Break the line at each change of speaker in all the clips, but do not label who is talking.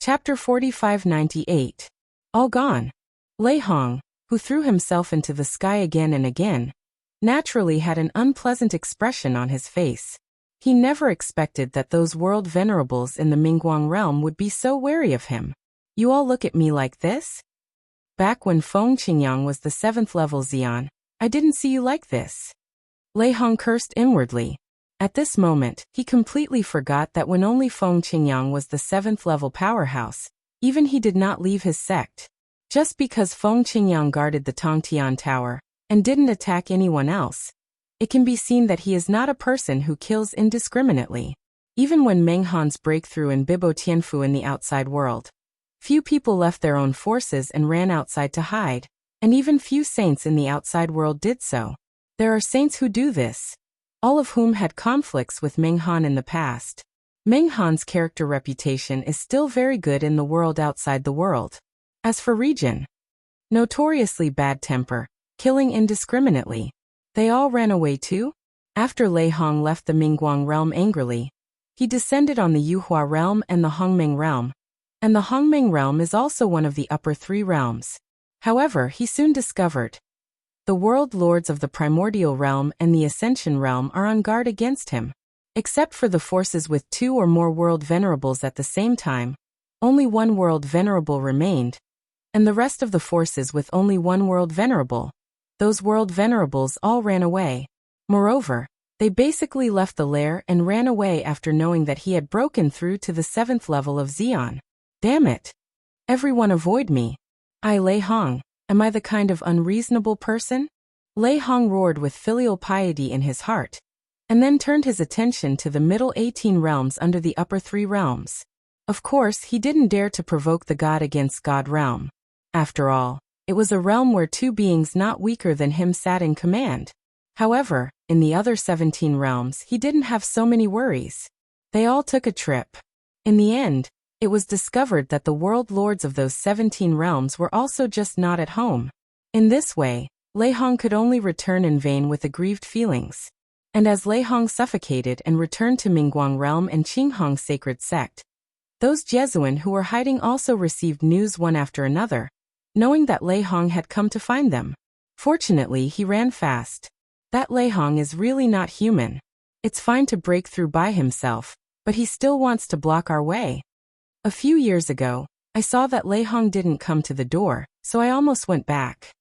Chapter 4598. All gone. Lei Hong, who threw himself into the sky again and again, naturally had an unpleasant expression on his face. He never expected that those world venerables in the Mingguang realm would be so wary of him. You all look at me like this? Back when Feng Qingyang was the 7th level Xian, I didn't see you like this. Lei Hong cursed inwardly. At this moment, he completely forgot that when only Feng Qingyang was the 7th level powerhouse, even he did not leave his sect. Just because Feng Qingyang guarded the Tongtian Tower and didn't attack anyone else, it can be seen that he is not a person who kills indiscriminately. Even when Meng Han's breakthrough in Bibo Tianfu in the outside world, few people left their own forces and ran outside to hide, and even few saints in the outside world did so. There are saints who do this, all of whom had conflicts with Meng Han in the past. Meng Han's character reputation is still very good in the world outside the world. As for Region, notoriously bad temper, killing indiscriminately. They all ran away too? After Lei Hong left the Mingguang realm angrily, he descended on the Yuhua realm and the Hongmeng realm. And the Hongmeng realm is also one of the upper 3 realms. However, he soon discovered the world lords of the primordial realm and the ascension realm are on guard against him. Except for the forces with 2 or more world venerables at the same time, only 1 world venerable remained, and the rest of the forces with only 1 world venerable. Those world venerables all ran away. Moreover, they basically left the lair and ran away after knowing that he had broken through to the 7th level of Xian. Damn it! Everyone avoid me. I, Lei Hong, am I the kind of unreasonable person? Lei Hong roared with filial piety in his heart, and then turned his attention to the middle 18 realms under the upper 3 realms. Of course, he didn't dare to provoke the god against God realm. After all, it was a realm where 2 beings not weaker than him sat in command. However, in the other 17 realms he didn't have so many worries. They all took a trip. In the end, it was discovered that the world lords of those 17 realms were also just not at home. In this way, Lei Hong could only return in vain with aggrieved feelings. And as Lei Hong suffocated and returned to Mingguang realm and Qinghong sacred sect, those Jesuan who were hiding also received news one after another, knowing that Lei Hong had come to find them. Fortunately, he ran fast. That Lei Hong is really not human. It's fine to break through by himself, but he still wants to block our way. A few years ago, I saw that Lei Hong didn't come to the door, so I almost went back.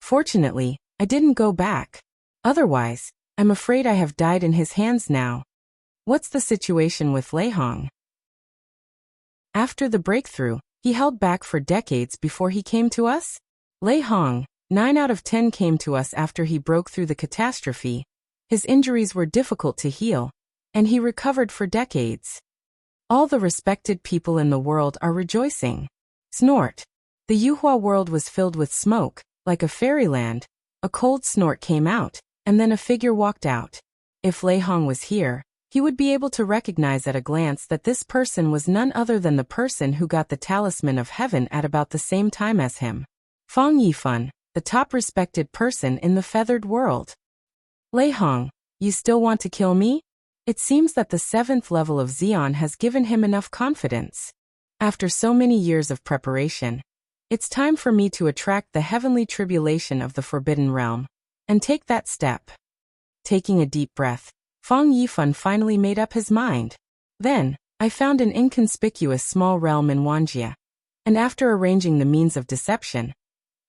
Fortunately, I didn't go back. Otherwise, I'm afraid I have died in his hands now. What's the situation with Lei Hong? After the breakthrough, he held back for decades before he came to us? Lei Hong, 9 out of 10 came to us after he broke through the catastrophe. His injuries were difficult to heal, and he recovered for decades. All the respected people in the world are rejoicing. Snort. The Yuhua world was filled with smoke, like a fairyland. A cold snort came out, and then a figure walked out. If Lei Hong was here, he would be able to recognize at a glance that this person was none other than the person who got the talisman of heaven at about the same time as him. Fang Yifan, the top respected person in the feathered world. Lei Hong, you still want to kill me? It seems that the 7th level of Xian has given him enough confidence. After so many years of preparation, it's time for me to attract the heavenly tribulation of the Forbidden Realm, and take that step. Taking a deep breath, Fang Yifan finally made up his mind. Then, I found an inconspicuous small realm in Wuxia, and after arranging the means of deception,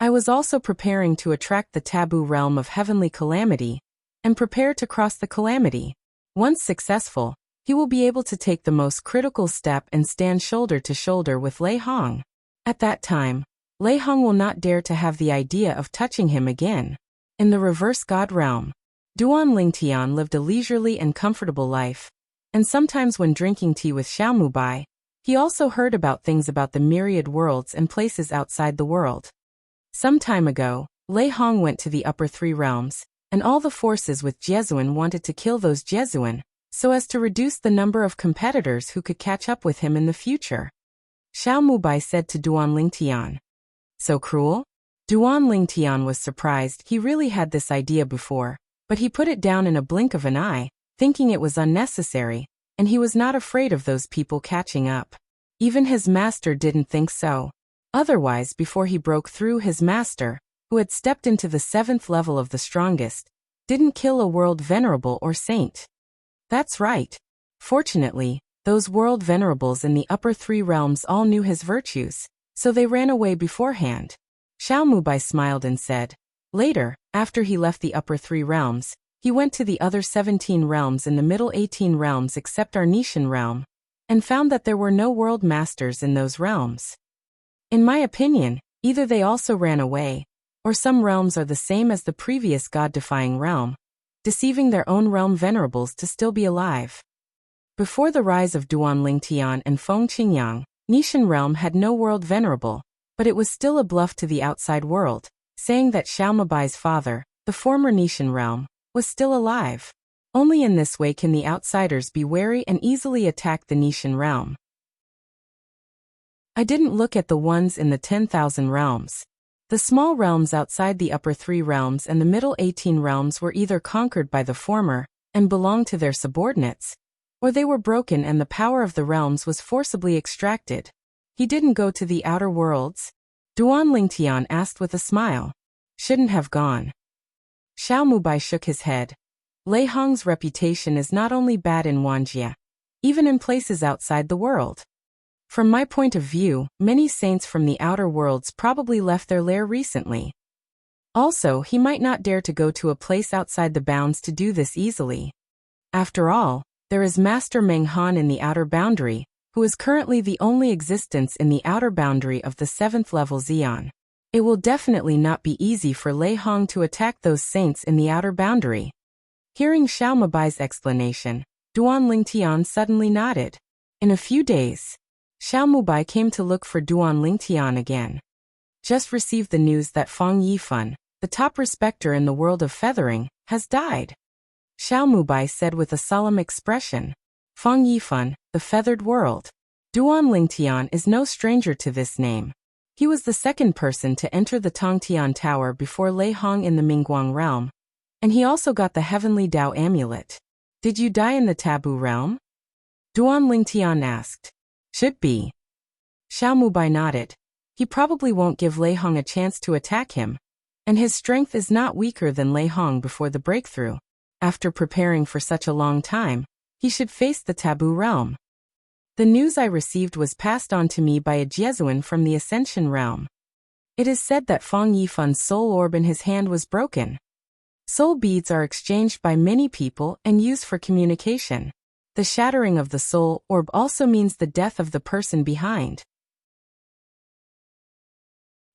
I was also preparing to attract the taboo realm of heavenly calamity, and prepare to cross the calamity. Once successful, he will be able to take the most critical step and stand shoulder to shoulder with Lei Hong. At that time, Lei Hong will not dare to have the idea of touching him again. In the reverse god realm, Duan Lingtian lived a leisurely and comfortable life, and sometimes when drinking tea with Xiaomu Bai, he also heard about things about the myriad worlds and places outside the world. Some time ago, Lei Hong went to the upper 3 realms, and all the forces with Jesuan wanted to kill those Jesuan, so as to reduce the number of competitors who could catch up with him in the future. Xiaomu Bai said to Duan Lingtian. So cruel? Duan Lingtian was surprised. He really had this idea before, but he put it down in a blink of an eye, thinking it was unnecessary, and he was not afraid of those people catching up. Even his master didn't think so. Otherwise, before he broke through, his master, who had stepped into the 7th level of the strongest, didn't kill a world venerable or saint. That's right. Fortunately, those world venerables in the upper 3 realms all knew his virtues, so they ran away beforehand. Xiaomubai smiled and said. Later, after he left the upper 3 realms, he went to the other 17 realms in the middle 18 realms except our Nishan realm, and found that there were no world masters in those realms. In my opinion, either they also ran away, or some realms are the same as the previous god-defying realm, deceiving their own realm venerables to still be alive. Before the rise of Duan Lingtian and Feng Qingyang, Nishan realm had no world venerable, but it was still a bluff to the outside world, saying that Xiaomubai's father, the former Nishan realm, was still alive. Only in this way can the outsiders be wary and easily attack the Nishan realm. I didn't look at the ones in the 10,000 realms. The small realms outside the upper 3 realms and the middle 18 realms were either conquered by the former and belonged to their subordinates, or they were broken and the power of the realms was forcibly extracted. He didn't go to the outer worlds? Duan Lingtian asked with a smile. Shouldn't have gone. Xiaomubai shook his head. Lei Hong's reputation is not only bad in Wanjia, even in places outside the world. From my point of view, many saints from the outer worlds probably left their lair recently. Also, he might not dare to go to a place outside the bounds to do this easily. After all, there is Master Meng Han in the outer boundary, who is currently the only existence in the outer boundary of the 7th level Xian. It will definitely not be easy for Lei Hong to attack those saints in the outer boundary. Hearing Xiaomubai's explanation, Duan Lingtian suddenly nodded. In a few days, Xiaomubai came to look for Duan Lingtian again. Just received the news that Fang Yifan, the top respecter in the world of feathering, has died. Xiaomubai said with a solemn expression. Fang Yifan, the feathered world. Duan Lingtian is no stranger to this name. He was the second person to enter the Tongtian Tower before Lei Hong in the Mingguang realm, and he also got the Heavenly Dao amulet. Did you die in the taboo realm? Duan Lingtian asked. Should be. Xiaomubai nodded. He probably won't give Lei Hong a chance to attack him, and his strength is not weaker than Lei Hong before the breakthrough. After preparing for such a long time, he should face the taboo realm. The news I received was passed on to me by a Jesuan from the Ascension realm. It is said that Fang Yifan's soul orb in his hand was broken. Soul beads are exchanged by many people and used for communication. The shattering of the soul orb also means the death of the person behind.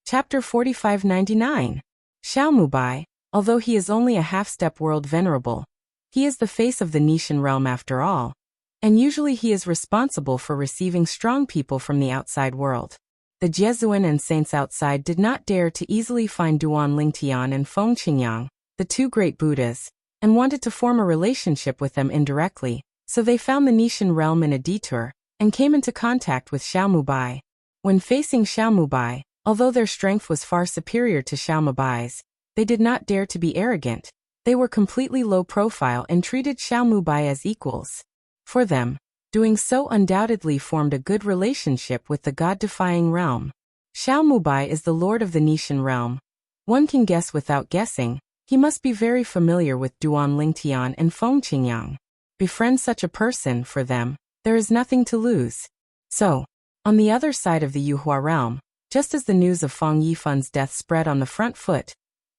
Chapter 4599. Xiaomubai, although he is only a half-step world venerable, he is the face of the Nishan realm after all, and usually he is responsible for receiving strong people from the outside world. The Jesuan and saints outside did not dare to easily find Duan Lingtian and Feng Qingyang, the 2 great Buddhas, and wanted to form a relationship with them indirectly, so they found the Nishan realm in a detour, and came into contact with Xiaomubai. When facing Xiaomubai, although their strength was far superior to Xiaomubai's, they did not dare to be arrogant. They were completely low profile and treated Xiaomubai as equals. For them, doing so undoubtedly formed a good relationship with the god-defying realm. Xiaomubai is the lord of the Nishan realm. One can guess without guessing, he must be very familiar with Duan Lingtian and Feng Qingyang. Befriend such a person, for them, there is nothing to lose. So, on the other side of the Yuhua realm, just as the news of Fang Yifan's death spread on the front foot,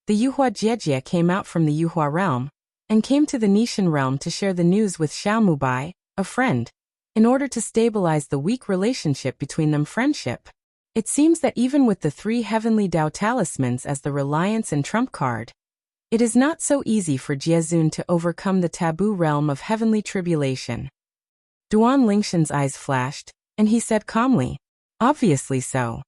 the Yuhua Jiejie came out from the Yuhua realm, and came to the Nishan realm to share the news with Xiaomubai, a friend, in order to stabilize the weak relationship between them. Friendship. It seems that even with the 3 heavenly Dao talismans as the reliance and trump card, it is not so easy for Jiezun to overcome the taboo realm of heavenly tribulation. Duan Lingshan's eyes flashed, and he said calmly, obviously so.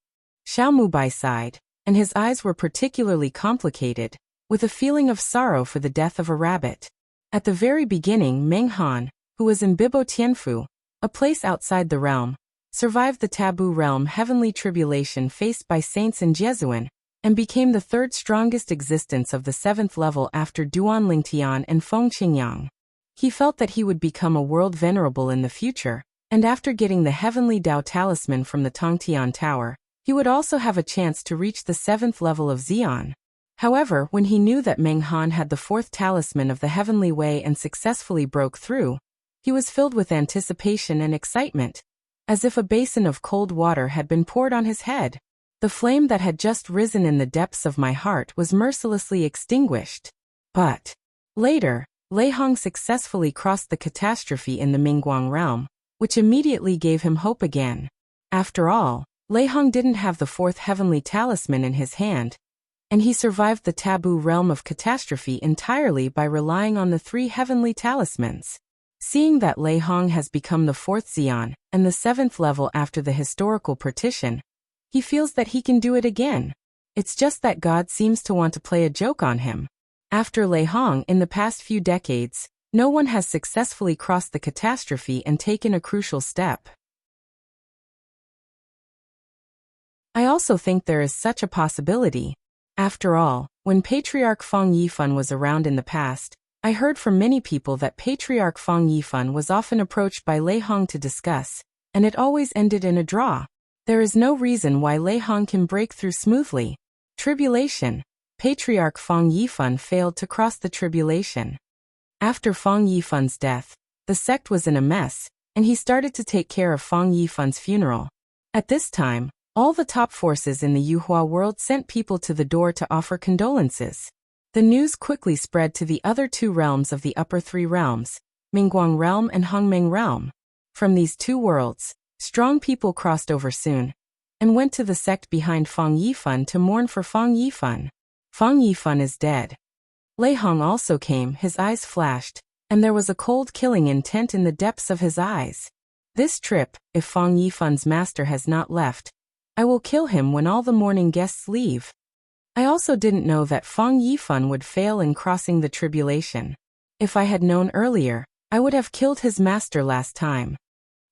Xiaomubai sighed, and his eyes were particularly complicated, with a feeling of sorrow for the death of a rabbit. At the very beginning, Meng Han, who was in Bibo Tianfu, a place outside the realm, survived the taboo realm heavenly tribulation faced by saints and Jesuan, and became the 3rd strongest existence of the 7th level after Duan Lingtian and Feng Qingyang. He felt that he would become a world venerable in the future, And after getting the heavenly Tao talisman from the Tongtian Tower, he would also have a chance to reach the 7th level of Xian. However, when he knew that Meng Han had the 4th talisman of the Heavenly Way and successfully broke through, he was filled with anticipation and excitement, as if a basin of cold water had been poured on his head. The flame that had just risen in the depths of my heart was mercilessly extinguished. But later, Lei Hong successfully crossed the catastrophe in the Mingguang realm, which immediately gave him hope again. After all, Lei Hong didn't have the 4th heavenly talisman in his hand, and he survived the taboo realm of catastrophe entirely by relying on the 3 heavenly talismans. Seeing that Lei Hong has become the 4th Xian and the 7th level after the historical partition, he feels that he can do it again. It's just that God seems to want to play a joke on him. After Lei Hong, in the past few decades, no one has successfully crossed the catastrophe and taken a crucial step. I also think there is such a possibility. After all, when Patriarch Feng Yifan was around in the past, I heard from many people that Patriarch Feng Yifan was often approached by Lei Hong to discuss, and it always ended in a draw. There is no reason why Lei Hong can break through smoothly. Tribulation. Patriarch Feng Yifan failed to cross the tribulation. After Feng Yifan's death, the sect was in a mess, and he started to take care of Feng Yifan's funeral. At this time, all the top forces in the Yuhua world sent people to the door to offer condolences. The news quickly spread to the other 2 realms of the upper 3 realms, Mingguang realm and Hongmeng realm. From these 2 worlds, strong people crossed over soon, and went to the sect behind Feng Yifan to mourn for Feng Yifan. Feng Yifan is dead. Lei Hong also came, his eyes flashed, and there was a cold killing intent in the depths of his eyes. This trip, if Feng Yifan's master has not left, I will kill him when all the mourning guests leave. I also didn't know that Feng Yifan would fail in crossing the tribulation. If I had known earlier, I would have killed his master last time.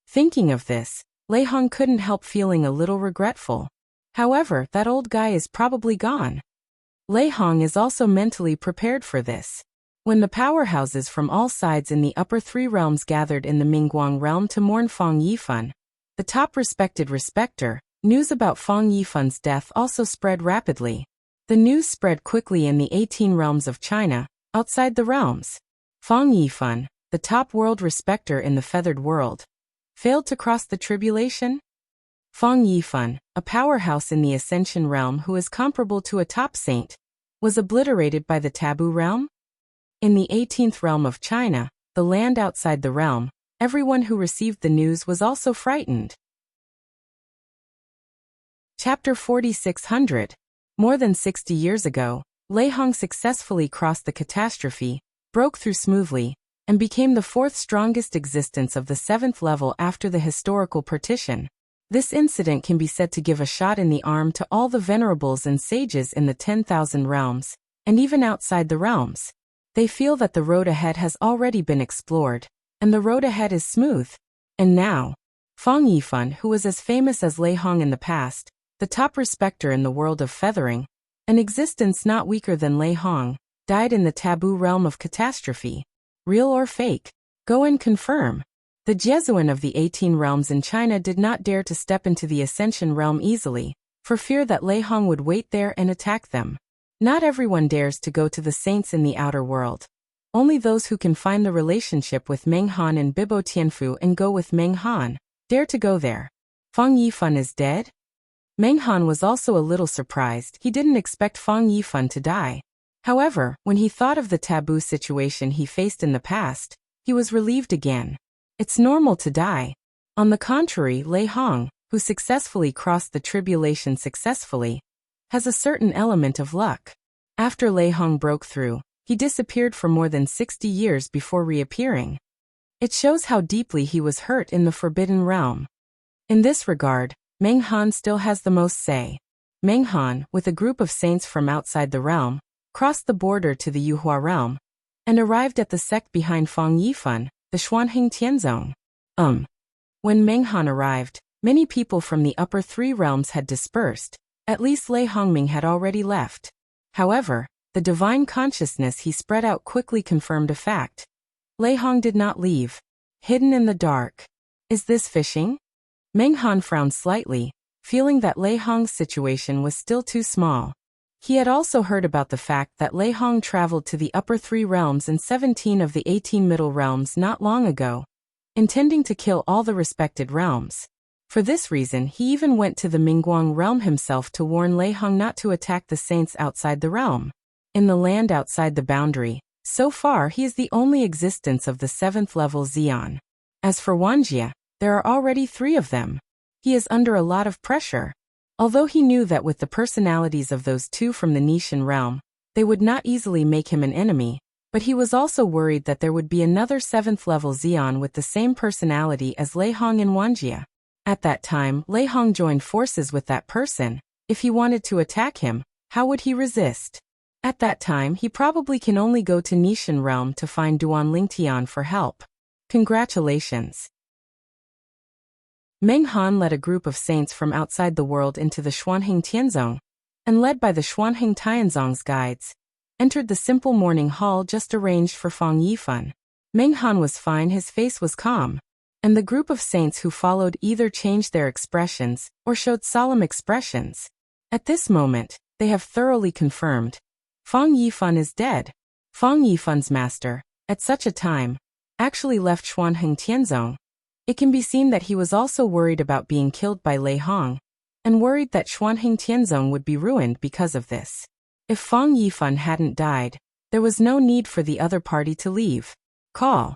Thinking of this, Lei Hong couldn't help feeling a little regretful. However, that old guy is probably gone. Lei Hong is also mentally prepared for this. When the powerhouses from all sides in the upper 3 realms gathered in the Mingguang realm to mourn Feng Yifan, the top respected respecter, news about Feng Yifan's death also spread rapidly. The news spread quickly in the 18 realms of China, outside the realms. Feng Yifan, the top world respecter in the feathered world, failed to cross the tribulation? Feng Yifan, a powerhouse in the Ascension realm who is comparable to a top saint, was obliterated by the taboo realm? In the 18th realm of China, the land outside the realm, everyone who received the news was also frightened. Chapter 4600. More than 60 years ago, Lei Hong successfully crossed the catastrophe, broke through smoothly, and became the 4th strongest existence of the 7th level after the historical partition. This incident can be said to give a shot in the arm to all the venerables and sages in the 10,000 realms, and even outside the realms. They feel that the road ahead has already been explored, and the road ahead is smooth. And now, Feng Yifan, who was as famous as Lei Hong in the past, the top respecter in the world of feathering, an existence not weaker than Lei Hong, died in the taboo realm of catastrophe. Real or fake? Go and confirm. The Jesuan of the 18 realms in China did not dare to step into the Ascension realm easily, for fear that Lei Hong would wait there and attack them. Not everyone dares to go to the saints in the outer world. Only those who can find the relationship with Meng Han and Bibo Tianfu and go with Meng Han dare to go there. Feng Yifan is dead? Meng Han was also a little surprised. He didn't expect Feng Yifan to die. However, when he thought of the taboo situation he faced in the past, he was relieved again. It's normal to die. On the contrary, Lei Hong, who successfully crossed the tribulation successfully, has a certain element of luck. After Lei Hong broke through, he disappeared for more than 60 years before reappearing. It shows how deeply he was hurt in the Forbidden Realm. In this regard, Meng Han still has the most say. Meng Han, with a group of saints from outside the realm, crossed the border to the Yuhua realm, and arrived at the sect behind Feng Yifan, the Xuanheng Tianzong. When Meng Han arrived, many people from the upper 3 realms had dispersed. At least Lei Hongming had already left. However, the divine consciousness he spread out quickly confirmed a fact. Lei Hong did not leave. Hidden in the dark. Is this fishing? Meng Han frowned slightly, feeling that Lei Hong's situation was still too small. He had also heard about the fact that Lei Hong traveled to the upper 3 realms and 17 of the 18 middle realms not long ago, intending to kill all the respected realms. For this reason, he even went to the Mingguang realm himself to warn Lei Hong not to attack the saints outside the realm. In the land outside the boundary, so far he is the only existence of the 7th level Xian. As for Wuxia, there are already 3 of them. He is under a lot of pressure. Although he knew that with the personalities of those 2 from the Nishan realm, they would not easily make him an enemy, but he was also worried that there would be another 7th level Xian with the same personality as Lei Hong and Wuxia. At that time, Lei Hong joined forces with that person. If he wanted to attack him, how would he resist? At that time, he probably can only go to Nishan realm to find Duan Lingtian for help. Congratulations. Meng Han led a group of saints from outside the world into the Xuanheng Tianzong, and led by the Xuanheng Tianzong's guides, entered the simple morning hall just arranged for Fang Yifan. Meng Han was fine, his face was calm, and the group of saints who followed either changed their expressions or showed solemn expressions. At this moment, they have thoroughly confirmed Fang Yifan is dead. Fang Yifan's master, at such a time, actually left Xuanheng Tianzong. It can be seen that he was also worried about being killed by Lei Hong, and worried that Xuanheng Tianzong would be ruined because of this. If Fang Yifan hadn't died, there was no need for the other party to leave. Call.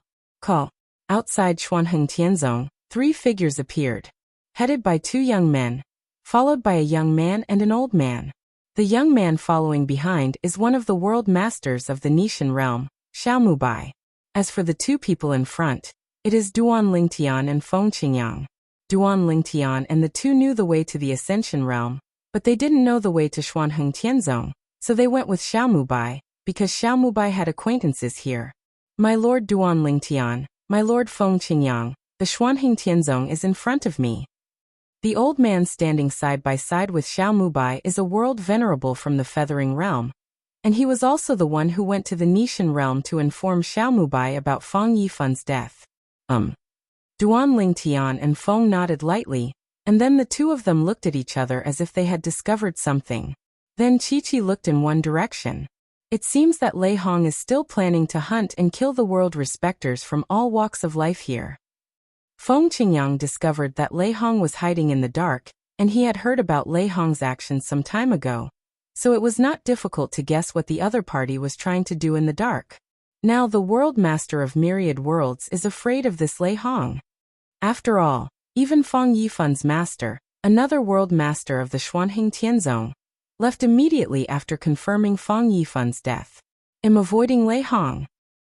Outside Xuanheng Tianzong, 3 figures appeared, headed by 2 young men, followed by a young man and an old man. The young man following behind is one of the world masters of the Nishan realm, Xiaomubai. As for the 2 people in front, it is Duan Lingtian and Feng Qingyang. Duan Lingtian and the 2 knew the way to the Ascension realm, but they didn't know the way to Xuanheng Tianzong, so they went with Xiaomubai, because Xiaomubai had acquaintances here. My lord Duan Lingtian, my lord Feng Qingyang, the Xuanheng Tianzong is in front of me. The old man standing side by side with Xiaomubai is a world venerable from the Feathering realm, and he was also the one who went to the Nishan realm to inform Xiaomubai about Fang Yifan's death. Duan Lingtian and Feng nodded lightly, and then the 2 of them looked at each other as if they had discovered something. Then Chi-Chi looked in one direction. It seems that Lei Hong is still planning to hunt and kill the world respecters from all walks of life here. Feng Qingyang discovered that Lei Hong was hiding in the dark, and he had heard about Lei Hong's actions some time ago, so it was not difficult to guess what the other party was trying to do in the dark. Now the world master of myriad worlds is afraid of this Lei Hong. After all, even Fang Yifan's master, another world master of the Xuanheng Tianzong, left immediately after confirming Fang Yifan's death. Am avoiding Lei Hong?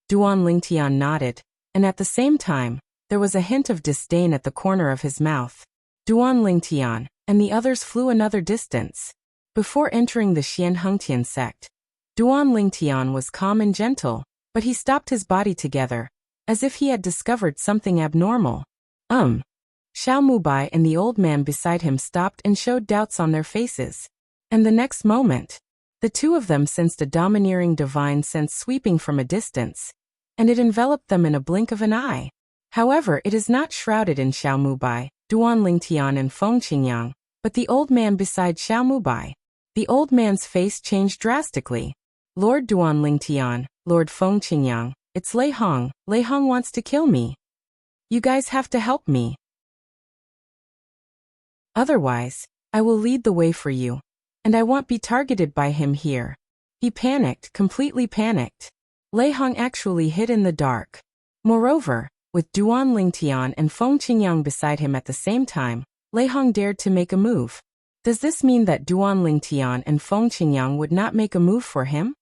Duan Lingtian nodded, and at the same time, there was a hint of disdain at the corner of his mouth. Duan Lingtian and the others flew another distance. Before entering the Xianhengtian sect, Duan Lingtian was calm and gentle, but he stopped his body together, as if he had discovered something abnormal. Xiaomubai and the old man beside him stopped and showed doubts on their faces. And the next moment, the 2 of them sensed a domineering divine sense sweeping from a distance, and it enveloped them in a blink of an eye. However, it is not shrouded in Xiaomubai, Duan Lingtian and Feng Qingyang, but the old man beside Xiaomubai. The old man's face changed drastically. Lord Duan Lingtian, Lord Feng Qingyang, it's Lei Hong. Lei Hong wants to kill me. You guys have to help me. Otherwise, I will lead the way for you, and I won't be targeted by him here. He panicked, completely panicked. Lei Hong actually hid in the dark. Moreover, with Duan Lingtian and Feng Qingyang beside him at the same time, Lei Hong dared to make a move. Does this mean that Duan Lingtian and Feng Qingyang would not make a move for him?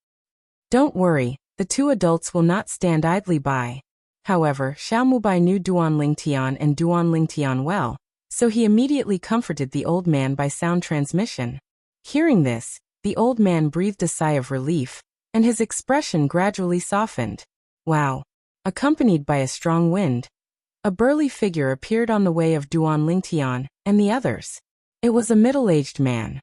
Don't worry, the 2 adults will not stand idly by. However, Xiaomubai knew Duan Lingtian and Duan Lingtian well, so he immediately comforted the old man by sound transmission. Hearing this, the old man breathed a sigh of relief, and his expression gradually softened. Wow! Accompanied by a strong wind, a burly figure appeared on the way of Duan Lingtian and the others. It was a middle-aged man.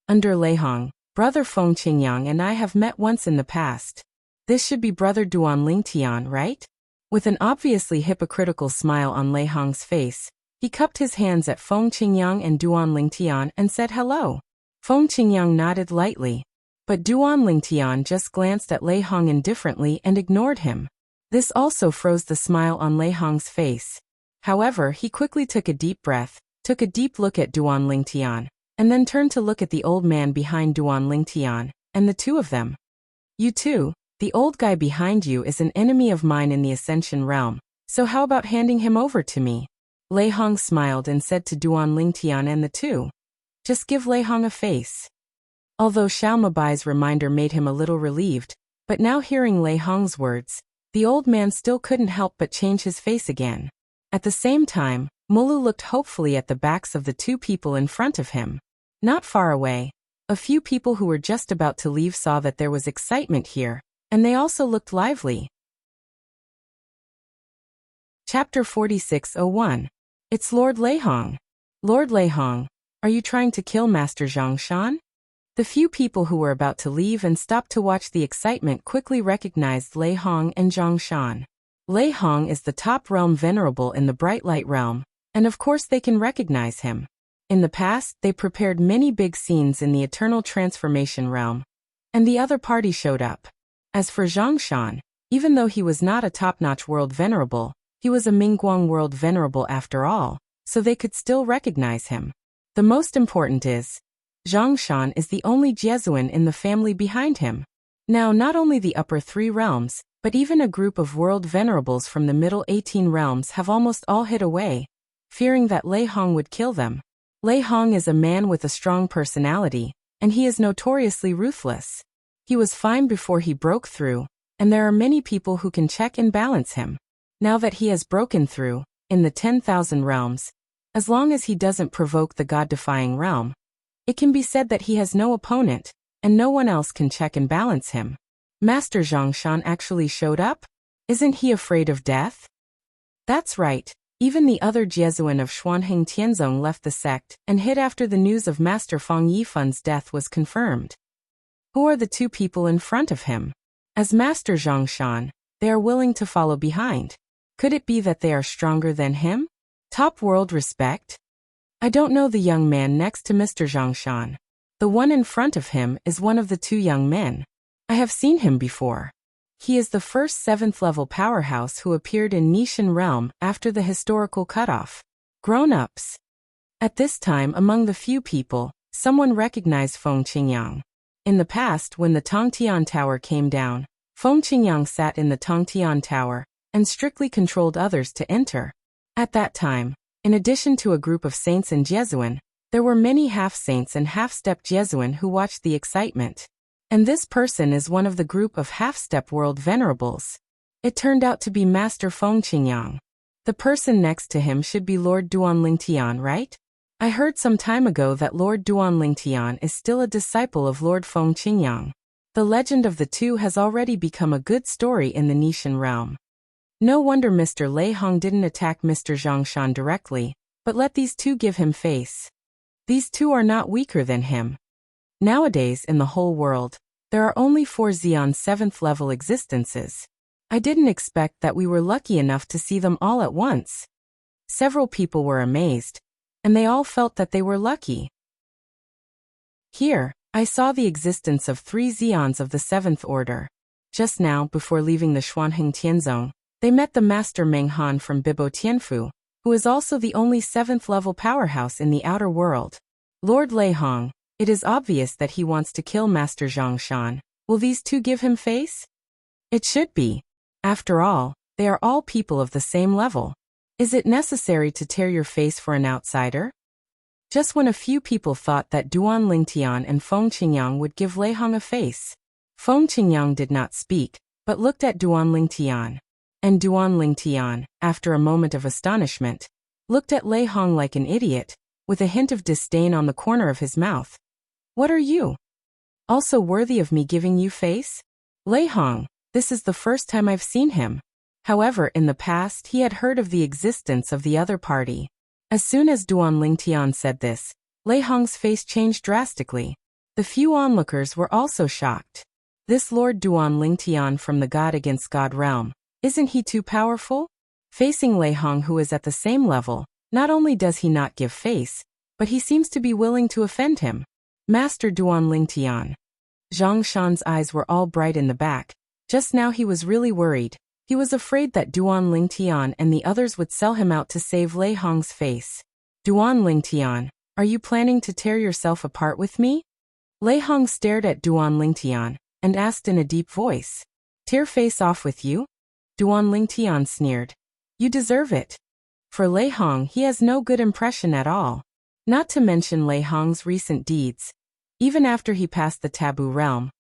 Under Lei Hong, brother Feng Qingyang and I have met once in the past. This should be brother Duan Lingtian, right? With an obviously hypocritical smile on Lei Hong's face, he cupped his hands at Feng Qingyang and Duan Lingtian and said hello. Feng Qingyang nodded lightly, but Duan Lingtian just glanced at Lei Hong indifferently and ignored him. This also froze the smile on Lei Hong's face. However, he quickly took a deep breath, took a deep look at Duan Lingtian, and then turned to look at the old man behind Duan Lingtian, and the two of them. You too, the old guy behind you is an enemy of mine in the Ascension realm, so how about handing him over to me? Lei Hong smiled and said to Duan Lingtian and the two. Just give Lei Hong a face. Although Xiao Mabai's reminder made him a little relieved, but now hearing Lei Hong's words, the old man still couldn't help but change his face again. At the same time, Mulu looked hopefully at the backs of the two people in front of him. Not far away, a few people who were just about to leave saw that there was excitement here, and they also looked lively. Chapter 46:01. It's Lord Lei Hong. Lord Lei Hong, are you trying to kill Master Zhongshan? The few people who were about to leave and stopped to watch the excitement quickly recognized Lei Hong and Zhongshan. Lei Hong is the top realm venerable in the Bright Light realm, and of course they can recognize him. In the past, they prepared many big scenes in the Eternal Transformation realm, and the other party showed up. As for Zhongshan, even though he was not a top-notch world venerable, he was a Mingguang world venerable after all, so they could still recognize him. The most important is, Zhongshan is the only Jesuan in the family behind him. Now not only the upper three realms, but even a group of world venerables from the middle 18 realms have almost all hid away, fearing that Lei Hong would kill them. Lei Hong is a man with a strong personality, and he is notoriously ruthless. He was fine before he broke through, and there are many people who can check and balance him. Now that he has broken through, in the 10,000 realms, as long as he doesn't provoke the God-defying realm, it can be said that he has no opponent, and no one else can check and balance him. Master Zhongshan actually showed up? Isn't he afraid of death? That's right, even the other Jesuan of Xuanheng Tianzong left the sect and hid after the news of Master Feng Yifun's death was confirmed. Who are the two people in front of him? As Master Zhongshan, they are willing to follow behind. Could it be that they are stronger than him? Top world respect? I don't know the young man next to Mr. Zhongshan. The one in front of him is one of the two young men. I have seen him before. He is the first 7th level powerhouse who appeared in Nishan realm after the historical cutoff. Grown-ups. At this time among the few people, someone recognized Feng Qingyang. In the past when the Tongtian Tower came down, Feng Qingyang sat in the Tongtian Tower and strictly controlled others to enter. At that time, in addition to a group of saints and Jesuan, there were many half-saints and half-step Jesuan who watched the excitement. And this person is one of the group of half-step world venerables. It turned out to be Master Feng Qingyang. The person next to him should be Lord Duan Lingtian, right? I heard some time ago that Lord Duan Lingtian is still a disciple of Lord Feng Qingyang. The legend of the two has already become a good story in the Nishan realm. No wonder Mr. Lei Hong didn't attack Mr. Zhongshan directly, but let these two give him face. These two are not weaker than him. Nowadays in the whole world, there are only 4 Xeon 7th level existences. I didn't expect that we were lucky enough to see them all at once. Several people were amazed, and they all felt that they were lucky. Here, I saw the existence of 3 Xeons of the 7th order. Just now, before leaving the Xuanheng Tianzong, they met the Master Meng Han from Bibo Tianfu, who is also the only 7th level powerhouse in the outer world. Lord Lei Hong, it is obvious that he wants to kill Master Zhongshan. Will these two give him face? It should be. After all, they are all people of the same level. Is it necessary to tear your face for an outsider? Just when a few people thought that Duan Lingtian and Feng Qingyang would give Lei Hong a face, Feng Qingyang did not speak, but looked at Duan Lingtian. And Duan Lingtian, after a moment of astonishment, looked at Lei Hong like an idiot, with a hint of disdain on the corner of his mouth. What are you? Also worthy of me giving you face? Lei Hong, this is the first time I've seen him. However, in the past he had heard of the existence of the other party. As soon as Duan Lingtian said this, Lei Hong's face changed drastically. The few onlookers were also shocked. This Lord Duan Lingtian from the God Against God realm, Isn't he too powerful? Facing Lei Hong, who is at the same level, not only does he not give face, but he seems to be willing to offend him. Master Duan Lingtian. Zhang Shan's eyes were all bright in the back. Just now he was really worried. He was afraid that Duan Lingtian and the others would sell him out to save Lei Hong's face. Duan Lingtian, are you planning to tear yourself apart with me? Lei Hong stared at Duan Lingtian and asked in a deep voice. Tear face off with you? Duan Lingtian sneered. You deserve it. For Lei Hong, he has no good impression at all. Not to mention Lei Hong's recent deeds. Even after he passed the taboo realm,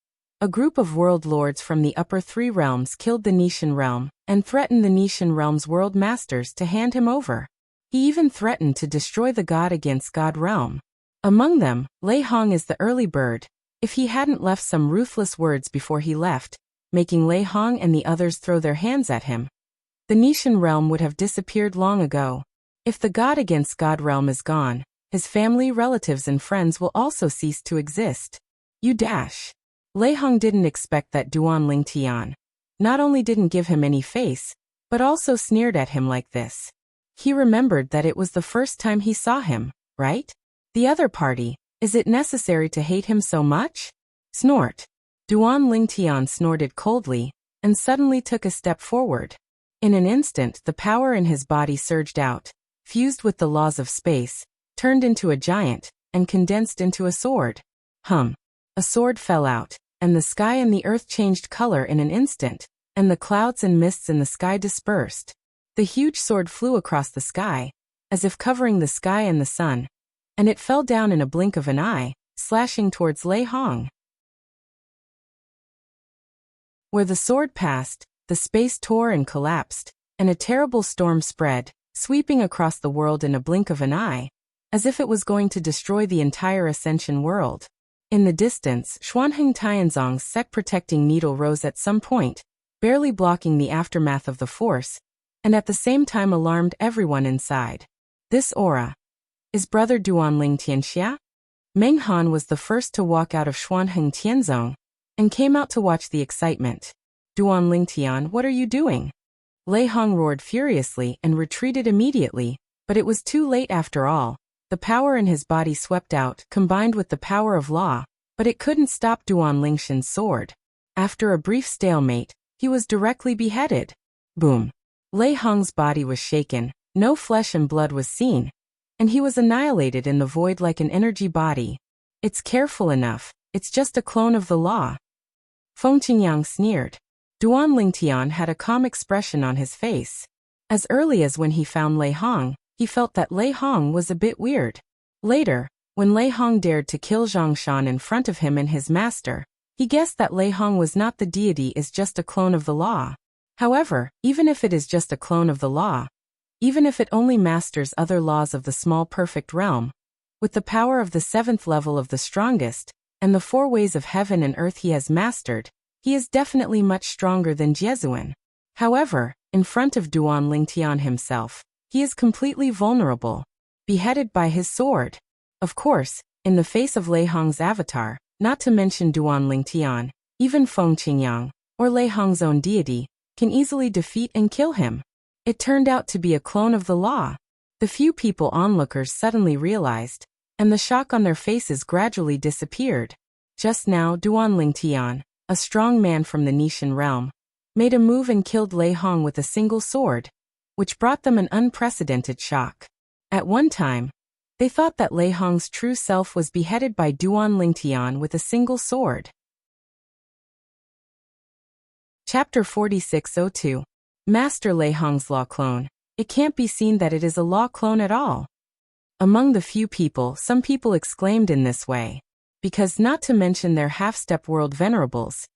a group of world lords from the upper three realms killed the Nishan realm and threatened the Nishan realm's world masters to hand him over. He even threatened to destroy the god against god realm. Among them, Lei Hong is the early bird. If he hadn't left some ruthless words before he left, making Lei Hong and the others throw their hands at him, the Nishan realm would have disappeared long ago. If the god against god realm is gone, his family, relatives and friends will also cease to exist. You dash. Lei Hong didn't expect that Duan Lingtian not only didn't give him any face, but also sneered at him like this. He remembered that it was the first time he saw him, right? The other party, is it necessary to hate him so much? Snort. Duan Lingtian snorted coldly, and suddenly took a step forward. In an instant the power in his body surged out, fused with the laws of space, turned into a giant, and condensed into a sword. A sword fell out, and the sky and the earth changed color in an instant, and the clouds and mists in the sky dispersed. The huge sword flew across the sky, as if covering the sky and the sun, and it fell down in a blink of an eye, slashing towards Lei Hong. Where the sword passed, the space tore and collapsed, and a terrible storm spread, sweeping across the world in a blink of an eye, as if it was going to destroy the entire Ascension world. In the distance, Xuanheng Tianzong's sec-protecting needle rose at some point, barely blocking the aftermath of the force, and at the same time alarmed everyone inside. This aura. Is Brother Duan Ling Tianxia? Meng Han was the first to walk out of Xuanheng Tianzong, and came out to watch the excitement. Duan Lingtian, what are you doing? Lei Hong roared furiously and retreated immediately, but it was too late after all. The power in his body swept out, combined with the power of law, but it couldn't stop Duan Lingshan's sword. After a brief stalemate, he was directly beheaded. Boom. Lei Hong's body was shaken, no flesh and blood was seen, and he was annihilated in the void like an energy body. It's careful enough, it's just a clone of the law. Feng Qingyang sneered. Duan Lingtian had a calm expression on his face. As early as when he found Lei Hong, he felt that Lei Hong was a bit weird. Later, when Lei Hong dared to kill Zhang Shan in front of him and his master, he guessed that Lei Hong was not the deity, is just a clone of the law. However, even if it is just a clone of the law, even if it only masters other laws of the small perfect realm, with the power of the 7th level of the strongest, and the 4 ways of heaven and earth he has mastered, he is definitely much stronger than Jiezuan. However, in front of Duan Lingtian himself, he is completely vulnerable, beheaded by his sword. Of course, in the face of Lei Hong's avatar, not to mention Duan Lingtian, even Feng Qingyang, or Lei Hong's own deity, can easily defeat and kill him. It turned out to be a clone of the law. The few people onlookers suddenly realized, and the shock on their faces gradually disappeared. Just now Duan Lingtian, a strong man from the Nishan realm, made a move and killed Lei Hong with a single sword, which brought them an unprecedented shock. At one time, they thought that Lei Hong's true self was beheaded by Duan Lingtian with a single sword. Chapter 4602. Master Lei Hong's law clone. It can't be seen that it is a law clone at all. Among the few people, some people exclaimed in this way, because not to mention their half-step world venerables,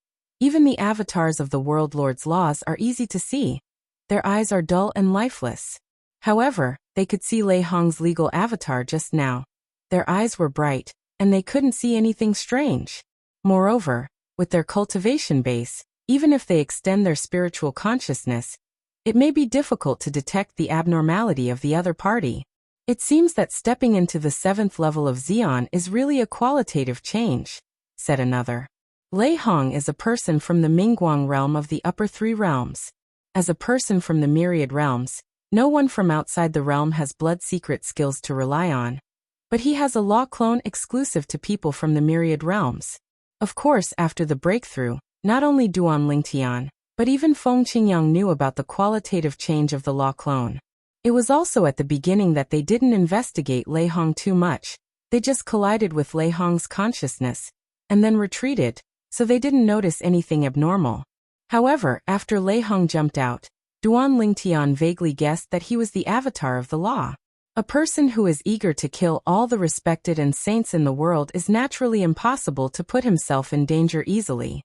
even the avatars of the world lord's laws are easy to see. Their eyes are dull and lifeless. However, they could see Lei Hong's legal avatar just now. Their eyes were bright, and they couldn't see anything strange. Moreover, with their cultivation base, even if they extend their spiritual consciousness, it may be difficult to detect the abnormality of the other party. It seems that stepping into the 7th level of Xian is really a qualitative change, said another. Lei Hong is a person from the Mingguang realm of the upper 3 realms. As a person from the myriad realms, no one from outside the realm has blood secret skills to rely on. But he has a law clone exclusive to people from the myriad realms. Of course, after the breakthrough, not only Duan Lingtian, but even Feng Qingyang knew about the qualitative change of the law clone. It was also at the beginning that they didn't investigate Lei Hong too much. They just collided with Lei Hong's consciousness, and then retreated, so they didn't notice anything abnormal. However, after Lei Hong jumped out, Duan Lingtian vaguely guessed that he was the avatar of the law. A person who is eager to kill all the respected and saints in the world is naturally impossible to put himself in danger easily.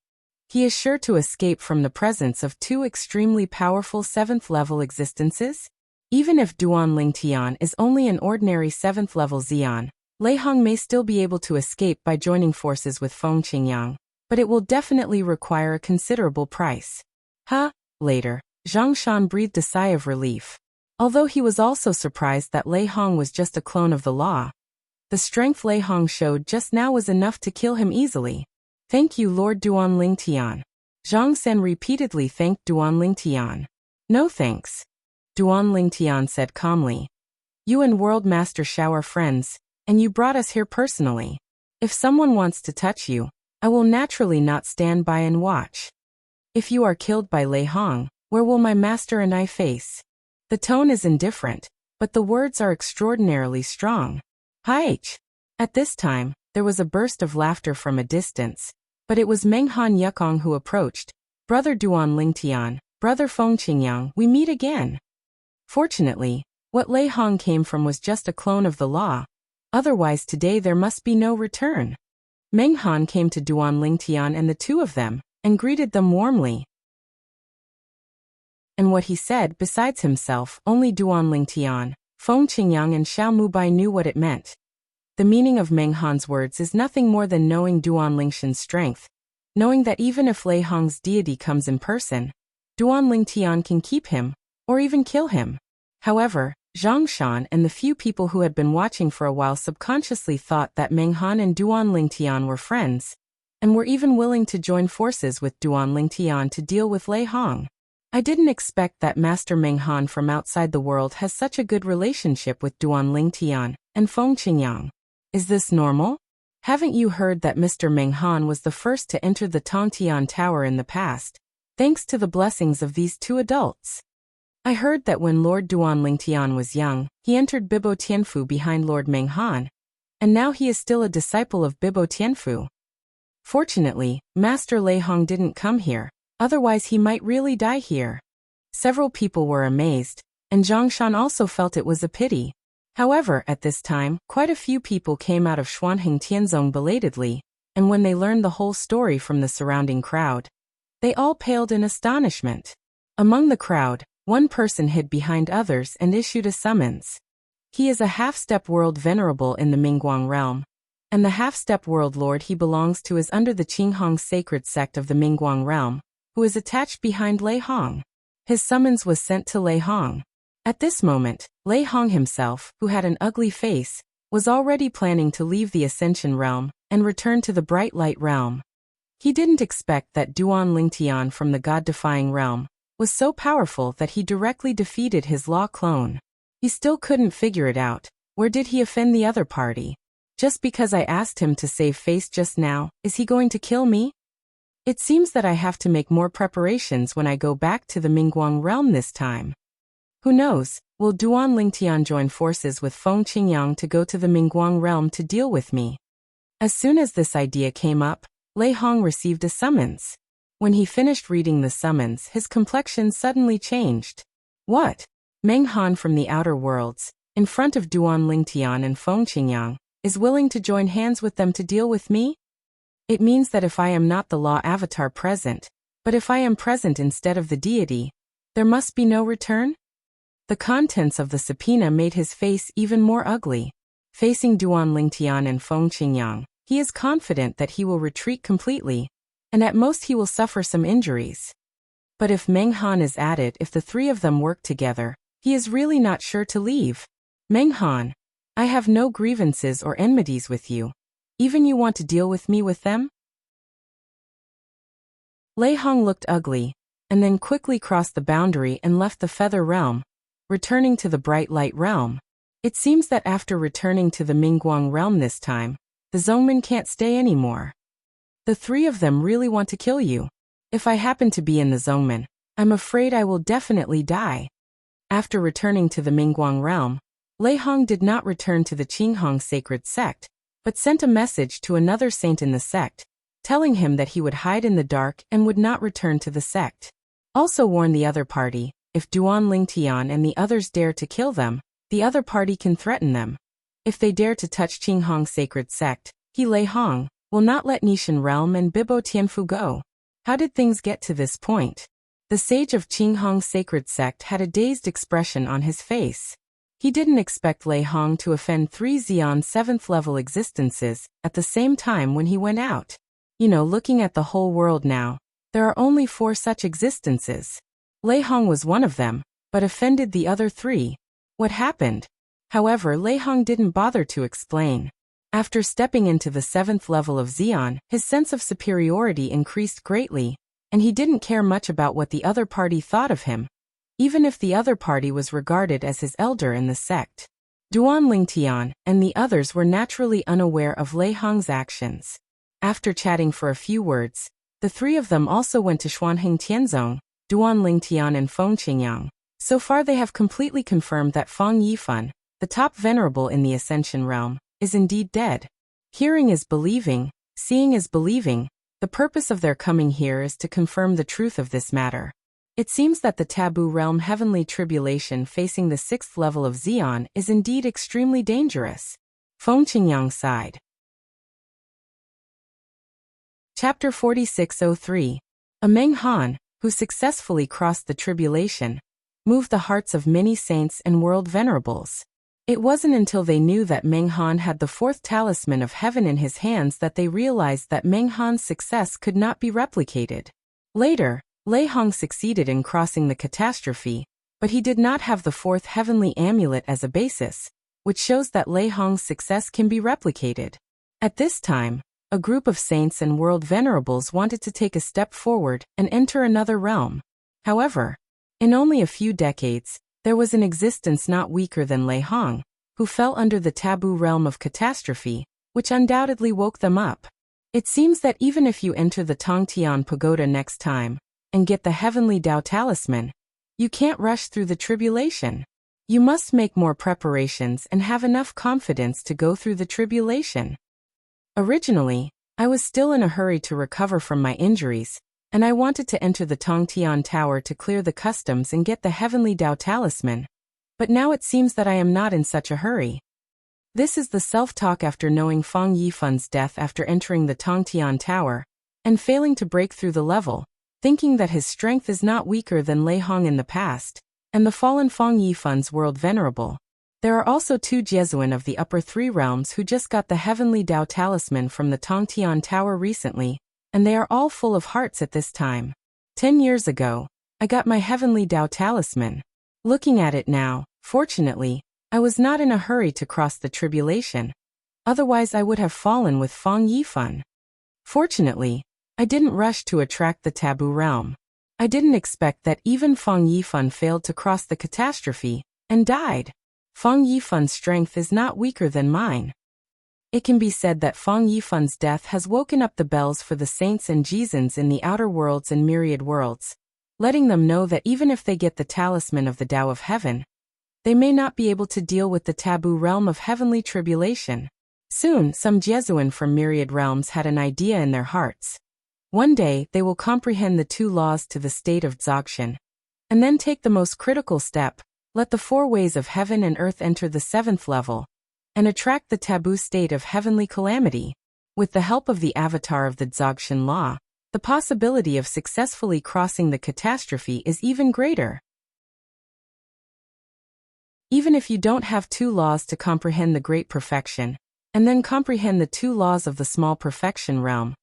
He is sure to escape from the presence of two extremely powerful 7th-level existences. Even if Duan Lingtian is only an ordinary 7th-level Xian, Lei Hong may still be able to escape by joining forces with Feng Qingyang, but it will definitely require a considerable price. Later, Zhang Shan breathed a sigh of relief. Although he was also surprised that Lei Hong was just a clone of the law. The strength Lei Hong showed just now was enough to kill him easily. Thank you, Lord Duan Lingtian. Zhang Sen repeatedly thanked Duan Lingtian. No thanks. Duan Lingtian said calmly. You and World Master Shao are friends, and you brought us here personally. If someone wants to touch you, I will naturally not stand by and watch. If you are killed by Lei Hong, where will my master and I face? The tone is indifferent, but the words are extraordinarily strong. Haich! At this time, there was a burst of laughter from a distance, but it was Meng Han Yukong who approached. Brother Duan Lingtian, Brother Feng Qingyang, we meet again. Fortunately, what Lei Hong came from was just a clone of the law. Otherwise today there must be no return. Meng Han came to Duan Lingtian and the two of them, and greeted them warmly. And what he said, besides himself, only Duan Lingtian, Feng Qingyang and Xiao Mubai knew what it meant. The meaning of Meng Han's words is nothing more than knowing Duan Lingtian's strength, knowing that even if Lei Hong's deity comes in person, Duan Lingtian can keep him, or even kill him. However, Zhang Shan and the few people who had been watching for a while subconsciously thought that Meng Han and Duan Lingtian were friends, and were even willing to join forces with Duan Lingtian to deal with Lei Hong. I didn't expect that Master Meng Han from outside the world has such a good relationship with Duan Lingtian and Feng Qingyang. Is this normal? Haven't you heard that Mr. Meng Han was the first to enter the Tongtian Tower in the past, thanks to the blessings of these two adults? I heard that when Lord Duan Lingtian was young, he entered Bibo Tianfu behind Lord Meng Han, and now he is still a disciple of Bibo Tianfu. Fortunately, Master Lei Hong didn't come here, otherwise he might really die here. Several people were amazed, and Zhang Shan also felt it was a pity. However, at this time, quite a few people came out of Xuanheng Tianzong belatedly, and when they learned the whole story from the surrounding crowd, they all paled in astonishment. Among the crowd, one person hid behind others and issued a summons. He is a half-step world venerable in the Mingguang realm, and the half-step world lord he belongs to is under the Qinghong sacred sect of the Mingguang realm, who is attached behind Lei Hong. His summons was sent to Lei Hong. At this moment, Lei Hong himself, who had an ugly face, was already planning to leave the Ascension realm and return to the Bright Light realm. He didn't expect that Duan Lingtian from the God-defying realm was so powerful that he directly defeated his law clone. He still couldn't figure it out. Where did he offend the other party? Just because I asked him to save face just now, is he going to kill me? It seems that I have to make more preparations when I go back to the Mingguang realm this time. Who knows, will Duan Lingtian join forces with Feng Qingyang to go to the Mingguang realm to deal with me? As soon as this idea came up, Lei Hong received a summons. When he finished reading the summons, his complexion suddenly changed. What? Meng Han from the outer worlds, in front of Duan Lingtian and Feng Qingyang, is willing to join hands with them to deal with me? It means that if I am not the law avatar present, but if I am present instead of the deity, there must be no return? The contents of the subpoena made his face even more ugly. Facing Duan Lingtian and Feng Qingyang, he is confident that he will retreat completely, and at most he will suffer some injuries. But if Meng Han is added, if the three of them work together, he is really not sure to leave. Meng Han, I have no grievances or enmities with you. Even you want to deal with me with them? Lei Hong looked ugly. and then quickly crossed the boundary and left the feather realm, returning to the bright light realm. It seems that after returning to the Mingguang realm this time, the Zhongmen can't stay anymore. The three of them really want to kill you. If I happen to be in the Zhongmen, I'm afraid I will definitely die. After returning to the Mingguang realm, Lei Hong did not return to the Qinghong sacred sect, but sent a message to another saint in the sect, telling him that he would hide in the dark and would not return to the sect. Also warn the other party, if Duan Lingtian and the others dare to kill them, the other party can threaten them. If they dare to touch Qinghong sacred sect, he Lei Hong will not let Nishan realm and Bibo Tianfu go. How did things get to this point? The sage of Qinghong sacred sect had a dazed expression on his face. He didn't expect Lei Hong to offend 3 Xian 7th level existences at the same time when he went out. Looking at the whole world now, there are only 4 such existences. Lei Hong was one of them, but offended the other 3. What happened? However, Lei Hong didn't bother to explain. After stepping into the 7th level of Xian, his sense of superiority increased greatly, and he didn't care much about what the other party thought of him, even if the other party was regarded as his elder in the sect. Duan Lingtian and the others were naturally unaware of Lei Hong's actions. After chatting for a few words, the 3 of them also went to Xuanheng Tianzong, Duan Lingtian and Feng Qingyang. So far they have completely confirmed that Fang Yifan, the top venerable in the Ascension realm, is indeed dead. Hearing is believing, seeing is believing. The purpose of their coming here is to confirm the truth of this matter. It seems that the taboo realm heavenly tribulation facing the 6th level of Xian is indeed extremely dangerous. Feng Qingyang sighed. Chapter 4603. A Meng Han, who successfully crossed the tribulation, moved the hearts of many saints and world venerables. It wasn't until they knew that Meng Han had the 4th talisman of heaven in his hands that they realized that Meng Han's success could not be replicated. Later, Lei Hong succeeded in crossing the catastrophe, but he did not have the 4th heavenly amulet as a basis, which shows that Lei Hong's success can be replicated. At this time, a group of saints and world venerables wanted to take a step forward and enter another realm. However, in only a few decades, there was an existence not weaker than Lei Hong, who fell under the taboo realm of catastrophe, which undoubtedly woke them up. It seems that even if you enter the Tongtian Pagoda next time, and get the heavenly Dao talisman, you can't rush through the tribulation. You must make more preparations and have enough confidence to go through the tribulation. Originally, I was still in a hurry to recover from my injuries, and I wanted to enter the Tongtian Tower to clear the customs and get the heavenly Dao talisman, but now it seems that I am not in such a hurry. This is the self-talk after knowing Fang Yifan's death after entering the Tongtian Tower, and failing to break through the level, thinking that his strength is not weaker than Lei Hong in the past, and the fallen Fang Yifan's world venerable. There are also 2 Jesuan of the upper 3 realms who just got the heavenly Dao talisman from the Tongtian Tower recently, and they are all full of hearts at this time. 10 years ago, I got my heavenly Dao talisman. Looking at it now, fortunately, I was not in a hurry to cross the tribulation. Otherwise I would have fallen with Fang Yifan. Fortunately, I didn't rush to attract the taboo realm. I didn't expect that even Fang Yifan failed to cross the catastrophe, and died. Fang Yifan's strength is not weaker than mine. It can be said that Fang Yifan's death has woken up the bells for the saints and Jizans in the outer worlds and myriad worlds, letting them know that even if they get the talisman of the Tao of Heaven, they may not be able to deal with the taboo realm of heavenly tribulation. Soon, some Jesuan from myriad realms had an idea in their hearts. One day, they will comprehend the 2 laws to the state of Dzogchen, and then take the most critical step, let the 4 ways of heaven and earth enter the 7th level, and attract the taboo state of heavenly calamity. With the help of the avatar of the Dzogchen law, the possibility of successfully crossing the catastrophe is even greater. Even if you don't have 2 laws to comprehend the great perfection, and then comprehend the 2 laws of the small perfection realm,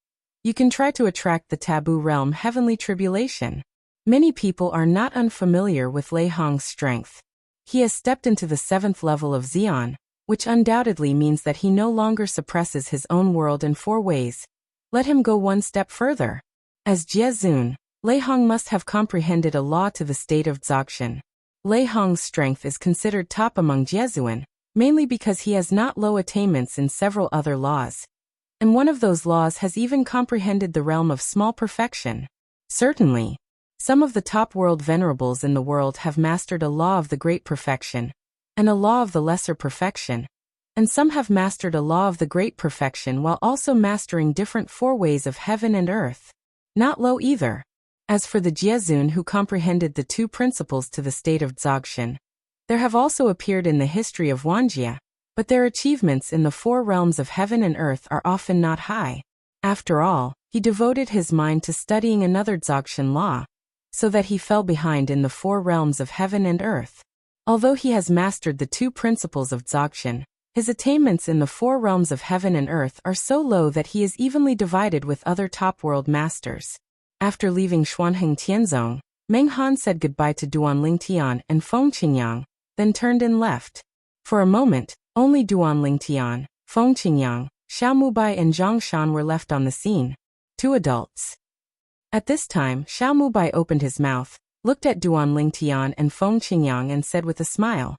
you can try to attract the taboo realm heavenly tribulation. Many people are not unfamiliar with Lei Hong's strength. He has stepped into the 7th level of Xian, which undoubtedly means that he no longer suppresses his own world in 4 ways. Let him go one step further. As Jie Zun, Lei Hong must have comprehended a law to the state of Dzogchen. Lei Hong's strength is considered top among Jesuan, mainly because he has not low attainments in several other laws. And one of those laws has even comprehended the realm of small perfection. Certainly, some of the top world venerables in the world have mastered a law of the great perfection, and a law of the lesser perfection, and some have mastered a law of the great perfection while also mastering different four ways of heaven and earth. Not low either. As for the Jiezun who comprehended the two principles to the state of Dzogchen, there have also appeared in the history of Wuxia, but their achievements in the four realms of heaven and earth are often not high. After all, he devoted his mind to studying another Dzogchen law, so that he fell behind in the four realms of heaven and earth. Although he has mastered the two principles of Dzogchen, his attainments in the four realms of heaven and earth are so low that he is evenly divided with other top world masters. After leaving Xuanheng Tianzong, Meng Han said goodbye to Duanling Tian and Feng Qingyang, then turned and left. For a moment, only Duanling Tian, Feng Qingyang, Xiao Mubai and Zhang Shan were left on the scene. Two adults. At this time, Xiao Mubai opened his mouth, looked at Duanling Tian and Feng Qingyang and said with a smile,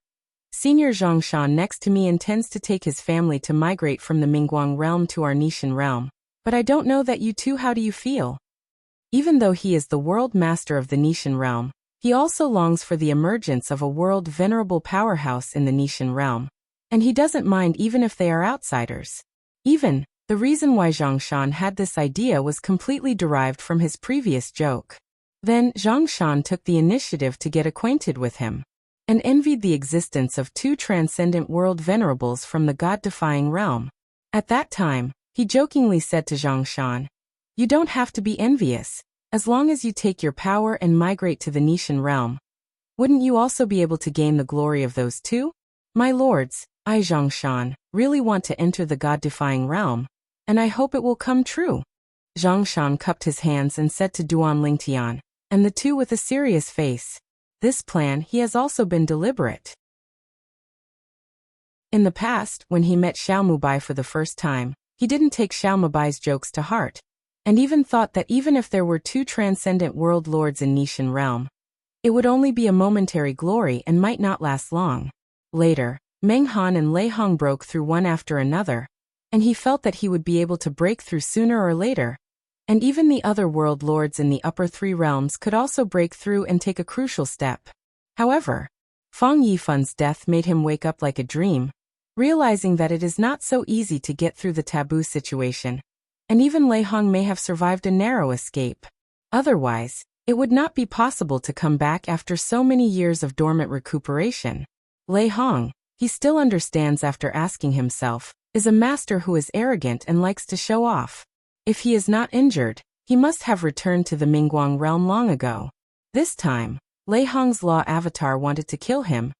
"Senior Zhang Shan next to me intends to take his family to migrate from the Mingguang realm to our Nishan realm. But I don't know that you two, how do you feel?" Even though he is the world master of the Nishan realm, he also longs for the emergence of a world venerable powerhouse in the Nishan realm. And he doesn't mind even if they are outsiders. Even, the reason why Zhang Shan had this idea was completely derived from his previous joke. Then, Zhang Shan took the initiative to get acquainted with him, and envied the existence of two transcendent world venerables from the god-defying realm. At that time, he jokingly said to Zhang Shan, "You don't have to be envious, as long as you take your power and migrate to the Nishan realm. Wouldn't you also be able to gain the glory of those two? My lords, I, Zhang Shan, really want to enter the god-defying realm, and I hope it will come true." Zhang Shan cupped his hands and said to Duanling Tian, and the two with a serious face, "This plan he has also been deliberate." In the past, when he met Xiao Mubai for the first time, he didn't take Xiao Mubai's jokes to heart, and even thought that even if there were two transcendent world lords in Nishan realm, it would only be a momentary glory and might not last long. Later, Meng Han and Lei Hong broke through one after another, and he felt that he would be able to break through sooner or later, and even the other world lords in the upper three realms could also break through and take a crucial step. However, Fang Yifan's death made him wake up like a dream, realizing that it is not so easy to get through the taboo situation, and even Lei Hong may have survived a narrow escape. Otherwise, it would not be possible to come back after so many years of dormant recuperation. Lei Hong, he still understands after asking himself, is a master who is arrogant and likes to show off. If he is not injured, he must have returned to the Mingguang realm long ago. This time, Lei Hong's law avatar wanted to kill him,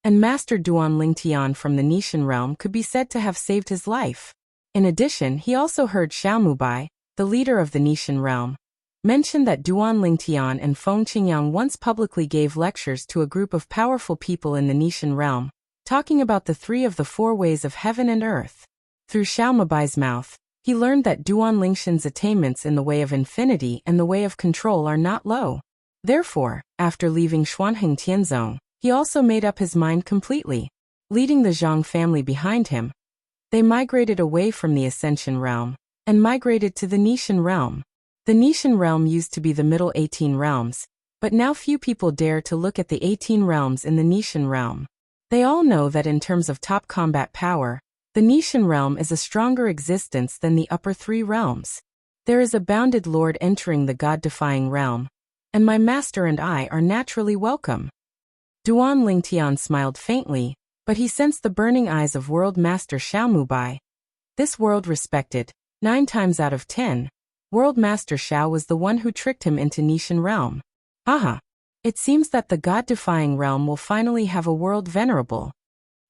and Master Duanling Tian from the Nishan realm could be said to have saved his life. In addition, he also heard Xiao Mubai, the leader of the Nishan realm, mention that Duanling Tian and Feng Qingyang once publicly gave lectures to a group of powerful people in the Nishan realm, talking about the three of the four ways of heaven and earth. Through Xiao Mubai's mouth, he learned that Duanling Shan's attainments in the way of infinity and the way of control are not low. Therefore, after leaving Xuanheng Tianzong, he also made up his mind completely. Leading the Zhang family behind him, they migrated away from the Ascension realm, and migrated to the Nishan realm. The Nishan realm used to be the middle 18 realms, but now few people dare to look at the 18 realms in the Nishan realm. They all know that in terms of top combat power, the Nishan realm is a stronger existence than the upper three realms. There is a bounded lord entering the god-defying realm, and my master and I are naturally welcome. Duanling Tian smiled faintly, but he sensed the burning eyes of World Master Xiao Mubai. This world respected, 9 times out of 10, World Master Xiao was the one who tricked him into Nishan realm. Aha! It seems that the god-defying realm will finally have a world venerable.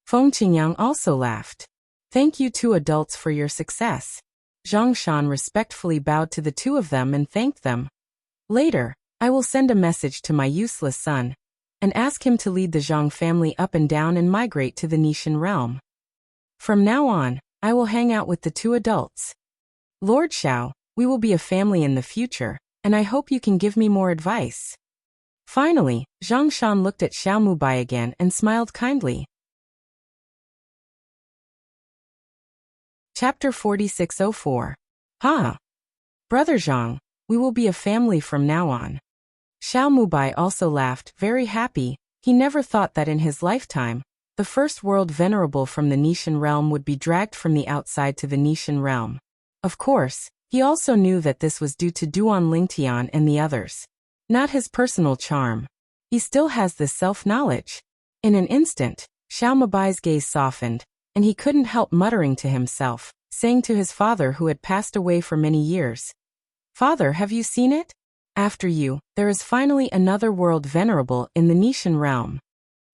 Feng Qingyang also laughed. Thank you two adults for your success. Zhang Shan respectfully bowed to the two of them and thanked them. Later, I will send a message to my useless son, and ask him to lead the Zhang family up and down and migrate to the Nishan realm. From now on, I will hang out with the two adults. Lord Xiao, we will be a family in the future, and I hope you can give me more advice. Finally, Zhang Shan looked at Xiao Mubai again and smiled kindly. Chapter 4604. Ha! Brother Zhang, we will be a family from now on. Xiao Mubai also laughed, very happy. He never thought that in his lifetime, the first world venerable from the Nishan realm would be dragged from the outside to the Nishan realm. Of course, he also knew that this was due to Duan Lingtian and the others. Not his personal charm. He still has this self-knowledge. In an instant, Xiao Mubai's gaze softened, and he couldn't help muttering to himself, saying to his father who had passed away for many years, "Father, have you seen it? After you, there is finally another world venerable in the Nishan realm."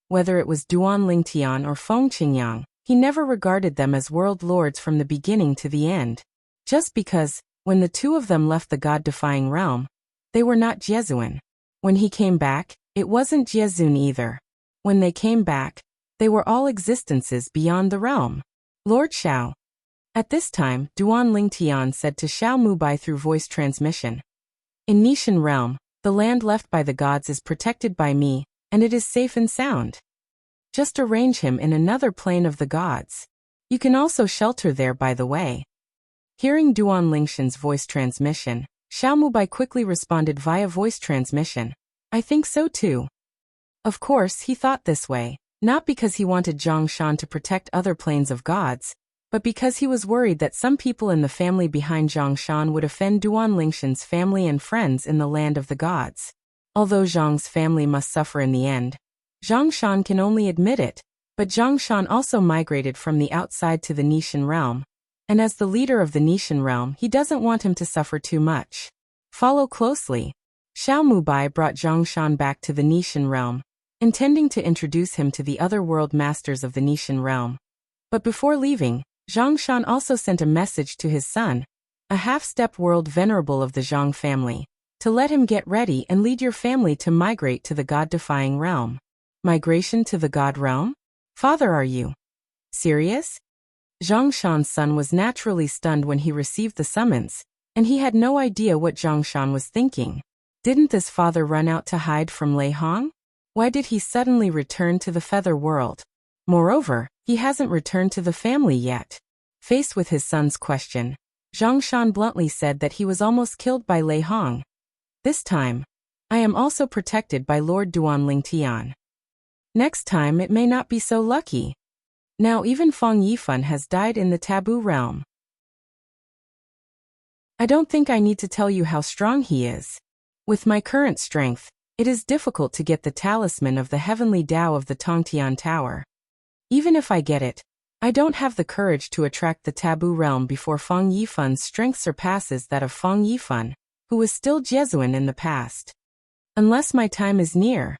Whether it was Duan Lingtian or Feng Qingyang, he never regarded them as world lords from the beginning to the end. Just because, when the two of them left the god-defying realm, they were not Jesuan. When he came back, it wasn't Jezun either. When they came back, they were all existences beyond the realm. Lord Xiao. At this time, Duan Lingtian said to Xiao Mubai through voice transmission, "In Nishan realm, the land left by the gods is protected by me, and it is safe and sound. Just arrange him in another plane of the gods. You can also shelter there, by the way." Hearing Duan Lingshan's voice transmission, Xiao Mubai quickly responded via voice transmission, "I think so too." Of course, he thought this way, not because he wanted Zhang Shan to protect other planes of gods, but because he was worried that some people in the family behind Zhang Shan would offend Duan Lingshan's family and friends in the land of the gods. Although Zhang's family must suffer in the end, Zhang Shan can only admit it, but Zhang Shan also migrated from the outside to the Nishan realm, and as the leader of the Nishan realm, he doesn't want him to suffer too much. Follow closely. Xiao Mubai brought Zhang Shan back to the Nishan realm, intending to introduce him to the other world masters of the Nishan realm. But before leaving, Zhang Shan also sent a message to his son, a half-step world venerable of the Zhang family, to let him get ready and lead your family to migrate to the god-defying realm. Migration to the god realm? Father, are you serious? Zhang Shan's son was naturally stunned when he received the summons, and he had no idea what Zhang Shan was thinking. Didn't this father run out to hide from Lei Hong? Why did he suddenly return to the feather world? Moreover, he hasn't returned to the family yet. Faced with his son's question, Zhang Shan bluntly said that he was almost killed by Lei Hong. This time, I am also protected by Lord Duan Lingtian. Next time it may not be so lucky. Now even Feng Yifan has died in the taboo realm. I don't think I need to tell you how strong he is. With my current strength, it is difficult to get the talisman of the heavenly Tao of the Tongtian Tower. Even if I get it, I don't have the courage to attract the taboo realm before Feng Yifan's strength surpasses that of Feng Yifan, who was still Jesuan in the past. Unless my time is near.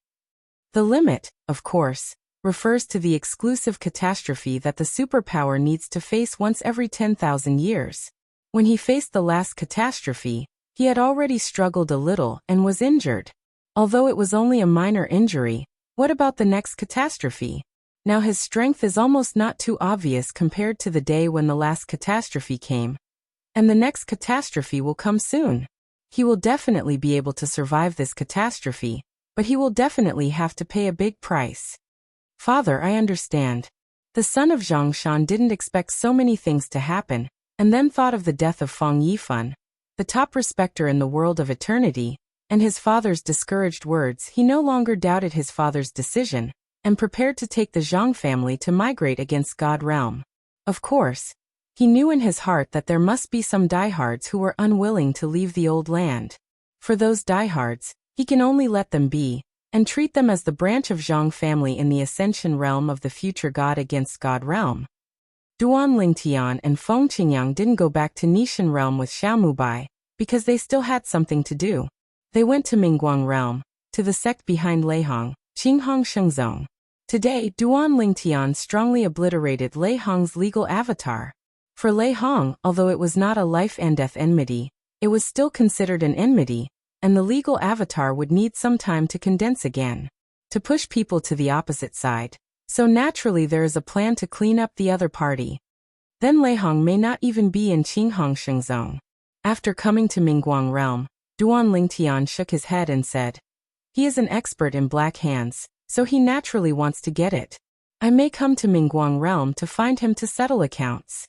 The limit, of course, refers to the exclusive catastrophe that the superpower needs to face once every 10,000 years. When he faced the last catastrophe, he had already struggled a little and was injured. Although it was only a minor injury, what about the next catastrophe? Now his strength is almost not too obvious compared to the day when the last catastrophe came. And the next catastrophe will come soon. He will definitely be able to survive this catastrophe, but he will definitely have to pay a big price. Father, I understand. The son of Zhang Shan didn't expect so many things to happen, and then thought of the death of Feng Yifan, the top respecter in the world of eternity, and his father's discouraged words. He no longer doubted his father's decision, and prepared to take the Zhang family to migrate against God realm. Of course, he knew in his heart that there must be some diehards who were unwilling to leave the old land. For those diehards, he can only let them be, and treat them as the branch of Zhang family in the ascension realm of the future God against God realm. Duan Lingtian and Feng Qingyang didn't go back to Nishan realm with Xiao Mubai, because they still had something to do. They went to Mingguang realm, to the sect behind Lei Hong, Qinghong Shengzong. Today, Duan Lingtian strongly obliterated Lei Hong's legal avatar. For Lei Hong, although it was not a life and death enmity, it was still considered an enmity, and the legal avatar would need some time to condense again, to push people to the opposite side. So naturally there is a plan to clean up the other party. Then Lei Hong may not even be in Qinghong Shengzong. After coming to Mingguang realm, Duan Lingtian shook his head and said, "He is an expert in black hands, so he naturally wants to get it. I may come to Mingguang realm to find him to settle accounts.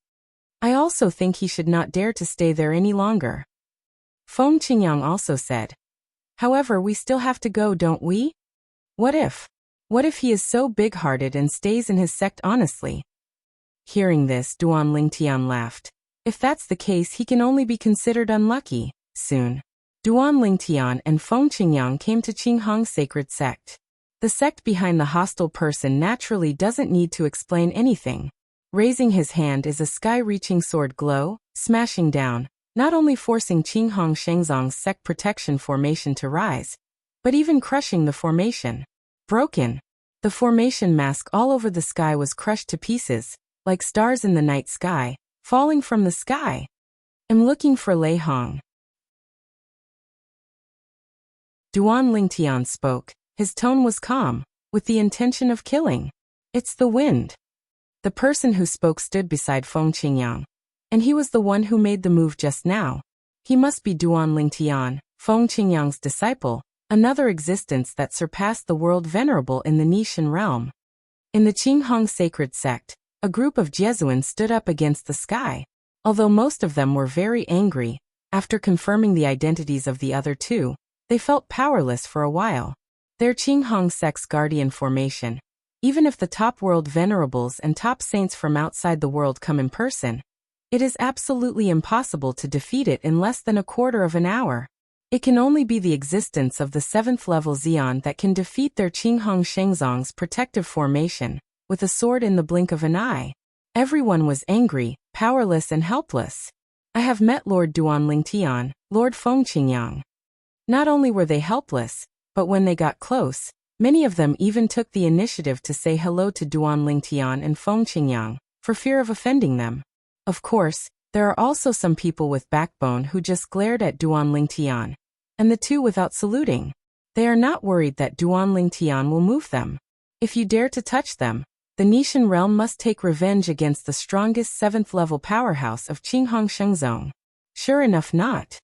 I also think he should not dare to stay there any longer." Feng Qingyang also said, "However, we still have to go, don't we? What if he is so big-hearted and stays in his sect honestly?" Hearing this, Duan Lingtian laughed. "If that's the case, he can only be considered unlucky." Soon, Duan Lingtian and Feng Qingyang came to Qinghong's sacred sect. The sect behind the hostile person naturally doesn't need to explain anything. Raising his hand is a sky-reaching sword glow, smashing down, not only forcing Qinghong Shengzong's sect protection formation to rise, but even crushing the formation. Broken. The formation mask all over the sky was crushed to pieces, like stars in the night sky, falling from the sky. "I'm looking for Lei Hong." Duan Lingtian spoke. His tone was calm, with the intention of killing. "It's the wind." The person who spoke stood beside Feng Qingyang, and he was the one who made the move just now. He must be Duan Lingtian, Feng Qingyang's disciple, another existence that surpassed the world venerable in the Nishan realm. In the Qinghong sacred sect, a group of Jesuans stood up against the sky. Although most of them were very angry, after confirming the identities of the other two, they felt powerless for a while. Their Qinghong sect's guardian formation. Even if the top world venerables and top saints from outside the world come in person, it is absolutely impossible to defeat it in less than a quarter of an hour. It can only be the existence of the 7th level Xian that can defeat their Qinghong Shengzong's protective formation, with a sword in the blink of an eye. Everyone was angry, powerless and helpless. I have met Lord Duan Lingtian, Lord Feng Qingyang. Not only were they helpless, but when they got close, many of them even took the initiative to say hello to Duan Lingtian and Feng Qingyang, for fear of offending them. Of course, there are also some people with backbone who just glared at Duan Lingtian, and the two without saluting. They are not worried that Duan Lingtian will move them. If you dare to touch them, the Nishan realm must take revenge against the strongest 7th level powerhouse of Qinghong Shengzong. Sure enough not.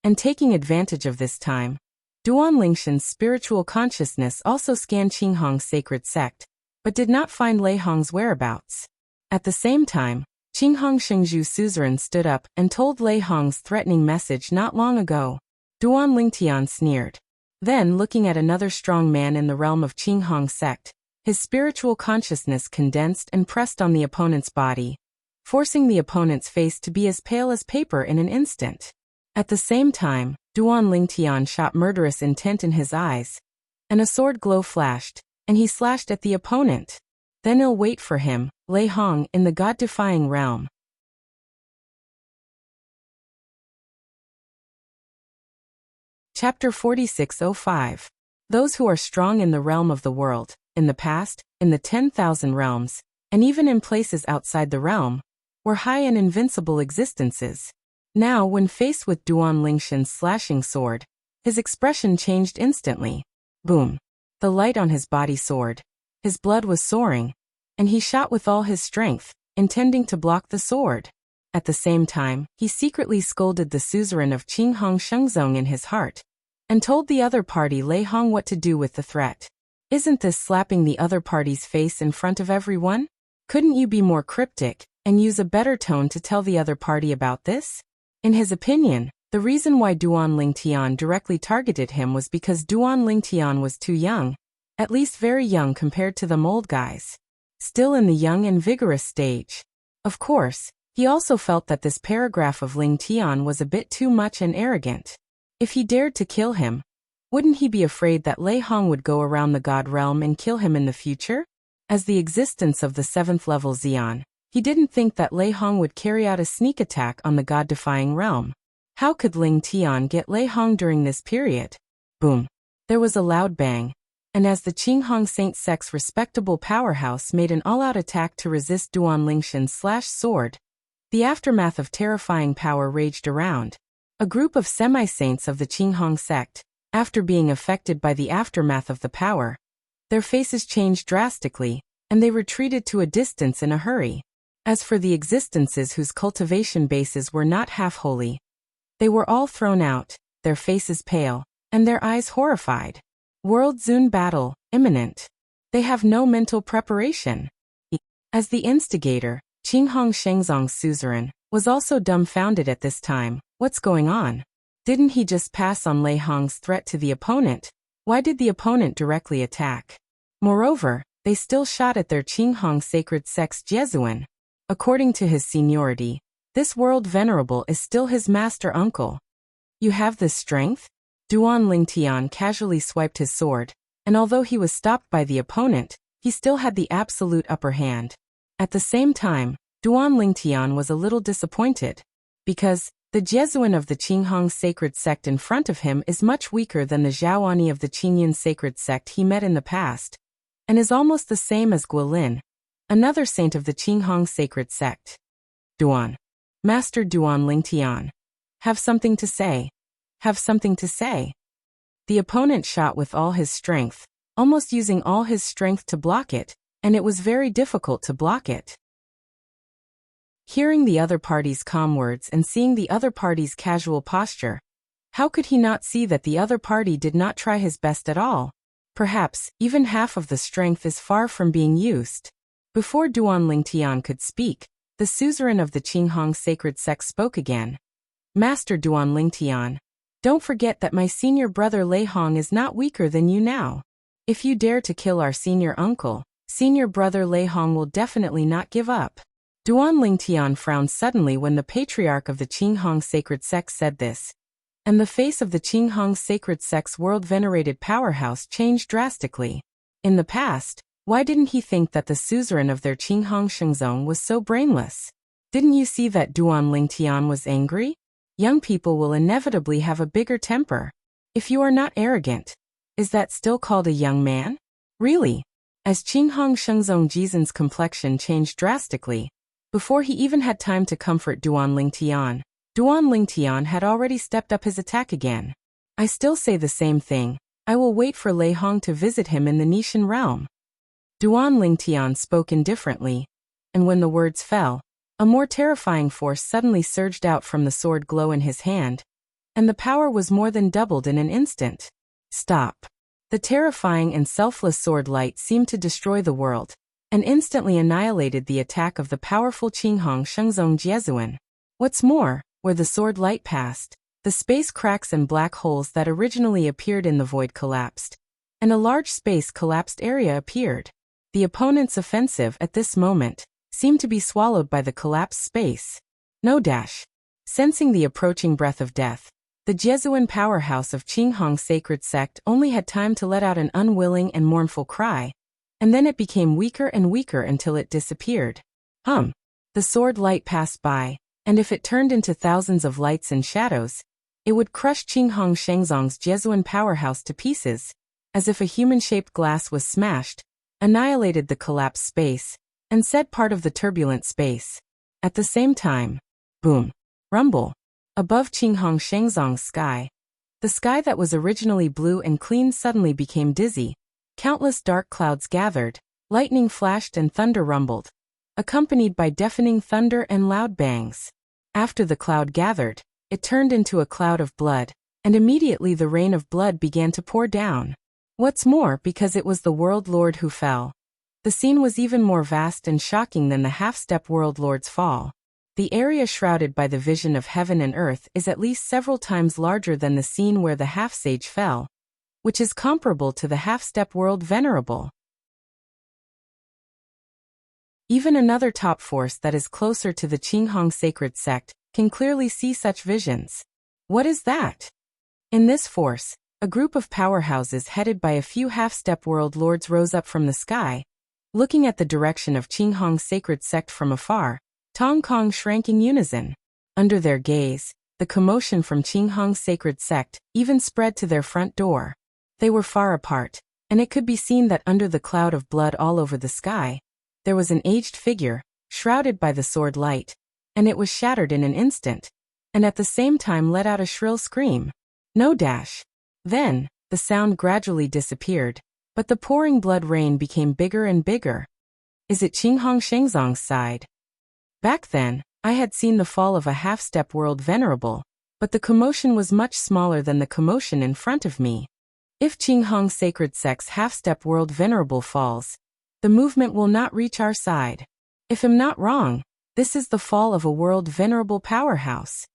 And taking advantage of this time, Duan Lingshan's spiritual consciousness also scanned Qinghong's sacred sect, but did not find Lei Hong's whereabouts. At the same time, Qinghong Shengzhu suzerain stood up and told Lei Hong's threatening message not long ago. Duan Lingtian sneered. Then, looking at another strong man in the realm of Qinghong sect, his spiritual consciousness condensed and pressed on the opponent's body, forcing the opponent's face to be as pale as paper in an instant. At the same time, Duan Lingtian shot murderous intent in his eyes, and a sword glow flashed, and he slashed at the opponent. Then ill wait for him, Lei Hong in the god-defying realm. Chapter 4605. Those who are strong in the realm of the world, in the past, in the 10,000 realms, and even in places outside the realm, were high and invincible existences. Now, when faced with Duan Lingshan's slashing sword, his expression changed instantly. Boom. The light on his body soared. His blood was soaring, and he shot with all his strength, intending to block the sword. At the same time, he secretly scolded the suzerain of Qinghong Shengzong in his heart, and told the other party Lei Hong what to do with the threat. Isn't this slapping the other party's face in front of everyone? Couldn't you be more cryptic, and use a better tone to tell the other party about this? In his opinion, the reason why Duan Lingtian directly targeted him was because Duan Lingtian was too young, at least very young compared to them old guys. Still in the young and vigorous stage. Of course, he also felt that this paragraph of Lingtian was a bit too much and arrogant. If he dared to kill him, wouldn't he be afraid that Lei Hong would go around the god realm and kill him in the future? As the existence of the 7th level Xian, he didn't think that Lei Hong would carry out a sneak attack on the god-defying realm. How could Lingtian get Lei Hong during this period? Boom. There was a loud bang, and as the Qinghong Saint sect's respectable powerhouse made an all-out attack to resist Duan Lingshan's slashed sword, the aftermath of terrifying power raged around. A group of semi-saints of the Qinghong sect, after being affected by the aftermath of the power, their faces changed drastically, and they retreated to a distance in a hurry. As for the existences whose cultivation bases were not half holy, they were all thrown out, their faces pale, and their eyes horrified. World Zun battle, imminent. They have no mental preparation. As the instigator, Qinghong Shengzong's suzerain, was also dumbfounded at this time. What's going on? Didn't he just pass on Lei Hong's threat to the opponent? Why did the opponent directly attack? Moreover, they still shot at their Qinghong sacred sect's Jesuan. According to his seniority, this world venerable is still his master uncle. You have this strength? Duan Lingtian casually swiped his sword, and although he was stopped by the opponent, he still had the absolute upper hand. At the same time, Duan Lingtian was a little disappointed, because the Jesuan of the Qinghong sacred sect in front of him is much weaker than the Zhaoani of the Qingyan sacred sect he met in the past, and is almost the same as Guilin, another saint of the Qinghong sacred sect. Duan. Master Duan Lingtian. Have something to say. Have something to say. The opponent shot with all his strength, almost using all his strength to block it, and it was very difficult to block it. Hearing the other party's calm words and seeing the other party's casual posture, how could he not see that the other party did not try his best at all? Perhaps, even half of the strength is far from being used. Before Duan Lingtian could speak, the suzerain of the Qinghong sacred sect spoke again. Master Duan Lingtian, don't forget that my senior brother Lei Hong is not weaker than you now. If you dare to kill our senior uncle, senior brother Lei Hong will definitely not give up. Duan Lingtian frowned suddenly when the patriarch of the Qinghong sacred sect said this, and the face of the Qinghong sacred sect's world-venerated powerhouse changed drastically. In the past, why didn't he think that the suzerain of their Qinghong Shengzong was so brainless? Didn't you see that Duan Lingtian was angry? Young people will inevitably have a bigger temper. If you are not arrogant, is that still called a young man? Really? As Qinghong Shengzong Jizan's complexion changed drastically, before he even had time to comfort Duan Lingtian, Duan Lingtian had already stepped up his attack again. I still say the same thing. I will wait for Lei Hong to visit him in the Nishan realm. Duan Lingtian spoke indifferently, and when the words fell, a more terrifying force suddenly surged out from the sword glow in his hand, and the power was more than doubled in an instant. Stop. The terrifying and selfless sword light seemed to destroy the world, and instantly annihilated the attack of the powerful Qinghong Shengzong Jesuan. What's more, where the sword light passed, the space cracks and black holes that originally appeared in the void collapsed, and a large space-collapsed area appeared. The opponent's offensive at this moment seemed to be swallowed by the collapsed space. No dash. Sensing the approaching breath of death, the Jesuan powerhouse of Qinghong sacred sect only had time to let out an unwilling and mournful cry, and then it became weaker and weaker until it disappeared. The sword light passed by, and if it turned into thousands of lights and shadows, it would crush Qinghong Shengzong's Jesuan powerhouse to pieces, as if a human-shaped glass was smashed, annihilated the collapsed space, and set part of the turbulent space. At the same time, boom, rumble, above Qinghong Shengzong's sky, the sky that was originally blue and clean suddenly became dizzy. Countless dark clouds gathered, lightning flashed and thunder rumbled, accompanied by deafening thunder and loud bangs. After the cloud gathered, it turned into a cloud of blood, and immediately the rain of blood began to pour down. What's more, because it was the World Lord who fell, the scene was even more vast and shocking than the half-step World Lord's fall. The area shrouded by the vision of heaven and earth is at least several times larger than the scene where the half-sage fell, which is comparable to the half-step world venerable. Even another top force that is closer to the Qinghong sacred sect can clearly see such visions. What is that? In this force, a group of powerhouses headed by a few half-step world lords rose up from the sky, looking at the direction of Qinghong sacred sect from afar. Tong Kong shrank in unison. Under their gaze, the commotion from Qinghong sacred sect even spread to their front door. They were far apart, and it could be seen that under the cloud of blood all over the sky, there was an aged figure, shrouded by the sword light, and it was shattered in an instant, and at the same time let out a shrill scream. No dash. Then, the sound gradually disappeared, but the pouring blood rain became bigger and bigger. Is it Qinghong Shengzong's side? Back then, I had seen the fall of a half-step world venerable, but the commotion was much smaller than the commotion in front of me. If Qinghong Sacred Sect's half-step world venerable falls, the movement will not reach our side. If I'm not wrong, this is the fall of a world venerable powerhouse.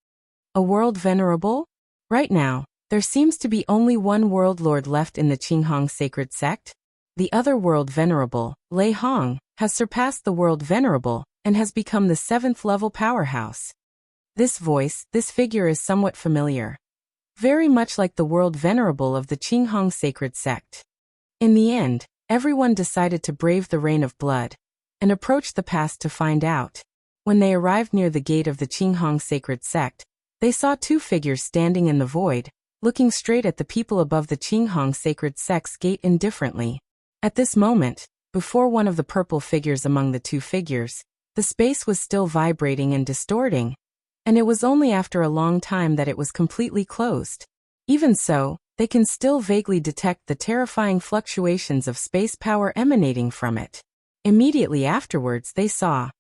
A world venerable? Right now, there seems to be only one world lord left in the Qinghong Sacred Sect. The other world venerable, Lei Hong, has surpassed the world venerable and has become the 7th level powerhouse. This voice, this figure is somewhat familiar. Very much like the world venerable of the Qinghong Sacred Sect. In the end, everyone decided to brave the rain of blood and approach the past to find out. When they arrived near the gate of the Qinghong Sacred Sect, they saw two figures standing in the void, looking straight at the people above the Qinghong Sacred Sect's gate indifferently. At this moment, before one of the purple figures among the two figures, the space was still vibrating and distorting, and it was only after a long time that it was completely closed. Even so, they can still vaguely detect the terrifying fluctuations of space power emanating from it. Immediately afterwards they saw.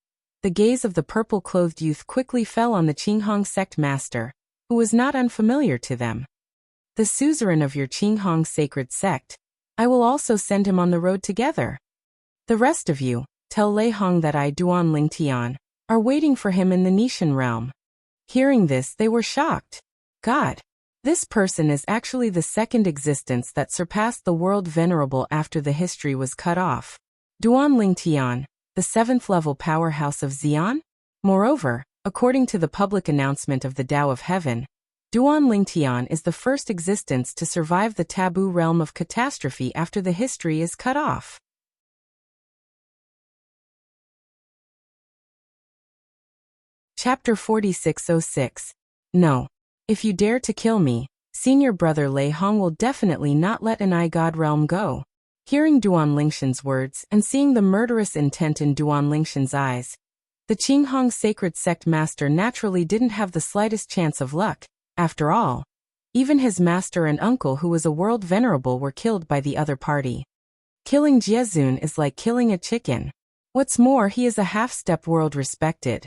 The gaze of the purple-clothed youth quickly fell on the Qinghong sect master, who was not unfamiliar to them. The suzerain of your Qinghong sacred sect. I will also send him on the road together. The rest of you, tell Lei Hong that I, Duan Lingtian, are waiting for him in the Nishan realm. Hearing this, they were shocked. God! This person is actually the second existence that surpassed the world venerable after the history was cut off. Duan Lingtian, the 7th level powerhouse of Xi'an? Moreover, according to the public announcement of the Tao of Heaven, Duan Lingtian is the first existence to survive the taboo realm of catastrophe after the history is cut off. Chapter 4606. No. If you dare to kill me, senior brother Lei Hong will definitely not let an I-God realm go. Hearing Duan Lingshan's words and seeing the murderous intent in Duan Lingshan's eyes, the Qinghong sacred sect master naturally didn't have the slightest chance of luck. After all, even his master and uncle who was a world venerable were killed by the other party. Killing Jiezun is like killing a chicken. What's more, he is a half-step world respected.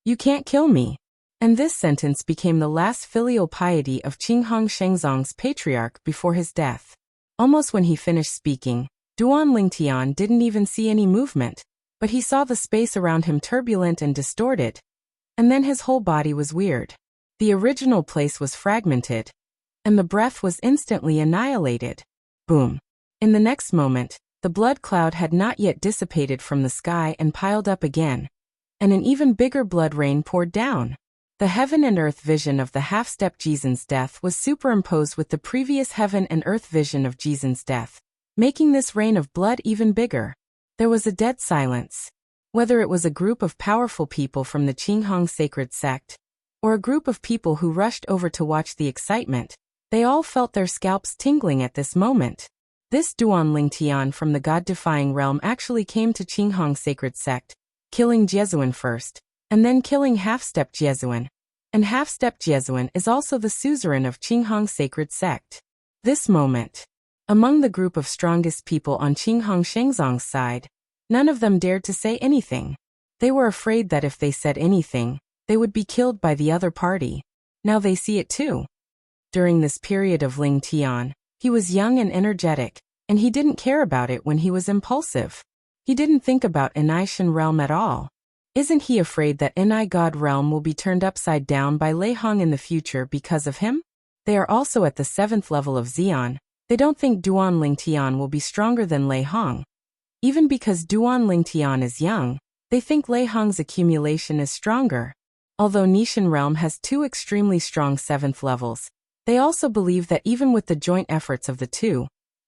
You can't kill me. And this sentence became the last filial piety of Qinghong Shengzong's patriarch before his death. Almost when he finished speaking, Duan Lingtian didn't even see any movement, but he saw the space around him turbulent and distorted. And then his whole body was weird. The original place was fragmented, and the breath was instantly annihilated. Boom. In the next moment, the blood cloud had not yet dissipated from the sky and piled up again, and an even bigger blood rain poured down. The heaven and earth vision of the half-step Jizen's death was superimposed with the previous heaven and earth vision of Jizen's death, making this rain of blood even bigger. There was a dead silence. Whether it was a group of powerful people from the Qinghong sacred sect, or a group of people who rushed over to watch the excitement, they all felt their scalps tingling at this moment. This Duan Lingtian from the god-defying realm actually came to Qinghong sacred sect, killing Jiezun first, and then killing half-step Jiezun. And half-step Jiezun is also the suzerain of Qinghong sacred sect. This moment, among the group of strongest people on Qinghong Shengzong's side, none of them dared to say anything. They were afraid that if they said anything, they would be killed by the other party. Now they see it too. During this period of Ling Tian, he was young and energetic, and he didn't care about it when he was impulsive. He didn't think about Enishan realm at all. Isn't he afraid that Ni God realm will be turned upside down by Lei Hong in the future because of him? They are also at the 7th level of Xi'an. They don't think Duan Lingtian will be stronger than Lei Hong. Even because Duan Lingtian is young, they think Lei Hong's accumulation is stronger. Although Nishan realm has 2 extremely strong 7th levels, they also believe that even with the joint efforts of the two,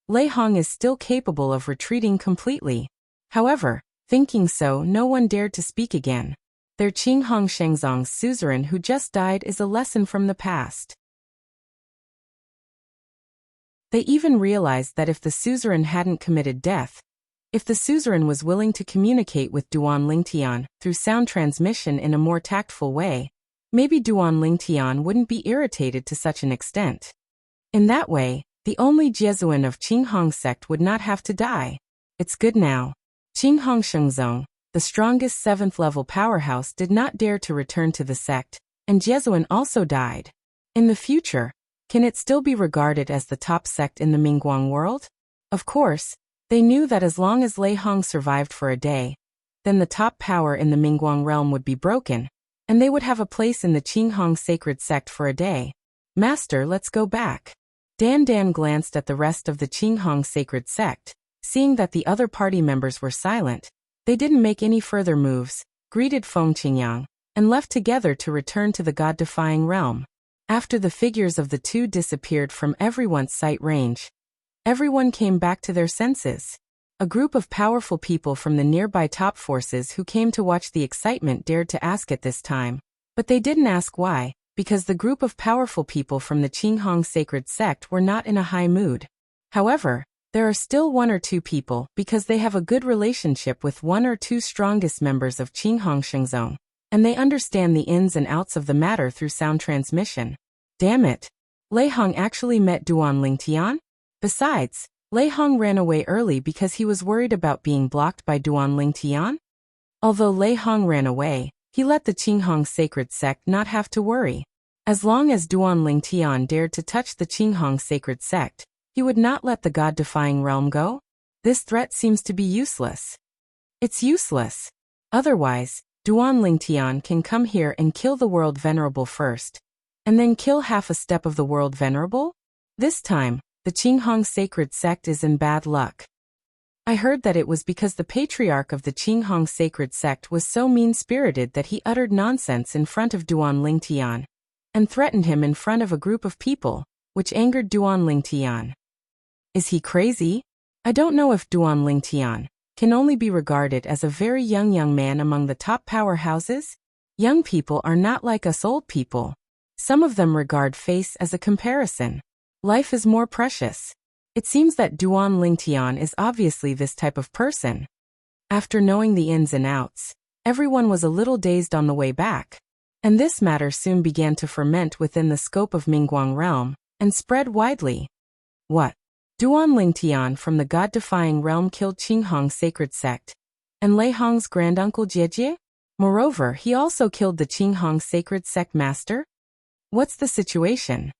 Lei Hong is still capable of retreating completely. However, thinking so, no one dared to speak again. Their Qinghong Shengzong's suzerain who just died is a lesson from the past. They even realized that if the suzerain hadn't committed death, if the suzerain was willing to communicate with Duan Lingtian through sound transmission in a more tactful way, maybe Duan Lingtian wouldn't be irritated to such an extent. In that way, the only Jiezun of Qinghong sect would not have to die. It's good now. Qinghong Shengzong, the strongest 7th level powerhouse, did not dare to return to the sect, and Jiezun also died. In the future, can it still be regarded as the top sect in the Mingguang world? Of course, they knew that as long as Lei Hong survived for a day, then the top power in the Mingguang realm would be broken, and they would have a place in the Qinghong sacred sect for a day. Master, let's go back. Dan glanced at the rest of the Qinghong sacred sect, seeing that the other party members were silent. They didn't make any further moves, greeted Feng Qingyang, and left together to return to the god-defying realm. After the figures of the two disappeared from everyone's sight range, everyone came back to their senses. A group of powerful people from the nearby top forces who came to watch the excitement dared to ask at this time. But they didn't ask why, because the group of powerful people from the Qinghong sacred sect were not in a high mood. However, there are still one or two people because they have a good relationship with one or two strongest members of Qinghong Shengzong, and they understand the ins and outs of the matter through sound transmission. Damn it! Lei Hong actually met Duan Lingtian? Besides, Lei Hong ran away early because he was worried about being blocked by Duan Lingtian? Although Lei Hong ran away, he let the Qinghong sacred sect not have to worry. As long as Duan Lingtian dared to touch the Qinghong sacred sect, he would not let the god-defying realm go? This threat seems to be useless. It's useless. Otherwise, Duan Lingtian can come here and kill the world venerable first, and then kill half a step of the world venerable? This time, the Qinghong sacred sect is in bad luck. I heard that it was because the patriarch of the Qinghong sacred sect was so mean-spirited that he uttered nonsense in front of Duan Lingtian, and threatened him in front of a group of people, which angered Duan Lingtian. Is he crazy? I don't know if Duan Lingtian can only be regarded as a very young man among the top powerhouses. Young people are not like us old people. Some of them regard face as a comparison. Life is more precious. It seems that Duan Lingtian is obviously this type of person. After knowing the ins and outs, everyone was a little dazed on the way back, and this matter soon began to ferment within the scope of Mingguang realm, and spread widely. What? Duan Lingtian from the god-defying realm killed Qinghong sacred sect, and Lei Hong's granduncle Jiejie? Moreover, he also killed the Qinghong sacred sect master? What's the situation?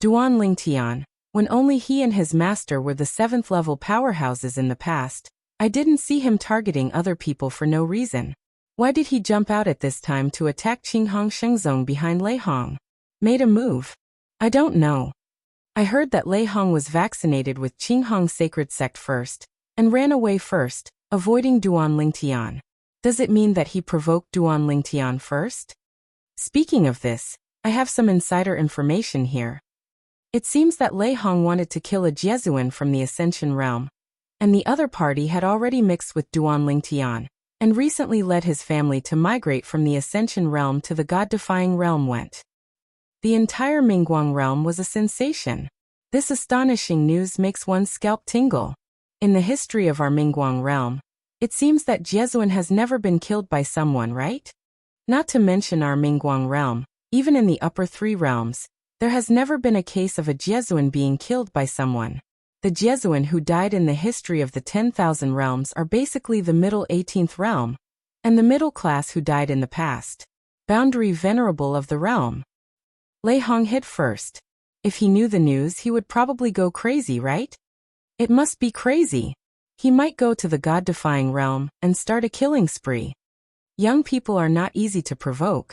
Duan Lingtian, when only he and his master were the 7th-level powerhouses in the past, I didn't see him targeting other people for no reason. Why did he jump out at this time to attack Qinghong Shengzong behind Lei Hong? Made a move? I don't know. I heard that Lei Hong was vaccinated with Qinghong sacred sect first, and ran away first, avoiding Duan Lingtian. Does it mean that he provoked Duan Lingtian first? Speaking of this, I have some insider information here. It seems that Lei Hong wanted to kill a Jesuan from the Ascension realm, and the other party had already mixed with Duan Lingtian, and recently led his family to migrate from the Ascension realm to the god-defying realm went. The entire Mingguang realm was a sensation. This astonishing news makes one's scalp tingle. In the history of our Mingguang realm, it seems that Jesuan has never been killed by someone, right? Not to mention our Mingguang realm, even in the upper 3 realms, there has never been a case of a Jesuan being killed by someone. The Jesuan who died in the history of the 10,000 realms are basically the middle 18th realm, and the middle class who died in the past. Boundary venerable of the realm. Lei Hong hid first. If he knew the news, he would probably go crazy, right? It must be crazy. He might go to the god-defying realm and start a killing spree. Young people are not easy to provoke.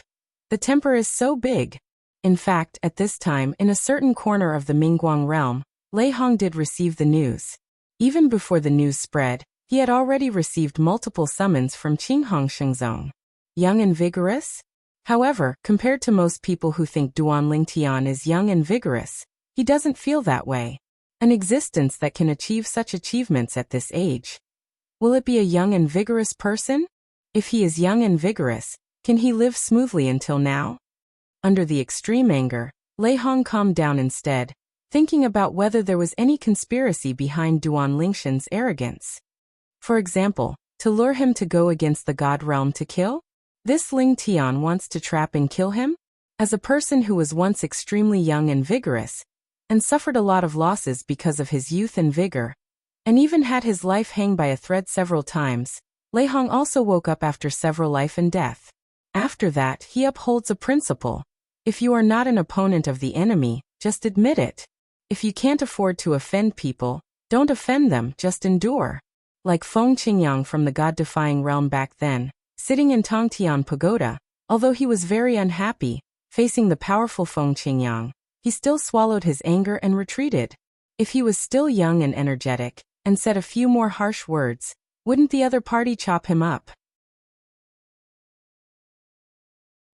The temper is so big. In fact, at this time, in a certain corner of the Mingguang realm, Lei Hong did receive the news. Even before the news spread, he had already received multiple summons from Qinghong Shengzong. Young and vigorous? However, compared to most people who think Duan Lingtian is young and vigorous, he doesn't feel that way. An existence that can achieve such achievements at this age. Will it be a young and vigorous person? If he is young and vigorous, can he live smoothly until now? Under the extreme anger, Lei Hong calmed down instead, thinking about whether there was any conspiracy behind Duan Lingtian's arrogance. For example, to lure him to go against the god realm to kill? This Lingtian wants to trap and kill him? As a person who was once extremely young and vigorous, and suffered a lot of losses because of his youth and vigor, and even had his life hang by a thread several times, Lei Hong also woke up after several life and death. After that, he upholds a principle. If you are not an opponent of the enemy, just admit it. If you can't afford to offend people, don't offend them, just endure. Like Feng Qingyang from the God-defying realm back then, sitting in Tongtian Pagoda, although he was very unhappy, facing the powerful Feng Qingyang, he still swallowed his anger and retreated. If he was still young and energetic, and said a few more harsh words, wouldn't the other party chop him up?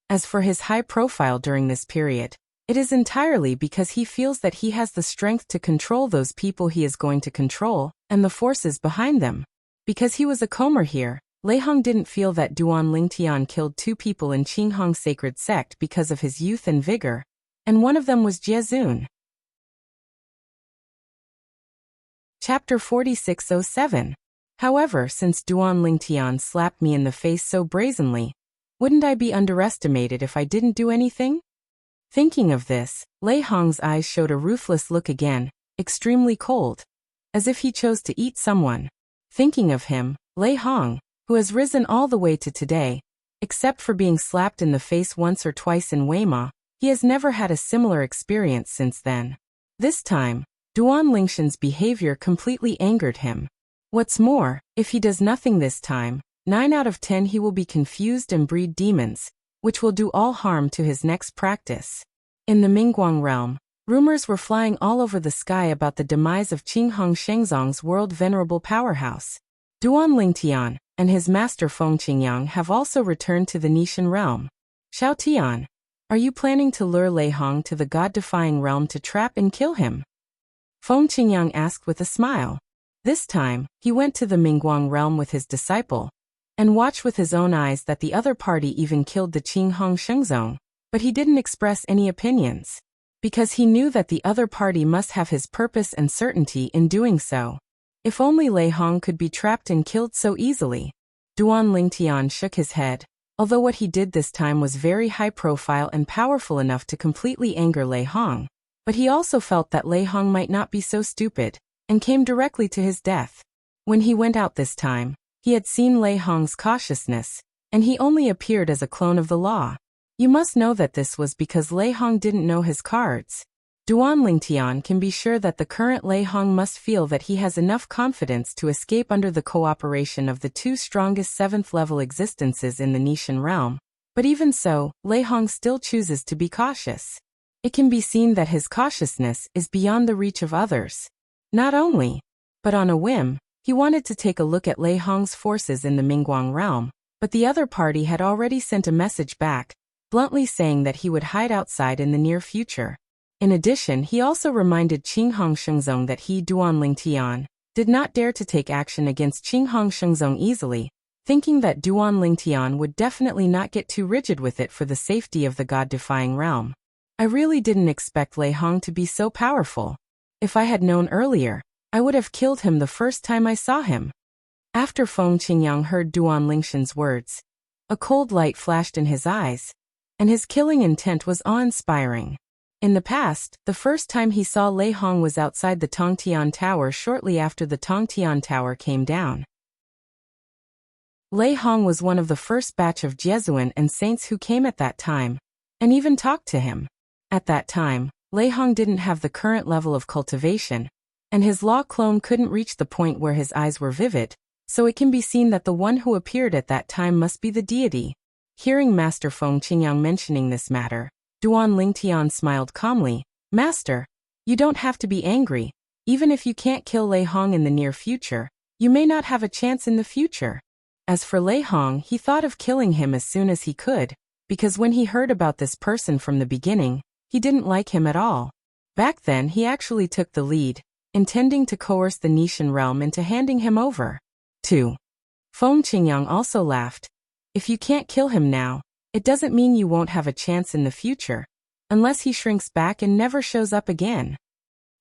As for his high profile during this period, it is entirely because he feels that he has the strength to control those people he is going to control, and the forces behind them. Because he was a comer here, Lei Hong didn't feel that Duan Lingtian killed 2 people in Qinghong's sacred sect because of his youth and vigor, and one of them was Jiezun. Chapter 4607. However, since Duan Lingtian slapped me in the face so brazenly, wouldn't I be underestimated if I didn't do anything? Thinking of this, Lei Hong's eyes showed a ruthless look again, extremely cold, as if he chose to eat someone. Thinking of him, Lei Hong, who has risen all the way to today, except for being slapped in the face once or twice in Weimar, he has never had a similar experience since then. This time, Duan Lingshan's behavior completely angered him. What's more, if he does nothing this time, 9 out of 10 he will be confused and breed demons, which will do all harm to his next practice. In the Mingguang realm, rumors were flying all over the sky about the demise of Qinghong Shengzong's world-venerable powerhouse. Duan Lingtian and his master Feng Qingyang have also returned to the Nishan realm. Xiao Tian, are you planning to lure Lei Hong to the god-defying realm to trap and kill him? Feng Qingyang asked with a smile. This time, he went to the Mingguang realm with his disciple, and watched with his own eyes that the other party even killed the Qinghong Shengzong, but he didn't express any opinions, because he knew that the other party must have his purpose and certainty in doing so. If only Lei Hong could be trapped and killed so easily. Duan Lingtian shook his head, although what he did this time was very high profile and powerful enough to completely anger Lei Hong, but he also felt that Lei Hong might not be so stupid, and came directly to his death. When he went out this time, he had seen Lei Hong's cautiousness, and he only appeared as a clone of the law. You must know that this was because Lei Hong didn't know his cards. Duan Lingtian can be sure that the current Lei Hong must feel that he has enough confidence to escape under the cooperation of the 2 strongest 7th-level existences in the Nishan realm, but even so, Lei Hong still chooses to be cautious. It can be seen that his cautiousness is beyond the reach of others. Not only, but on a whim, he wanted to take a look at Lei Hong's forces in the Mingguang realm, but the other party had already sent a message back, bluntly saying that he would hide outside in the near future. In addition, he also reminded Qinghong Shengzong that he, Duan Lingtian, did not dare to take action against Qinghong Shengzong easily, thinking that Duan Lingtian would definitely not get too rigid with it for the safety of the god-defying realm. I really didn't expect Lei Hong to be so powerful. If I had known earlier, I would have killed him the first time I saw him. After Feng Qingyang heard Duan Lingshan's words, a cold light flashed in his eyes, and his killing intent was awe-inspiring. In the past, the first time he saw Lei Hong was outside the Tongtian Tower shortly after the Tongtian Tower came down. Lei Hong was one of the first batch of Jesuan and saints who came at that time, and even talked to him. At that time, Lei Hong didn't have the current level of cultivation, and his law clone couldn't reach the point where his eyes were vivid, so it can be seen that the one who appeared at that time must be the deity. Hearing Master Feng Qingyang mentioning this matter, Duan Lingtian smiled calmly. Master, you don't have to be angry. Even if you can't kill Lei Hong in the near future, you may not have a chance in the future. As for Lei Hong, he thought of killing him as soon as he could, because when he heard about this person from the beginning, he didn't like him at all. Back then he actually took the lead, intending to coerce the Nishan realm into handing him over. 2. Feng Qingyang also laughed. If you can't kill him now, it doesn't mean you won't have a chance in the future, unless he shrinks back and never shows up again.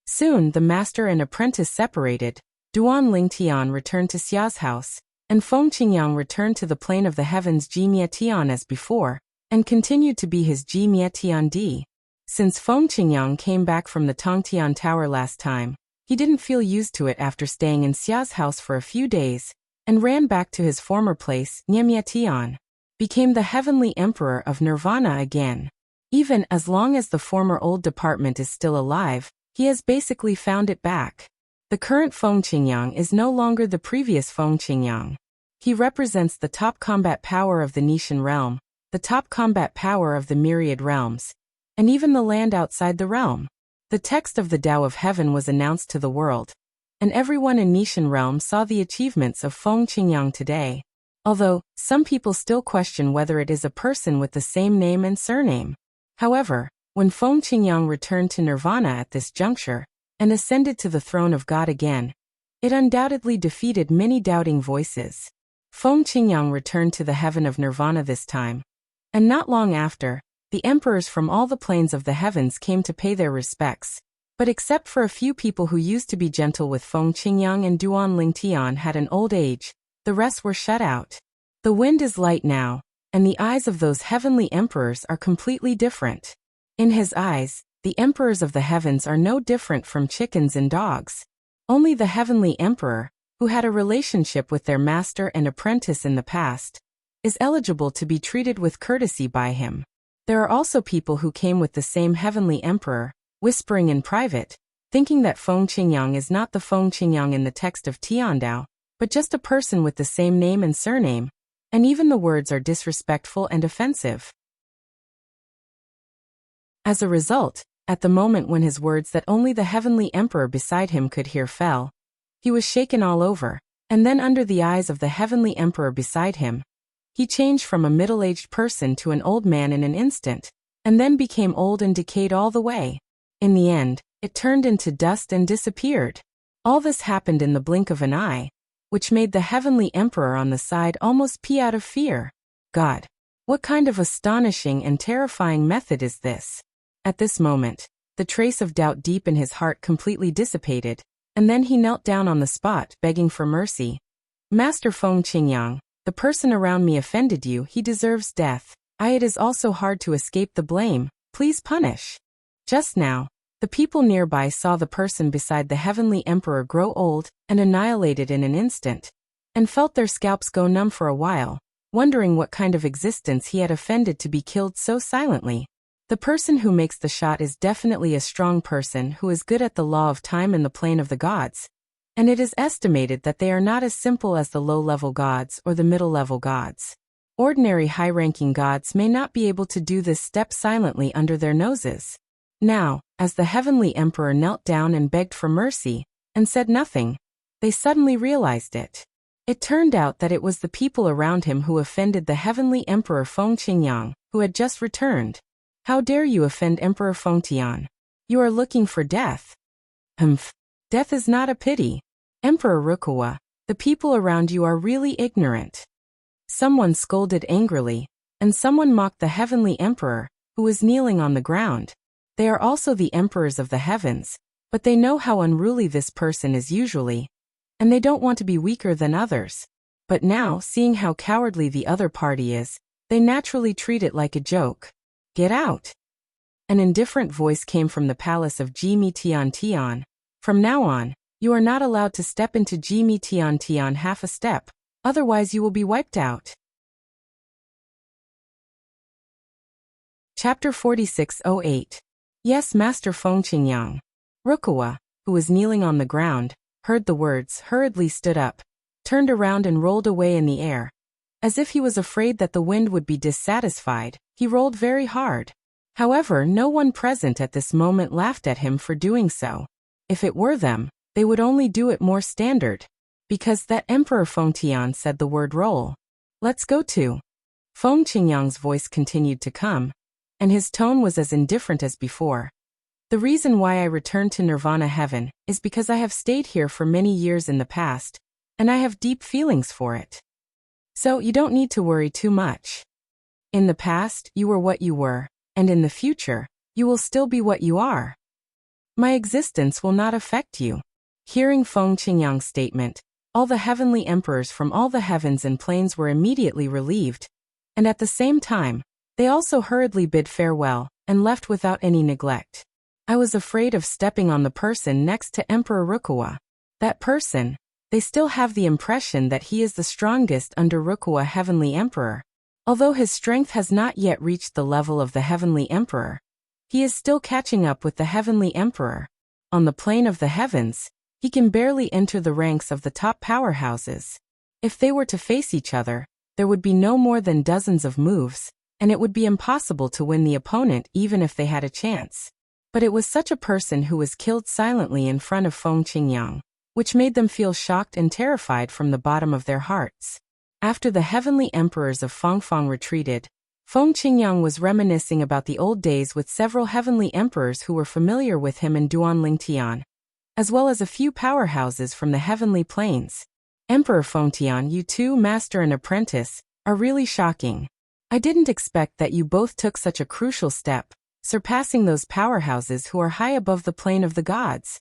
Soon the master and apprentice separated. Duan Lingtian returned to Xia's house, and Feng Qingyang returned to the plane of the heavens Ji Mietian as before, and continued to be his Ji Mietian D. Since Feng Qingyang came back from the Tongtian Tower last time, he didn't feel used to it after staying in Xia's house for a few days, and ran back to his former place, Niemietian. became the heavenly emperor of Nirvana again. Even as long as the former old department is still alive, he has basically found it back. The current Feng Qingyang is no longer the previous Feng Qingyang. He represents the top combat power of the Nishan realm, the top combat power of the myriad realms, and even the land outside the realm. The text of the Tao of Heaven was announced to the world, and everyone in Nishan realm saw the achievements of Feng Qingyang today. Although, some people still question whether it is a person with the same name and surname. However, when Feng Qingyang returned to Nirvana at this juncture, and ascended to the throne of God again, it undoubtedly defeated many doubting voices. Feng Qingyang returned to the heaven of Nirvana this time, and not long after, the emperors from all the planes of the heavens came to pay their respects. But except for a few people who used to be gentle with Feng Qingyang and Duan Lingtian had an old age, the rest were shut out. The wind is light now, and the eyes of those heavenly emperors are completely different. In his eyes, the emperors of the heavens are no different from chickens and dogs. Only the heavenly emperor, who had a relationship with their master and apprentice in the past, is eligible to be treated with courtesy by him. There are also people who came with the same heavenly emperor, whispering in private, thinking that Feng Qingyang is not the Feng Qingyang in the text of Tiandao, but just a person with the same name and surname, and even the words are disrespectful and offensive. As a result, at the moment when his words that only the heavenly emperor beside him could hear fell, he was shaken all over, and then under the eyes of the heavenly emperor beside him, he changed from a middle-aged person to an old man in an instant, and then became old and decayed all the way. In the end, it turned into dust and disappeared. All this happened in the blink of an eye, which made the heavenly emperor on the side almost pee out of fear. God, what kind of astonishing and terrifying method is this? At this moment, the trace of doubt deep in his heart completely dissipated, and then he knelt down on the spot, begging for mercy. Master Feng Qingyang, the person around me offended you, he deserves death. It is also hard to escape the blame, please punish. Just now, the people nearby saw the person beside the heavenly emperor grow old and annihilated in an instant, and felt their scalps go numb for a while, wondering what kind of existence he had offended to be killed so silently. The person who makes the shot is definitely a strong person who is good at the law of time in the plane of the gods, and it is estimated that they are not as simple as the low-level gods or the middle-level gods. Ordinary high-ranking gods may not be able to do this step silently under their noses. Now, as the heavenly emperor knelt down and begged for mercy, and said nothing, they suddenly realized it. It turned out that it was the people around him who offended the heavenly emperor Feng Qingyang, who had just returned. How dare you offend Emperor Feng Tian? You are looking for death. Death is not a pity. Emperor Wuxia, the people around you are really ignorant. Someone scolded angrily, and someone mocked the heavenly emperor, who was kneeling on the ground. They are also the emperors of the heavens, but they know how unruly this person is usually, and they don't want to be weaker than others. But now, seeing how cowardly the other party is, they naturally treat it like a joke. Get out! An indifferent voice came from the palace of Jimi Tian Tian. From now on, you are not allowed to step into Jimi Tian Tian half a step, otherwise you will be wiped out. Chapter 4608. Yes, Master Feng Qingyang. Wuxia, who was kneeling on the ground, heard the words, hurriedly stood up, turned around and rolled away in the air. As if he was afraid that the wind would be dissatisfied, he rolled very hard. However, no one present at this moment laughed at him for doing so. If it were them, they would only do it more standard. Because that Emperor Feng Tian said the word roll. Let's go to. Feng Qingyang's voice continued to come, and his tone was as indifferent as before. The reason why I returned to Nirvana heaven is because I have stayed here for many years in the past, and I have deep feelings for it. So you don't need to worry too much. In the past, you were what you were, and in the future, you will still be what you are. My existence will not affect you. Hearing Feng Qingyang's statement, all the heavenly emperors from all the heavens and planes were immediately relieved, and at the same time, they also hurriedly bid farewell, and left without any neglect. I was afraid of stepping on the person next to Emperor Wuxia. That person, they still have the impression that he is the strongest under Wuxia heavenly emperor. Although his strength has not yet reached the level of the Heavenly Emperor, he is still catching up with the Heavenly Emperor. On the plane of the heavens, he can barely enter the ranks of the top powerhouses. If they were to face each other, there would be no more than dozens of moves, and it would be impossible to win the opponent even if they had a chance. But it was such a person who was killed silently in front of Feng Qingyang, which made them feel shocked and terrified from the bottom of their hearts. After the heavenly emperors of Fangfang retreated, Feng Qingyang was reminiscing about the old days with several heavenly emperors who were familiar with him in Duanlingtian, as well as a few powerhouses from the heavenly plains. Emperor Fengtian, you two, master and apprentice, are really shocking. I didn't expect that you both took such a crucial step, surpassing those powerhouses who are high above the plane of the gods.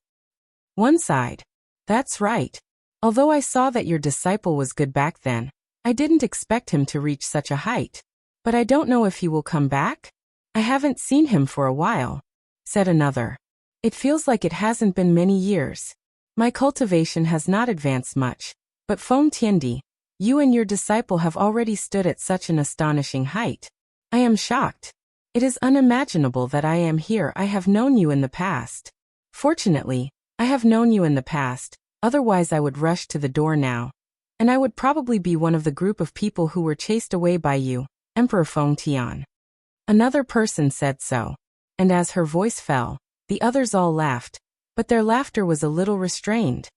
One side. That's right. Although I saw that your disciple was good back then, I didn't expect him to reach such a height. But I don't know if he will come back? I haven't seen him for a while, said another. It feels like it hasn't been many years. My cultivation has not advanced much, but Feng Tiandi, you and your disciple have already stood at such an astonishing height. I am shocked. It is unimaginable that I am here. I have known you in the past. Fortunately, I have known you in the past, otherwise I would rush to the door now. And I would probably be one of the group of people who were chased away by you, Emperor Feng Tian. Another person said so. And as her voice fell, the others all laughed, but their laughter was a little restrained.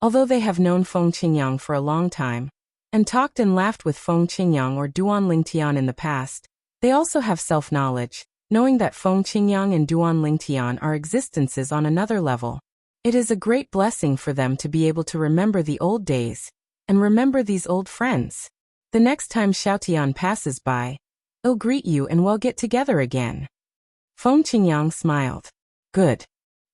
Although they have known Feng Qingyang for a long time, and talked and laughed with Feng Qingyang or Duanlingtian in the past, they also have self-knowledge, knowing that Feng Qingyang and Duanlingtian are existences on another level. It is a great blessing for them to be able to remember the old days, and remember these old friends. The next time Xiaotian passes by, they'll greet you and we'll get together again. Feng Qingyang smiled. Good.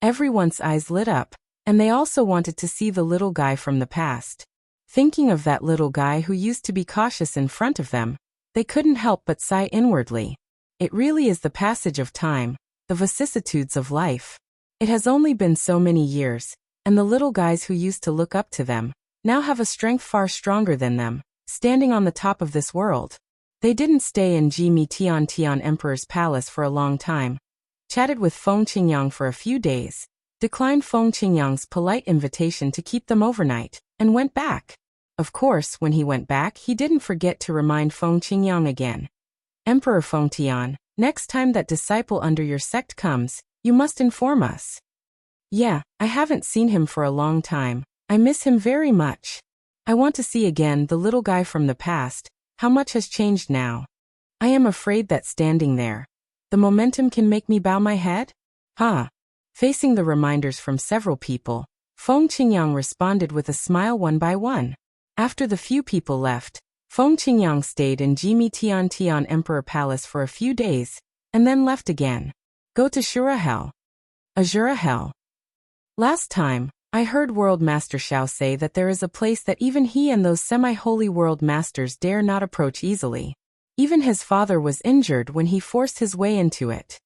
Everyone's eyes lit up, and they also wanted to see the little guy from the past. Thinking of that little guy who used to be cautious in front of them, they couldn't help but sigh inwardly. It really is the passage of time, the vicissitudes of life. It has only been so many years, and the little guys who used to look up to them, now have a strength far stronger than them, standing on the top of this world. They didn't stay in Jimi Tian Emperor's palace for a long time, chatted with Feng Qingyang for a few days, declined Feng Qingyang's polite invitation to keep them overnight, and went back. Of course, when he went back, he didn't forget to remind Feng Qingyang again. Emperor Feng Tian, next time that disciple under your sect comes, you must inform us. Yeah, I haven't seen him for a long time. I miss him very much. I want to see again the little guy from the past. How much has changed now? I am afraid that standing there, the momentum can make me bow my head? Huh. Facing the reminders from several people, Feng Qingyang responded with a smile one by one. After the few people left, Feng Qingyang stayed in Jimi Tian Emperor Palace for a few days, and then left again. Go to Shura Hell. Azura Hell. Last time, I heard World Master Xiao say that there is a place that even he and those semi-holy world masters dare not approach easily. Even his father was injured when he forced his way into it.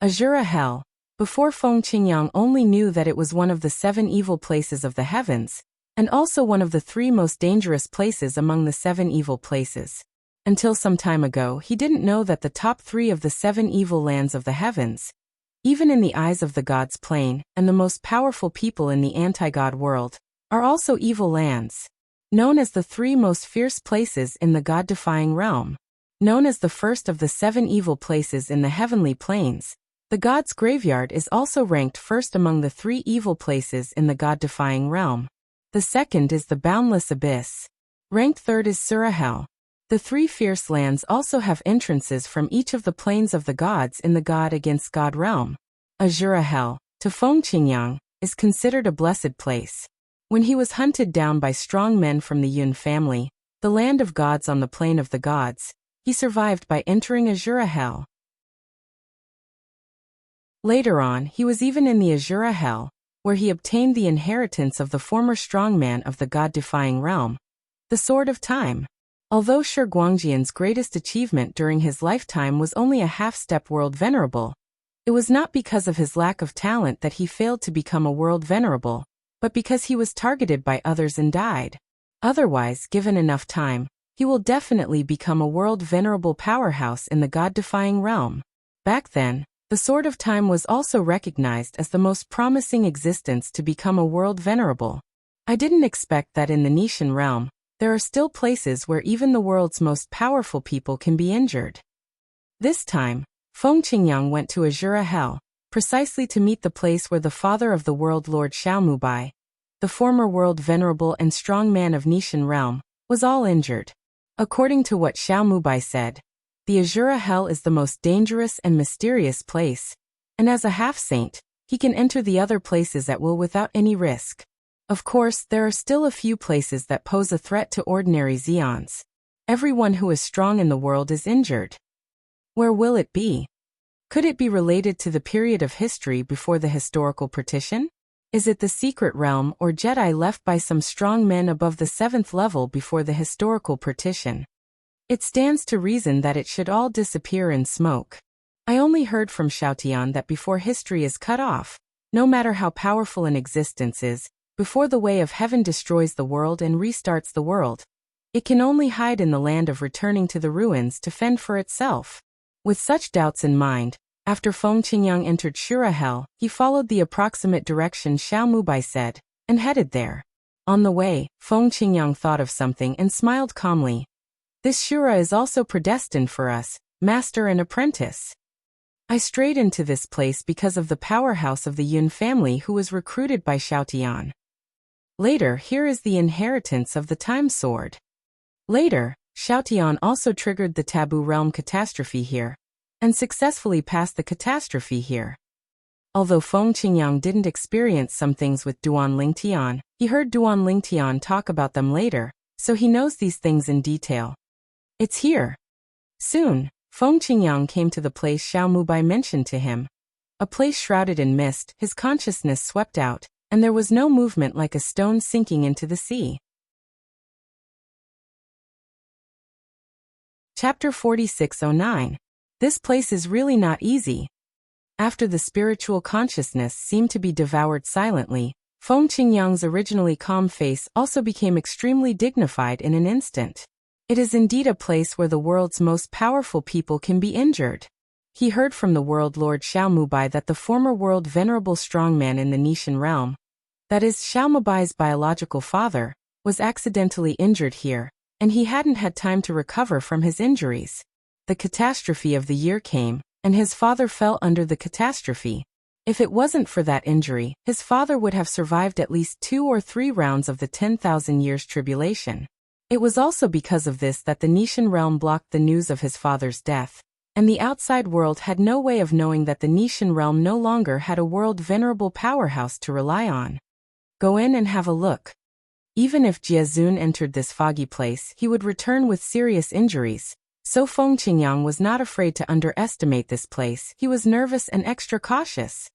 Azura Hell. Before Feng Qingyang only knew that it was one of the 7 evil places of the heavens, and also one of the 3 most dangerous places among the 7 evil places. Until some time ago, he didn't know that the top 3 of the 7 evil lands of the heavens, even in the eyes of the gods' plane, and the most powerful people in the anti-god world, are also evil lands. Known as the 3 most fierce places in the god-defying realm. Known as the first of the 7 evil places in the heavenly planes, the god's graveyard is also ranked first among the 3 evil places in the god-defying realm. The second is the boundless abyss. Ranked third is Sura Hell. The 3 fierce lands also have entrances from each of the planes of the gods in the god against god realm. Azura Hell, to Feng Qingyang, is considered a blessed place. When he was hunted down by strong men from the Yun family, the land of gods on the plane of the gods, he survived by entering Azura Hell. Later on, he was even in the Azura Hell, where he obtained the inheritance of the former strongman of the god-defying realm, the Sword of Time. Although Shi Guangjian's greatest achievement during his lifetime was only a half-step world venerable, it was not because of his lack of talent that he failed to become a world venerable, but because he was targeted by others and died. Otherwise, given enough time, he will definitely become a world-venerable powerhouse in the god-defying realm. Back then, the Sword of Time was also recognized as the most promising existence to become a world-venerable. I didn't expect that in the Nishan realm, there are still places where even the world's most powerful people can be injured. This time, Feng Qingyang went to Azura Hell, precisely to meet the place where the father of the world Lord Xiaomubai, the former world venerable and strong man of Nishan realm, was all injured. According to what Xiaomubai said, the Azura Hell is the most dangerous and mysterious place, and as a half-saint, he can enter the other places at will without any risk. Of course, there are still a few places that pose a threat to ordinary Zeons. Everyone who is strong in the world is injured. Where will it be? Could it be related to the period of history before the historical partition? Is it the secret realm or Jedi left by some strong men above the 7th level before the historical partition? It stands to reason that it should all disappear in smoke. I only heard from Xiaotian that before history is cut off, no matter how powerful an existence is, before the way of heaven destroys the world and restarts the world, it can only hide in the land of returning to the ruins to fend for itself. With such doubts in mind, after Feng Qingyang entered Shura Hell, he followed the approximate direction Xiaomubai said, and headed there. On the way, Feng Qingyang thought of something and smiled calmly. This Shura is also predestined for us, master and apprentice. I strayed into this place because of the powerhouse of the Yun family who was recruited by Xiaotian. Later, here is the inheritance of the Time Sword. Later, Xiaotian also triggered the Taboo Realm catastrophe here, and successfully passed the catastrophe here. Although Feng Qingyang didn't experience some things with Duan Lingtian, he heard Duan Lingtian talk about them later, so he knows these things in detail. It's here. Soon, Feng Qingyang came to the place Xiaomubai mentioned to him. A place shrouded in mist, his consciousness swept out, and there was no movement like a stone sinking into the sea. Chapter 4609. This place is really not easy. After the spiritual consciousness seemed to be devoured silently, Feng Qingyang's originally calm face also became extremely dignified in an instant. It is indeed a place where the world's most powerful people can be injured. He heard from the world Lord Xiaomubai that the former world venerable strongman in the Nishan realm, that is Xiaomubai's biological father, was accidentally injured here, and he hadn't had time to recover from his injuries. The catastrophe of the year came, and his father fell under the catastrophe. If it wasn't for that injury, his father would have survived at least 2 or 3 rounds of the 10,000 years tribulation. It was also because of this that the Nishan realm blocked the news of his father's death, and the outside world had no way of knowing that the Nishan realm no longer had a world-venerable powerhouse to rely on. Go in and have a look. Even if Jiazun entered this foggy place, he would return with serious injuries, so Feng Qingyang was not afraid to underestimate this place. He was nervous and extra cautious.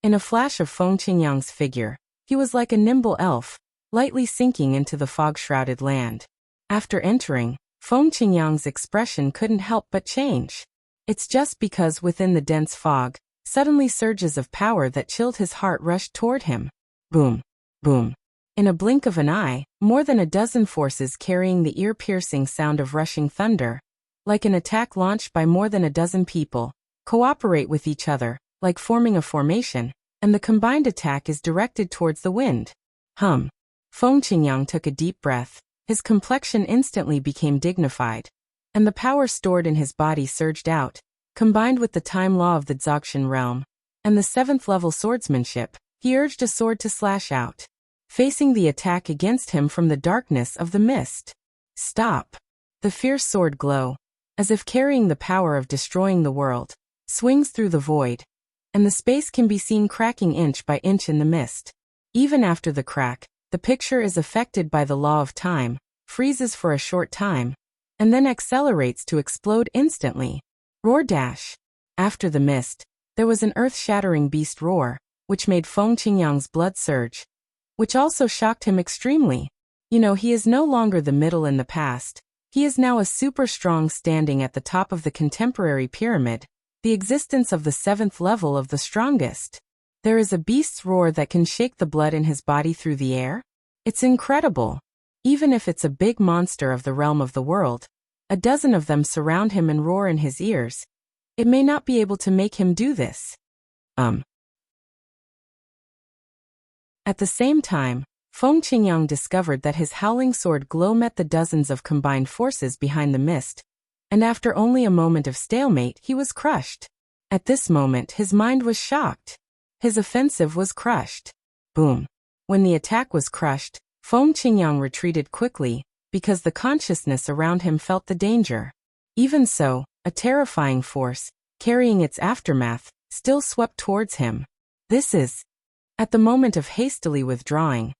In a flash of Feng Qingyang's figure, he was like a nimble elf, lightly sinking into the fog-shrouded land. After entering, Feng Qingyang's expression couldn't help but change. It's just because within the dense fog, suddenly surges of power that chilled his heart rushed toward him. Boom, boom. In a blink of an eye, more than a dozen forces carrying the ear-piercing sound of rushing thunder, like an attack launched by more than a dozen people, cooperate with each other, like forming a formation, and the combined attack is directed towards the wind. Feng Qingyang took a deep breath. His complexion instantly became dignified, and the power stored in his body surged out, combined with the time law of the Dzogchen realm, and the 7th level swordsmanship. He urged a sword to slash out, facing the attack against him from the darkness of the mist. Stop! The fierce sword glow, as if carrying the power of destroying the world, swings through the void, and the space can be seen cracking inch by inch in the mist. Even after the crack, the picture is affected by the law of time, freezes for a short time, and then accelerates to explode instantly. Roar dash! After the mist, there was an earth-shattering beast roar, which made Feng Qingyang's blood surge, which also shocked him extremely. He is no longer the middle in the past. He is now a super strong standing at the top of the contemporary pyramid, the existence of the 7th level of the strongest. There is a beast's roar that can shake the blood in his body through the air? It's incredible. Even if it's a big monster of the realm of the world, a dozen of them surround him and roar in his ears. It may not be able to make him do this. At the same time, Feng Qingyang discovered that his howling sword glow met the dozens of combined forces behind the mist, and after only a moment of stalemate he was crushed. At this moment his mind was shocked. His offensive was crushed. Boom. When the attack was crushed, Feng Qingyang retreated quickly, because the consciousness around him felt the danger. Even so, a terrifying force, carrying its aftermath, still swept towards him. At the moment of hastily withdrawing,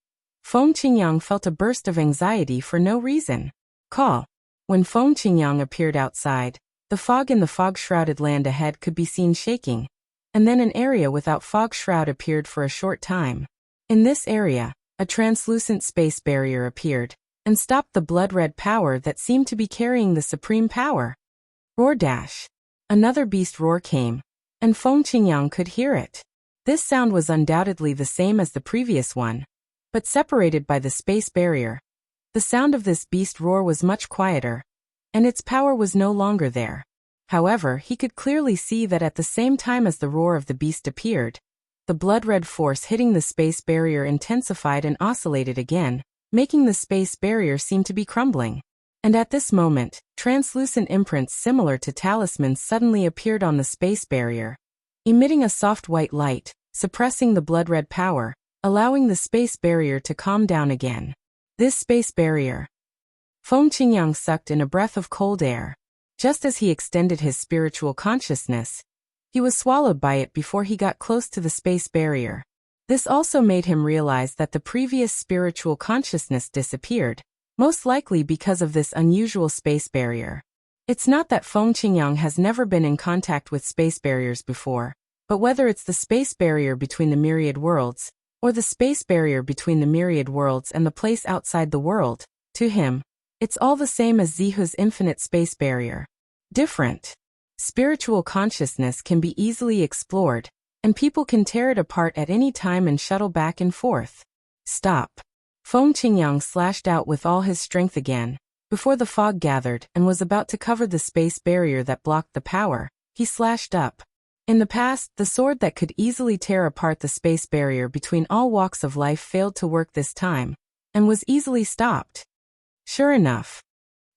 Feng Qingyang felt a burst of anxiety for no reason. Call. When Feng Qingyang appeared outside, the fog in the fog-shrouded land ahead could be seen shaking, and then an area without fog shroud appeared for a short time. In this area, a translucent space barrier appeared, and stopped the blood-red power that seemed to be carrying the supreme power. Roar dash. Another beast roar came, and Feng Qingyang could hear it. This sound was undoubtedly the same as the previous one, but separated by the space barrier. The sound of this beast roar was much quieter, and its power was no longer there. However, he could clearly see that at the same time as the roar of the beast appeared, the blood-red force hitting the space barrier intensified and oscillated again, making the space barrier seem to be crumbling. And at this moment, translucent imprints similar to talismans suddenly appeared on the space barrier, emitting a soft white light, suppressing the blood-red power, allowing the space barrier to calm down again. This space barrier. Feng Qingyang sucked in a breath of cold air. Just as he extended his spiritual consciousness, he was swallowed by it before he got close to the space barrier. This also made him realize that the previous spiritual consciousness disappeared, most likely because of this unusual space barrier. It's not that Feng Qingyang has never been in contact with space barriers before, but whether it's the space barrier between the myriad worlds, or the space barrier between the myriad worlds and the place outside the world, to him, it's all the same as Zihu's infinite space barrier. Different. Spiritual consciousness can be easily explored, and people can tear it apart at any time and shuttle back and forth. Stop. Feng Qingyang slashed out with all his strength again. Before the fog gathered and was about to cover the space barrier that blocked the power, he slashed up. In the past, the sword that could easily tear apart the space barrier between all walks of life failed to work this time, and was easily stopped. Sure enough.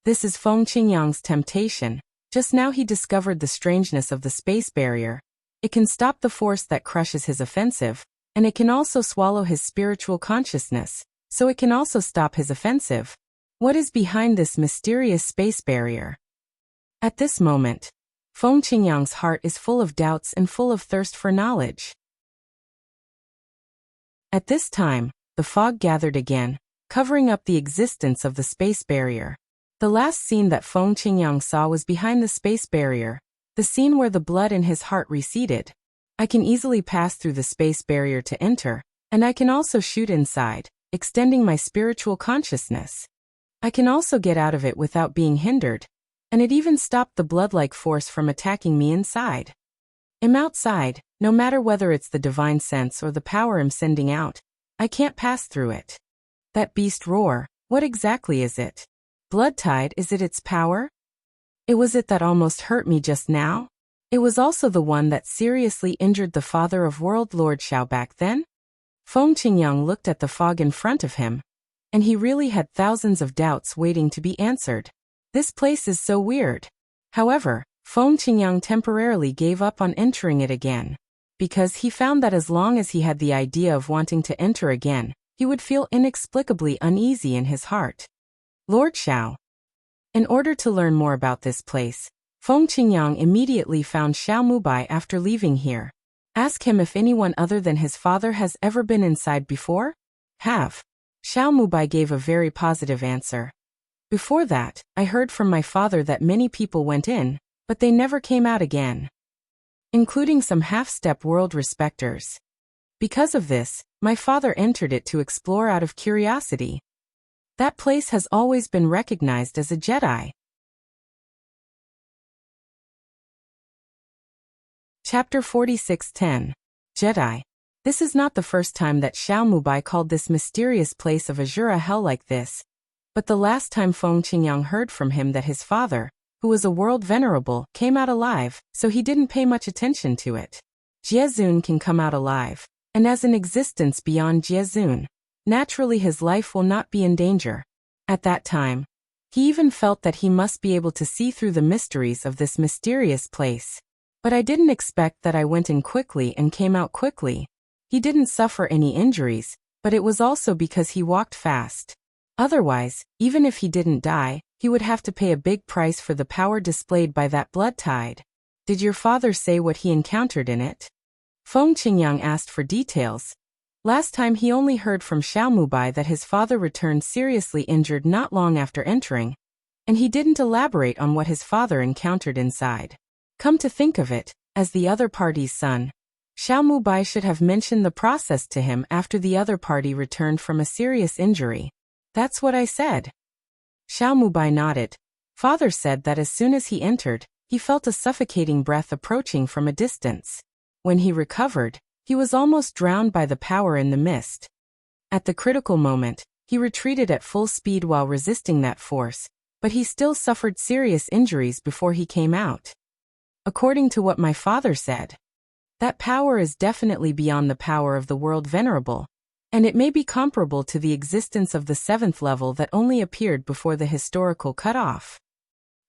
This is Feng Qingyang's temptation. Just now he discovered the strangeness of the space barrier. It can stop the force that crushes his offensive, and it can also swallow his spiritual consciousness, so it can also stop his offensive. What is behind this mysterious space barrier? At this moment, Feng Qingyang's heart is full of doubts and full of thirst for knowledge. At this time, the fog gathered again, covering up the existence of the space barrier. The last scene that Feng Qingyang saw was behind the space barrier, the scene where the blood in his heart receded. I can easily pass through the space barrier to enter, and I can also shoot inside, extending my spiritual consciousness. I can also get out of it without being hindered, and it even stopped the blood-like force from attacking me inside. I'm outside, no matter whether it's the divine sense or the power I'm sending out. I can't pass through it. That beast roar, what exactly is it? Blood tide, is it its power? It was it that almost hurt me just now? It was also the one that seriously injured the father of World Lord Xiao back then? Feng Qingyang looked at the fog in front of him, and he really had thousands of doubts waiting to be answered. This place is so weird. However, Feng Qingyang temporarily gave up on entering it again, because he found that as long as he had the idea of wanting to enter again, he would feel inexplicably uneasy in his heart. Lord Xiao. In order to learn more about this place, Feng Qingyang immediately found Xiao Mubai after leaving here. Ask him if anyone other than his father has ever been inside before? Have. Xiao Mubai gave a very positive answer. Before that, I heard from my father that many people went in, but they never came out again, including some half-step world respecters. Because of this, my father entered it to explore out of curiosity. That place has always been recognized as a Jedi. Chapter 46:10. Jedi. This is not the first time that Xiao Mubai called this mysterious place of Azura hell like this. But the last time Feng Qingyang heard from him that his father, who was a world venerable, came out alive, so he didn't pay much attention to it. Jiezun can come out alive, and as an existence beyond Jiezun, naturally his life will not be in danger. At that time, he even felt that he must be able to see through the mysteries of this mysterious place. But I didn't expect that I went in quickly and came out quickly. He didn't suffer any injuries, but it was also because he walked fast. Otherwise, even if he didn't die, he would have to pay a big price for the power displayed by that blood tide. Did your father say what he encountered in it? Feng Qingyang asked for details. Last time he only heard from Xiaomubai that his father returned seriously injured not long after entering, and he didn't elaborate on what his father encountered inside. Come to think of it, as the other party's son, Xiaomubai should have mentioned the process to him after the other party returned from a serious injury. That's what I said. Xiaomubai nodded. Father said that as soon as he entered, he felt a suffocating breath approaching from a distance. When he recovered, he was almost drowned by the power in the mist. At the critical moment, he retreated at full speed while resisting that force, but he still suffered serious injuries before he came out. According to what my father said, that power is definitely beyond the power of the world venerable, and it may be comparable to the existence of the 7th level that only appeared before the historical cutoff.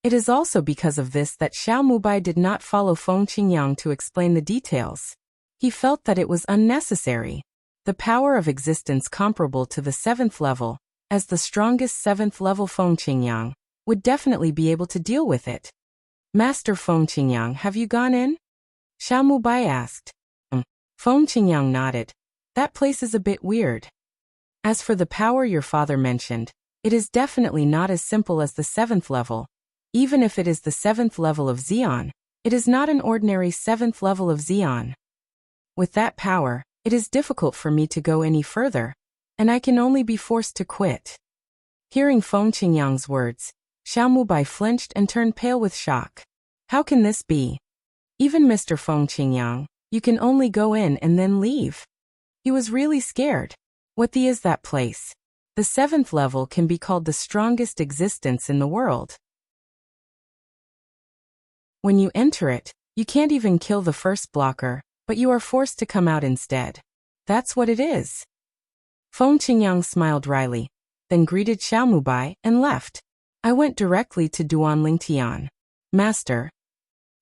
It is also because of this that Xiaomubai did not follow Feng Qingyang to explain the details. He felt that it was unnecessary. The power of existence comparable to the 7th level, as the strongest 7th level Feng Qingyang, would definitely be able to deal with it. Master Feng Qingyang, have you gone in? Xiaomubai asked. Feng Qingyang nodded. That place is a bit weird. As for the power your father mentioned, it is definitely not as simple as the 7th level. Even if it is the 7th level of Xian, it is not an ordinary 7th level of Xian. With that power, it is difficult for me to go any further, and I can only be forced to quit. Hearing Feng Qingyang's words, Xiaomubai flinched and turned pale with shock. How can this be? Even Mr. Feng Qingyang, you can only go in and then leave. He was really scared. What is that place? The 7th level can be called the strongest existence in the world. When you enter it, you can't even kill the first blocker, but you are forced to come out instead. That's what it is. Feng Qingyang smiled wryly, then greeted Xiaomubai and left. I went directly to Duan Lingtian. Master.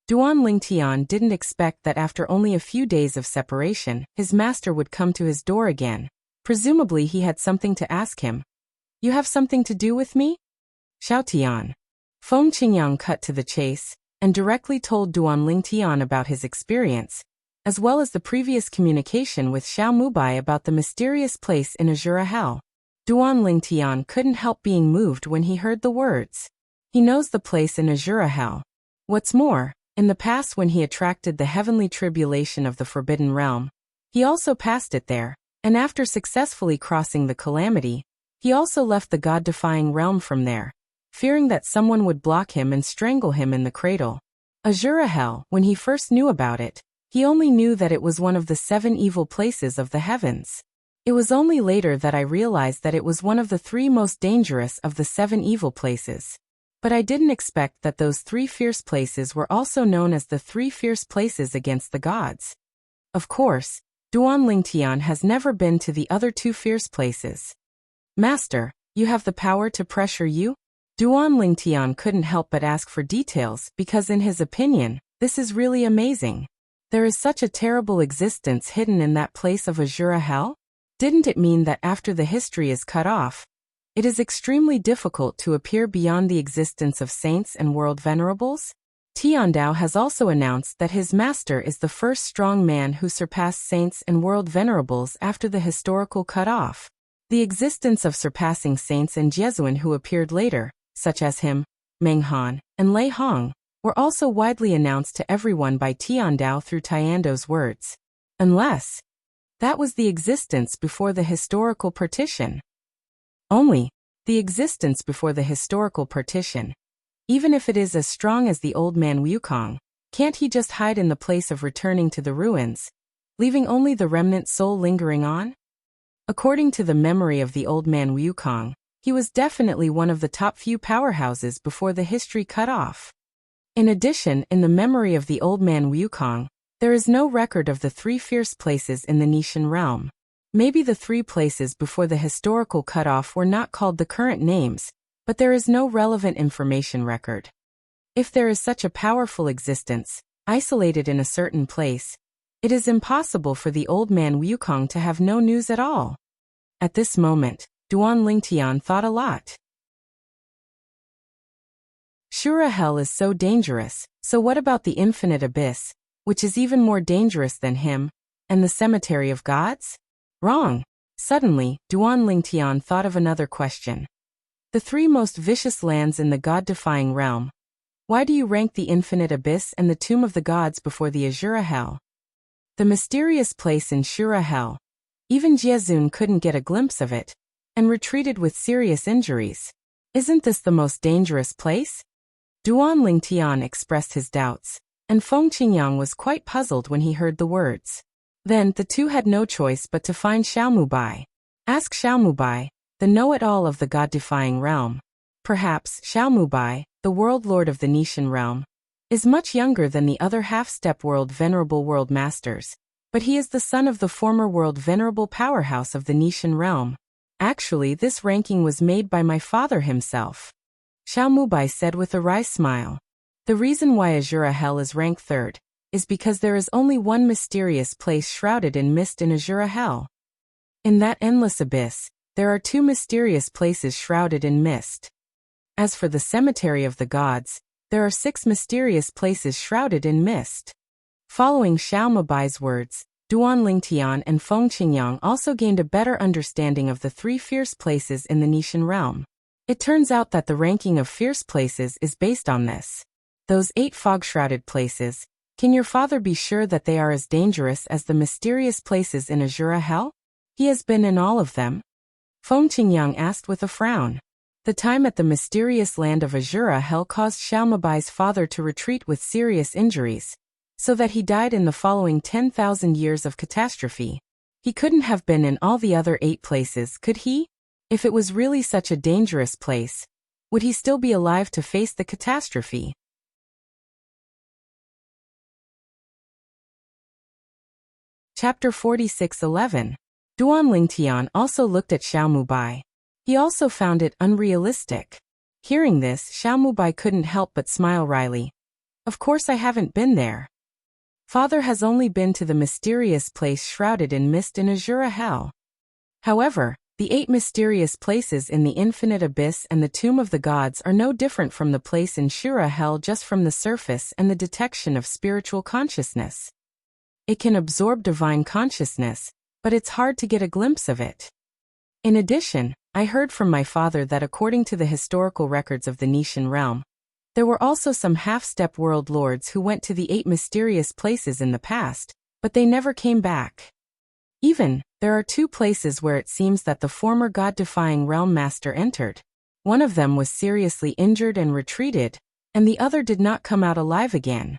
Duan Lingtian didn't expect that after only a few days of separation, his master would come to his door again. Presumably he had something to ask him. You have something to do with me? Xiaotian. Feng Qingyang cut to the chase, and directly told Duan Lingtian about his experience, as well as the previous communication with Xiaomubai about the mysterious place in Azura Hell. Duan Lingtian couldn't help being moved when he heard the words. He knows the place in Azura Hell. What's more, in the past when he attracted the heavenly tribulation of the Forbidden Realm, he also passed it there, and after successfully crossing the calamity, he also left the god-defying realm from there, fearing that someone would block him and strangle him in the cradle. Azura Hell, when he first knew about it, he only knew that it was one of the 7 evil places of the heavens. It was only later that I realized that it was one of the 3 most dangerous of the 7 evil places. But I didn't expect that those 3 fierce places were also known as the 3 fierce places against the gods. Of course, Duan Lingtian has never been to the other 2 fierce places. Master, you have the power to pressure you? Duan Lingtian couldn't help but ask for details because in his opinion, this is really amazing. There is such a terrible existence hidden in that place of Azura Hell? Didn't it mean that after the history is cut off, it is extremely difficult to appear beyond the existence of saints and world venerables? Tiandao has also announced that his master is the first strong man who surpassed saints and world venerables after the historical cut-off. The existence of surpassing saints and Jesuan who appeared later, such as him, Meng Han, and Lei Hong, were also widely announced to everyone by Tiandao through Tiandao's words. Unless that was the existence before the historical partition. Only the existence before the historical partition. Even if it is as strong as the old man Wukong, can't he just hide in the place of returning to the ruins, leaving only the remnant soul lingering on? According to the memory of the old man Wukong, He was definitely one of the top few powerhouses before the history cut off. In addition, in the memory of the old man Wukong, there is no record of the 3 fierce places in the Nishan realm. Maybe the 3 places before the historical cutoff were not called the current names, but there is no relevant information record. If there is such a powerful existence, isolated in a certain place, it is impossible for the old man Wukong to have no news at all. At this moment, Duan Lingtian thought a lot. Shura Hell is so dangerous, so what about the infinite abyss, which is even more dangerous than him, and the cemetery of gods? Wrong. Suddenly, Duan Lingtian thought of another question. The 3 most vicious lands in the god-defying realm. Why do you rank the infinite abyss and the tomb of the gods before the Azura Hell? The mysterious place in Shura Hell. Even Jiezun couldn't get a glimpse of it, and retreated with serious injuries. Isn't this the most dangerous place? Duan Lingtian expressed his doubts, and Feng Qingyang was quite puzzled when he heard the words. Then, the two had no choice but to find Xiaomubai. Ask Xiaomubai, the know-it-all of the god-defying realm. Perhaps Xiaomubai, the world lord of the Nishan realm, is much younger than the other half-step world venerable world masters, but he is the son of the former world venerable powerhouse of the Nishan realm. Actually, this ranking was made by my father himself. Xiaomubai said with a wry smile. The reason why Azura Hell is ranked 3rd is because there is only one mysterious place shrouded in mist in Azura Hell. In that endless abyss, there are 2 mysterious places shrouded in mist. As for the cemetery of the gods, there are 6 mysterious places shrouded in mist. Following Xiaomubai's words, Duan Lingtian and Feng Qingyang also gained a better understanding of the 3 fierce places in the Nishan realm. It turns out that the ranking of fierce places is based on this. Those 8 fog-shrouded places, can your father be sure that they are as dangerous as the mysterious places in Azura Hell? He has been in all of them? Feng Qingyang asked with a frown. The time at the mysterious land of Azura Hell caused Xiaomubai's father to retreat with serious injuries, so that he died in the following 10,000 years of catastrophe. He couldn't have been in all the other 8 places, could he? If it was really such a dangerous place, would he still be alive to face the catastrophe? Chapter 46:11. Duan Lingtian also looked at Xiaomubai. He also found it unrealistic. Hearing this, Xiaomubai couldn't help but smile wryly. Of course I haven't been there. Father has only been to the mysterious place shrouded in mist in Azura Hell. However, the 8 mysterious places in the infinite abyss and the tomb of the gods are no different from the place in Shura Hell just from the surface and the detection of spiritual consciousness. It can absorb divine consciousness, but it's hard to get a glimpse of it. In addition, I heard from my father that according to the historical records of the Nishan realm, there were also some half-step world lords who went to the 8 mysterious places in the past, but they never came back. Even, there are 2 places where it seems that the former god-defying realm master entered. One of them was seriously injured and retreated, and the other did not come out alive again.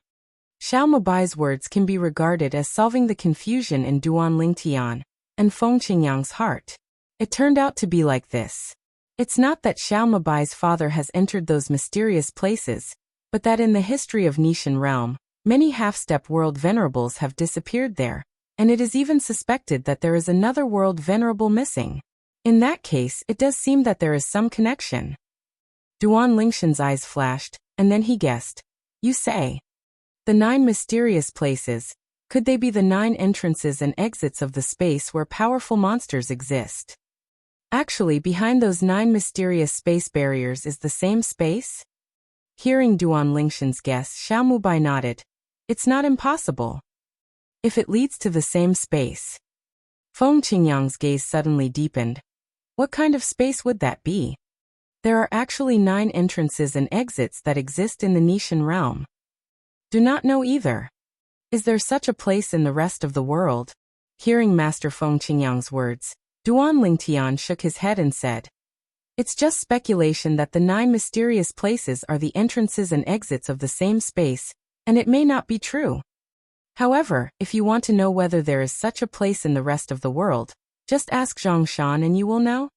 Xiaomubai's words can be regarded as solving the confusion in Duan Lingtian and Feng Qingyang's heart. It turned out to be like this. It's not that Xiaomubai's father has entered those mysterious places, but that in the history of Nishan realm, many half-step world venerables have disappeared there, and it is even suspected that there is another world venerable missing. In that case, it does seem that there is some connection. Duan Lingshan's eyes flashed, and then he guessed. You say. The 9 mysterious places, could they be the 9 entrances and exits of the space where powerful monsters exist? Actually, behind those 9 mysterious space barriers is the same space? Hearing Duan Lingshan's guess, Xiaomubai nodded. It's not impossible. If it leads to the same space. Feng Qingyang's gaze suddenly deepened. What kind of space would that be? There are actually 9 entrances and exits that exist in the Nishan realm. Do not know either. Is there such a place in the rest of the world? Hearing Master Feng Qingyang's words, Duan Lingtian shook his head and said, It's just speculation that the 9 mysterious places are the entrances and exits of the same space, and it may not be true. However, if you want to know whether there is such a place in the rest of the world, just ask Zhang Shan and you will know.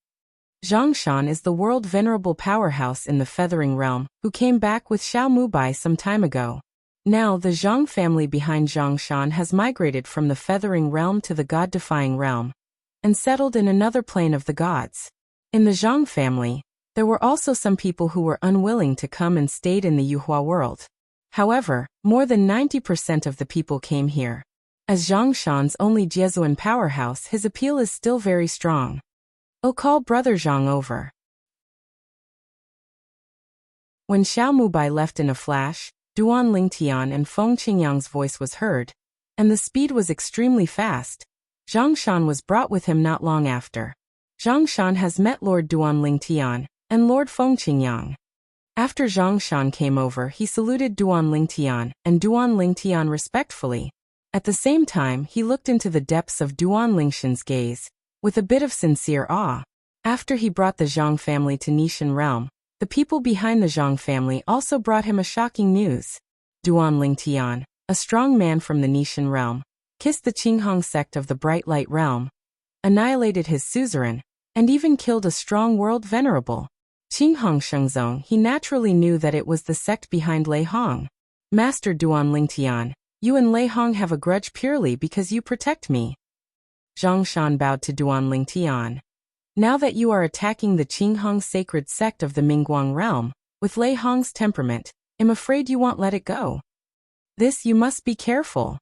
Zhongshan is the world venerable powerhouse in the feathering realm, who came back with Xiao Mubai some time ago. Now the Zhang family behind Zhongshan has migrated from the feathering realm to the god-defying realm, and settled in another plane of the gods. In the Zhang family, there were also some people who were unwilling to come and stayed in the Yuhua world. However, more than 90% of the people came here. As Zhongshan's only Jesuan powerhouse, his appeal is still very strong. Oh, call Brother Zhang over. When Xiao Mubai left in a flash, Duan Lingtian and Feng Qingyang's voice was heard, and the speed was extremely fast. Zhongshan was brought with him not long after. Zhongshan has met Lord Duan Lingtian and Lord Feng Qingyang. After Zhongshan came over, he saluted Duan Lingtian and Duan Lingtian respectfully. At the same time, he looked into the depths of Duan Lingshan's gaze, with a bit of sincere awe. After he brought the Zhang family to Nishan realm, the people behind the Zhang family also brought him a shocking news. Duan Lingtian, a strong man from the Nishan realm, kissed the Qinghong sect of the Bright Light realm, annihilated his suzerain, and even killed a strong world venerable. Qinghong Shengzong, he naturally knew that it was the sect behind Lei Hong. Master Duan Lingtian, you and Lei Hong have a grudge purely because you protect me. Zhongshan bowed to Duan Lingtian. Now that you are attacking the Qinghong sacred sect of the Mingguang realm, with Lei Hong's temperament, I'm afraid you won't let it go. This you must be careful.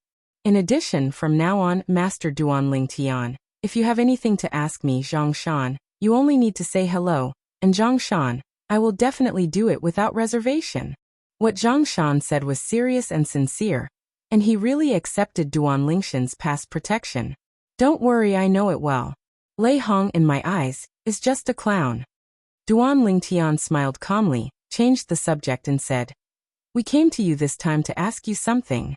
In addition, from now on, Master Duan Lingtian, if you have anything to ask me, Zhongshan, you only need to say hello, and Zhongshan, I will definitely do it without reservation. What Zhongshan said was serious and sincere, and he really accepted Duan Lingshan's past protection. Don't worry, I know it well. Lei Hong, in my eyes, is just a clown. Duan Lingtian smiled calmly, changed the subject and said, we came to you this time to ask you something.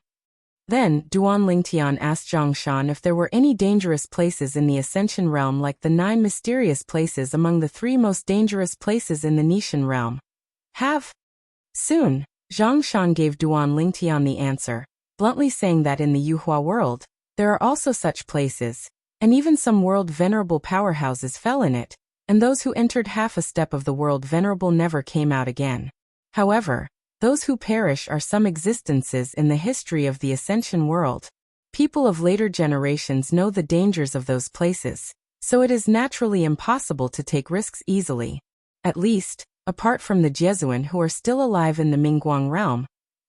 Then, Duan Lingtian asked Zhongshan if there were any dangerous places in the Ascension realm like the 9 mysterious places among the 3 most dangerous places in the Nishan realm. Have? Soon, Zhongshan gave Duan Lingtian the answer, bluntly saying that in the Yuhua world, there are also such places, and even some world venerable powerhouses fell in it, and those who entered half a step of the world venerable never came out again. However, those who perish are some existences in the history of the Ascension world. People of later generations know the dangers of those places, so it is naturally impossible to take risks easily. At least, apart from the Jesuan who are still alive in the Mingguang realm,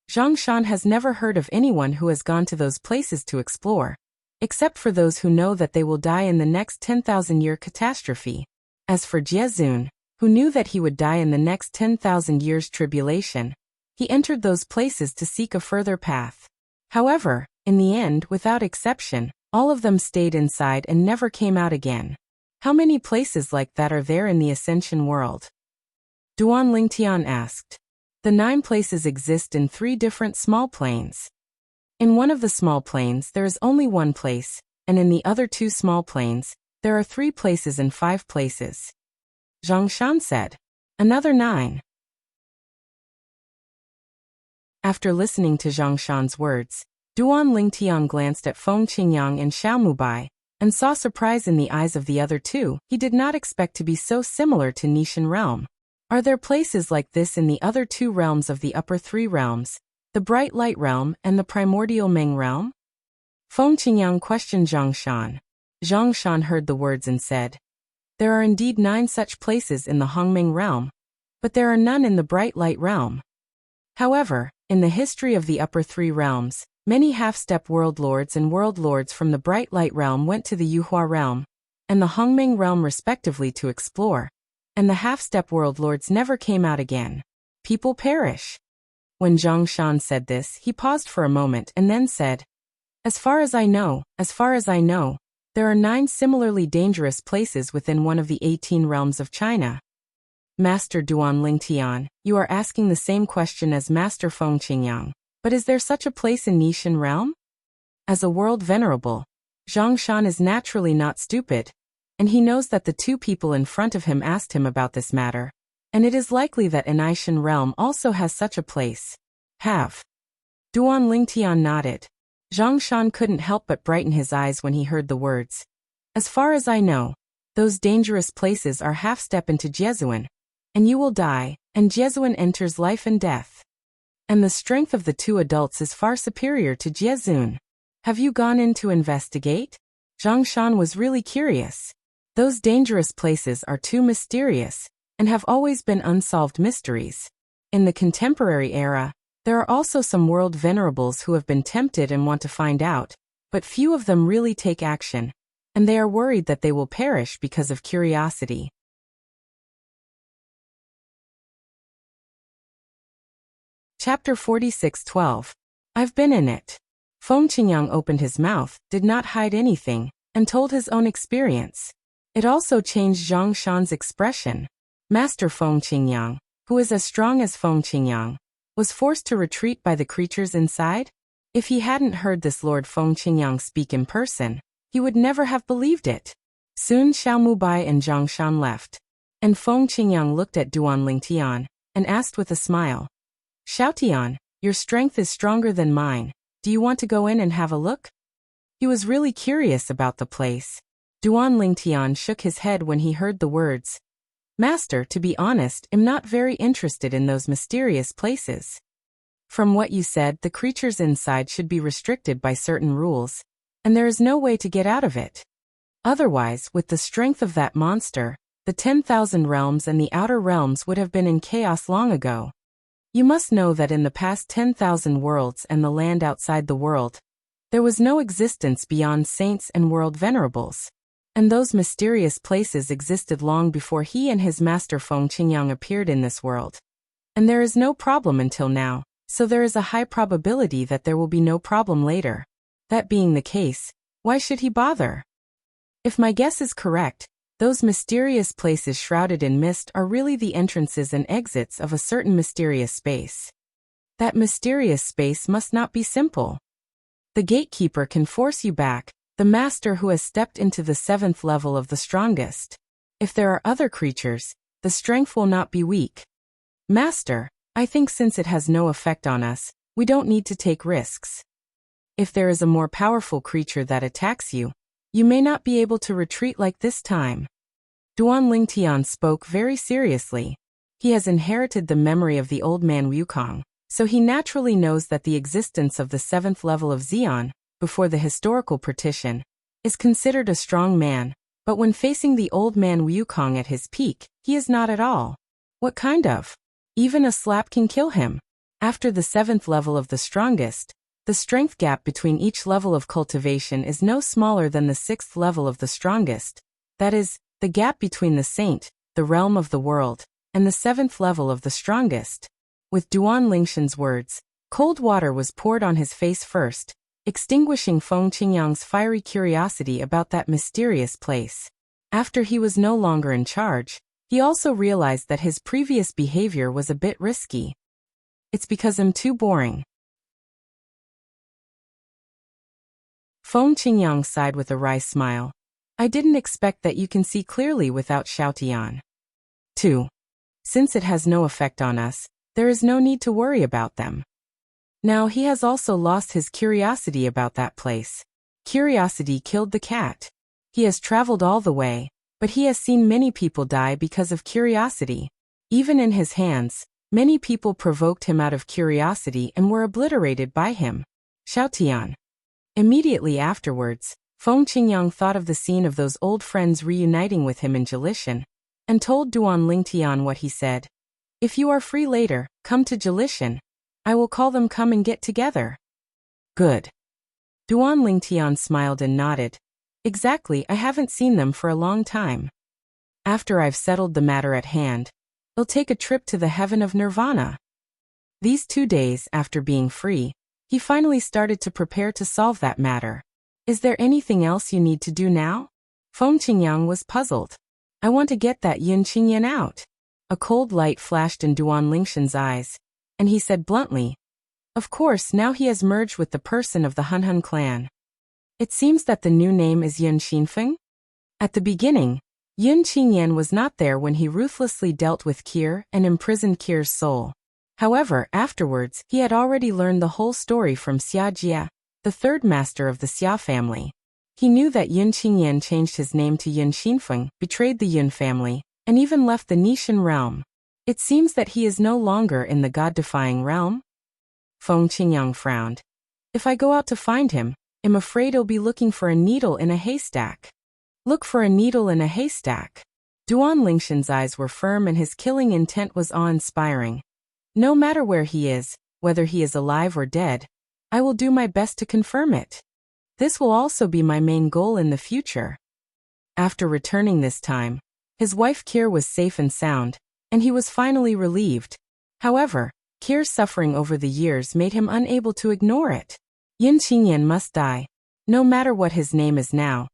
Zhongshan has never heard of anyone who has gone to those places to explore, except for those who know that they will die in the next 10,000-year catastrophe. As for Jiezun, who knew that he would die in the next 10,000 years tribulation, he entered those places to seek a further path. However, in the end, without exception, all of them stayed inside and never came out again. How many places like that are there in the Ascension world? Duan Lingtian asked. The 9 places exist in 3 different small planes. In one of the small planes there is only 1 place, and in the other 2 small planes, there are 3 places and 5 places. Zhongshan said. Another 9. After listening to Zhongshan's words, Duan Lingtian glanced at Feng Qingyang and Xiao Mubai, and saw surprise in the eyes of the other 2. He did not expect to be so similar to Nishan realm. Are there places like this in the other 2 realms of the upper 3 realms, the Bright Light realm and the primordial Meng realm? Feng Qingyang questioned Zhongshan. Zhongshan heard the words and said, there are indeed 9 such places in the Hongmeng realm, but there are none in the Bright Light realm. However, in the history of the upper 3 realms, many half-step world lords and world lords from the Bright Light realm went to the Yuhua realm and the Hongmeng realm respectively to explore, and the half-step world lords never came out again. People perish. When Zhongshan said this, he paused for a moment and then said, as far as I know, there are 9 similarly dangerous places within one of the 18 realms of China. Master Duan Lingtian, you are asking the same question as Master Feng Qingyang, but is there such a place in Nishan realm? As a world venerable, Zhongshan is naturally not stupid, and he knows that the 2 people in front of him asked him about this matter, and it is likely that Anishan realm also has such a place. Have? Duan Lingtian nodded. Zhongshan couldn't help but brighten his eyes when he heard the words. As far as I know, Those dangerous places are half step into Jesuan, and you will die, and Jesuan enters life and death. And the strength of the two adults is far superior to Jesun. Have you gone in to investigate? Zhang Shan was really curious. Those dangerous places are too mysterious, and have always been unsolved mysteries. In the contemporary era, there are also some world venerables who have been tempted and want to find out, but few of them really take action, and they are worried that they will perish because of curiosity. Chapter 46:12. I've been in it. Feng Qingyang opened his mouth, did not hide anything, and told his own experience. It also changed Zhang Shan's expression. Master Feng Qingyang, who is as strong as Feng Qingyang, was forced to retreat by the creatures inside? If he hadn't heard this Lord Feng Qingyang speak in person, he would never have believed it. Soon Xiao Mubai and Zhang Shan left, and Feng Qingyang looked at Duan Lingtian, and asked with a smile, Xiaotian, your strength is stronger than mine. Do you want to go in and have a look? He was really curious about the place. Duan Lingtian shook his head when he heard the words. Master, to be honest, I'm not very interested in those mysterious places. From what you said, the creatures inside should be restricted by certain rules, and there is no way to get out of it. Otherwise, with the strength of that monster, the 10,000 realms and the outer realms would have been in chaos long ago. You must know that in the past 10,000 worlds and the land outside the world, there was no existence beyond saints and world venerables. And those mysterious places existed long before he and his master Feng Qingyang appeared in this world. And there is no problem until now, so there is a high probability that there will be no problem later. That being the case, why should he bother? If my guess is correct, those mysterious places shrouded in mist are really the entrances and exits of a certain mysterious space. That mysterious space must not be simple. The gatekeeper can force you back, the master who has stepped into the 7th level of the strongest. If there are other creatures, the strength will not be weak. Master, I think since it has no effect on us, we don't need to take risks. If there is a more powerful creature that attacks you, you may not be able to retreat like this time. Duan Lingtian spoke very seriously. He has inherited the memory of the old man Wukong, so he naturally knows that the existence of the 7th level of Xian, before the historical partition, is considered a strong man, but when facing the old man Wukong at his peak, he is not at all. What kind of? Even a slap can kill him. After the 7th level of the strongest, the strength gap between each level of cultivation is no smaller than the 6th level of the strongest. That is, the gap between the saint, the realm of the world, and the 7th level of the strongest. With Duan Lingshan's words, cold water was poured on his face first, extinguishing Feng Qingyang's fiery curiosity about that mysterious place. After he was no longer in charge, he also realized that his previous behavior was a bit risky. It's because I'm too boring. Feng Qingyang sighed with a wry smile. I didn't expect that you can see clearly without Xiaotian. 2. Since it has no effect on us, there is no need to worry about them. Now he has also lost his curiosity about that place. Curiosity killed the cat. He has traveled all the way, but he has seen many people die because of curiosity. Even in his hands, many people provoked him out of curiosity and were obliterated by him. Xiaotian. Immediately afterwards, Feng Qingyang thought of the scene of those old friends reuniting with him in Jalishan, and told Duan Lingtian what he said. If you are free later, come to Jalishan. I will call them come and get together. Good. Duan Lingtian smiled and nodded. Exactly, I haven't seen them for a long time. After I've settled the matter at hand, I'll take a trip to the heaven of Nirvana. These 2 days after being free, he finally started to prepare to solve that matter. Is there anything else you need to do now? Feng Qingyang was puzzled. I want to get that Yin Qingyan out. A cold light flashed in Duan Lingshan's eyes, and he said bluntly, of course now he has merged with the person of the Hunhun clan. It seems that the new name is Yin Xinfeng? At the beginning, Yin Qingyan was not there when he ruthlessly dealt with Kier and imprisoned Kier's soul. However, afterwards, he had already learned the whole story from Xia Jia, the third master of the Xia family. He knew that Yun Qingyan changed his name to Yun Xinfeng, betrayed the Yun family, and even left the Nishan realm. It seems that he is no longer in the god-defying realm? Feng Qingyang frowned. If I go out to find him, I'm afraid I'll be looking for a needle in a haystack. Look for a needle in a haystack. Duan Lingshan's eyes were firm and his killing intent was awe-inspiring. No matter where he is, whether he is alive or dead, I will do my best to confirm it. This will also be my main goal in the future. After returning this time, his wife Kir was safe and sound, and he was finally relieved. However, Kir's suffering over the years made him unable to ignore it. Yun Qingyan must die, no matter what his name is now.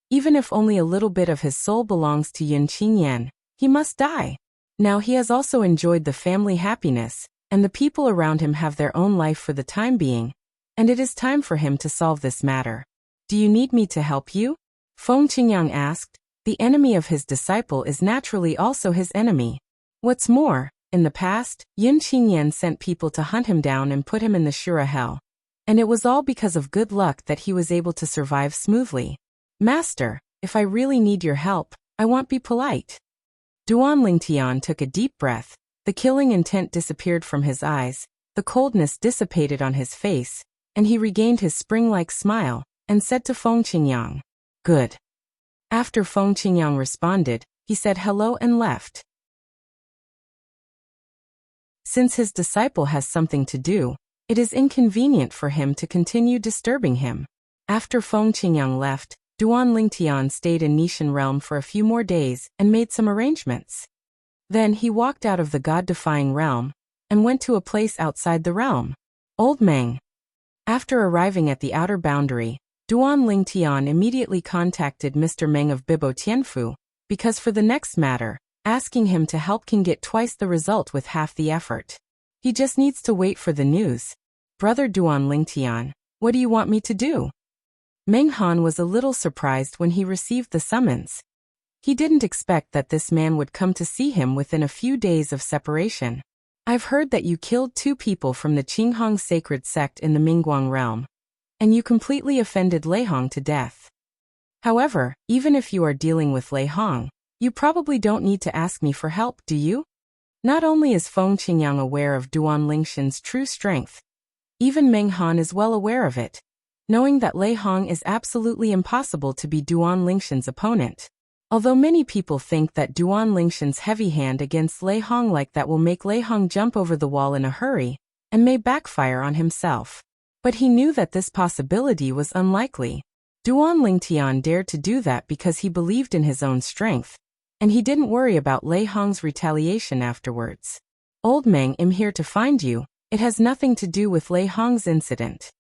Even if only a little bit of his soul belongs to Yun Qingyan, he must die. Now he has also enjoyed the family happiness, and the people around him have their own life for the time being, and it is time for him to solve this matter. Do you need me to help you? Feng Qingyang asked. The enemy of his disciple is naturally also his enemy. What's more, in the past, Yun Qingyan sent people to hunt him down and put him in the Shura hell. And it was all because of good luck that he was able to survive smoothly. Master, if I really need your help, I won't be polite. Duan Lingtian took a deep breath. The killing intent disappeared from his eyes, the coldness dissipated on his face, and he regained his spring-like smile, and said to Feng Qingyang, "Good." After Feng Qingyang responded, he said hello and left. Since his disciple has something to do, it is inconvenient for him to continue disturbing him. After Feng Qingyang left, Duan Lingtian stayed in Nishan realm for a few more days and made some arrangements. Then he walked out of the god-defying realm and went to a place outside the realm. Old Meng. After arriving at the outer boundary, Duan Lingtian immediately contacted Mr. Meng of Bibo Tianfu, because for the next matter, asking him to help can get twice the result with half the effort. He just needs to wait for the news. Brother Duan Lingtian, what do you want me to do? Meng Han was a little surprised when he received the summons. He didn't expect that this man would come to see him within a few days of separation. I've heard that you killed 2 people from the Qinghong sacred sect in the Mingguang realm, and you completely offended Lei Hong to death. However, even if you are dealing with Lei Hong, you probably don't need to ask me for help, do you? Not only is Feng Qingyang aware of Duan Lingshan's true strength, even Meng Han is well aware of it, knowing that Lei Hong is absolutely impossible to be Duan Lingshan's opponent. Although many people think that Duan Lingshan's heavy hand against Lei Hong like that will make Lei Hong jump over the wall in a hurry, and may backfire on himself. But he knew that this possibility was unlikely. Duan Lingtian dared to do that because he believed in his own strength, and he didn't worry about Lei Hong's retaliation afterwards. Old Meng, I'm here to find you. It has nothing to do with Lei Hong's incident.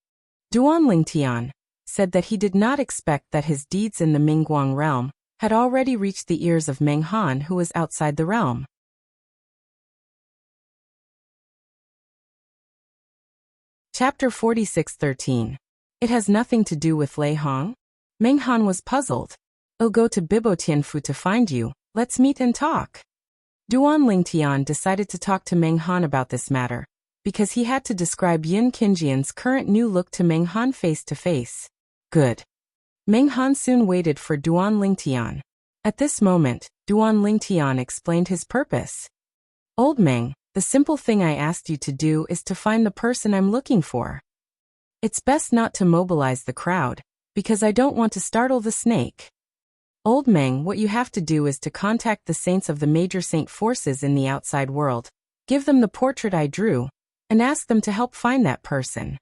Duan Lingtian said that he did not expect that his deeds in the Mingguang realm had already reached the ears of Meng Han, who was outside the realm. Chapter 46:13. It has nothing to do with Lei Hong? Meng Han was puzzled. I'll go to Bibo Tianfu to find you. Let's meet and talk. Duan Lingtian decided to talk to Meng Han about this matter, because he had to describe Yun Qingyan's current new look to Meng Han face to face. Good. Meng Han soon waited for Duan Lingtian. At this moment, Duan Lingtian explained his purpose. Old Meng, the simple thing I asked you to do is to find the person I'm looking for. It's best not to mobilize the crowd, because I don't want to startle the snake. Old Meng, what you have to do is to contact the saints of the major saint forces in the outside world, give them the portrait I drew, and ask them to help find that person.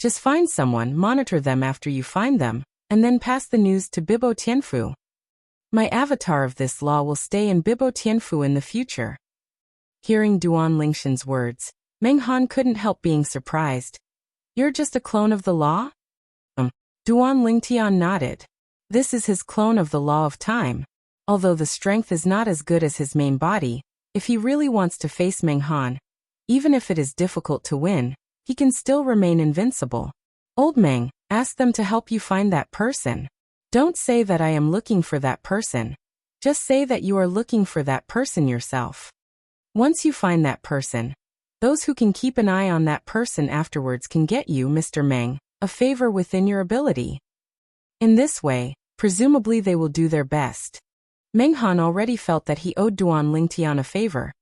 Just find someone, monitor them after you find them, and then pass the news to Bibo Tianfu. My avatar of this law will stay in Bibo Tianfu in the future. Hearing Duan Lingshan's words, Meng Han couldn't help being surprised. You're just a clone of the law? Duan Lingtian nodded. This is his clone of the law of time. Although the strength is not as good as his main body, if he really wants to face Meng Han, even if it is difficult to win, he can still remain invincible. Old Meng, ask them to help you find that person. Don't say that I am looking for that person. Just say that you are looking for that person yourself. Once you find that person, those who can keep an eye on that person afterwards can get you, Mr. Meng, a favor within your ability. In this way, presumably they will do their best. Meng Han already felt that he owed Duan Lingtian a favor.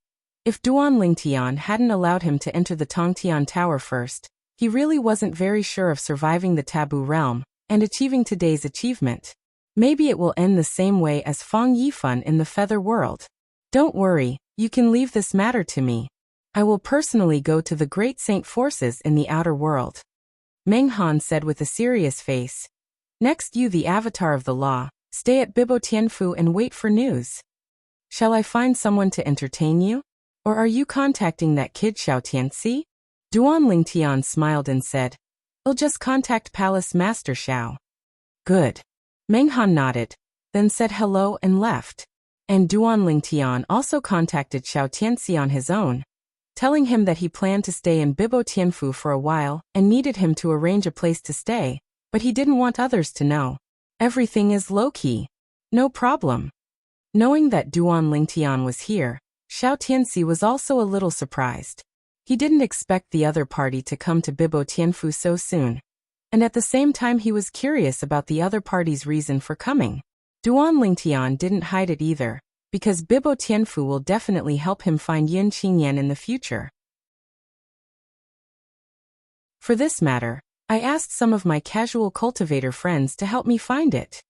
If Duan Lingtian hadn't allowed him to enter the Tongtian Tower first, he really wasn't very sure of surviving the taboo realm and achieving today's achievement. Maybe it will end the same way as Feng Yifan in the Feather World. Don't worry, you can leave this matter to me. I will personally go to the great saint forces in the outer world. Meng Han said with a serious face. Next, you, the avatar of the law, stay at Bibo Tianfu and wait for news. Shall I find someone to entertain you? Or are you contacting that kid Xiao Tianxi? Duan Lingtian smiled and said, I'll just contact Palace Master Xiao. Good. Meng Han nodded, then said hello and left. And Duan Lingtian also contacted Xiao Tianxi on his own, telling him that he planned to stay in Bibo Tianfu for a while and needed him to arrange a place to stay, but he didn't want others to know. Everything is low-key. No problem. Knowing that Duan Lingtian was here, Xiao Tianxi was also a little surprised. He didn't expect the other party to come to Bibo Tianfu so soon. And at the same time he was curious about the other party's reason for coming. Duan Lingtian didn't hide it either, because Bibo Tianfu will definitely help him find Yun Qingyan in the future. For this matter, I asked some of my casual cultivator friends to help me find it.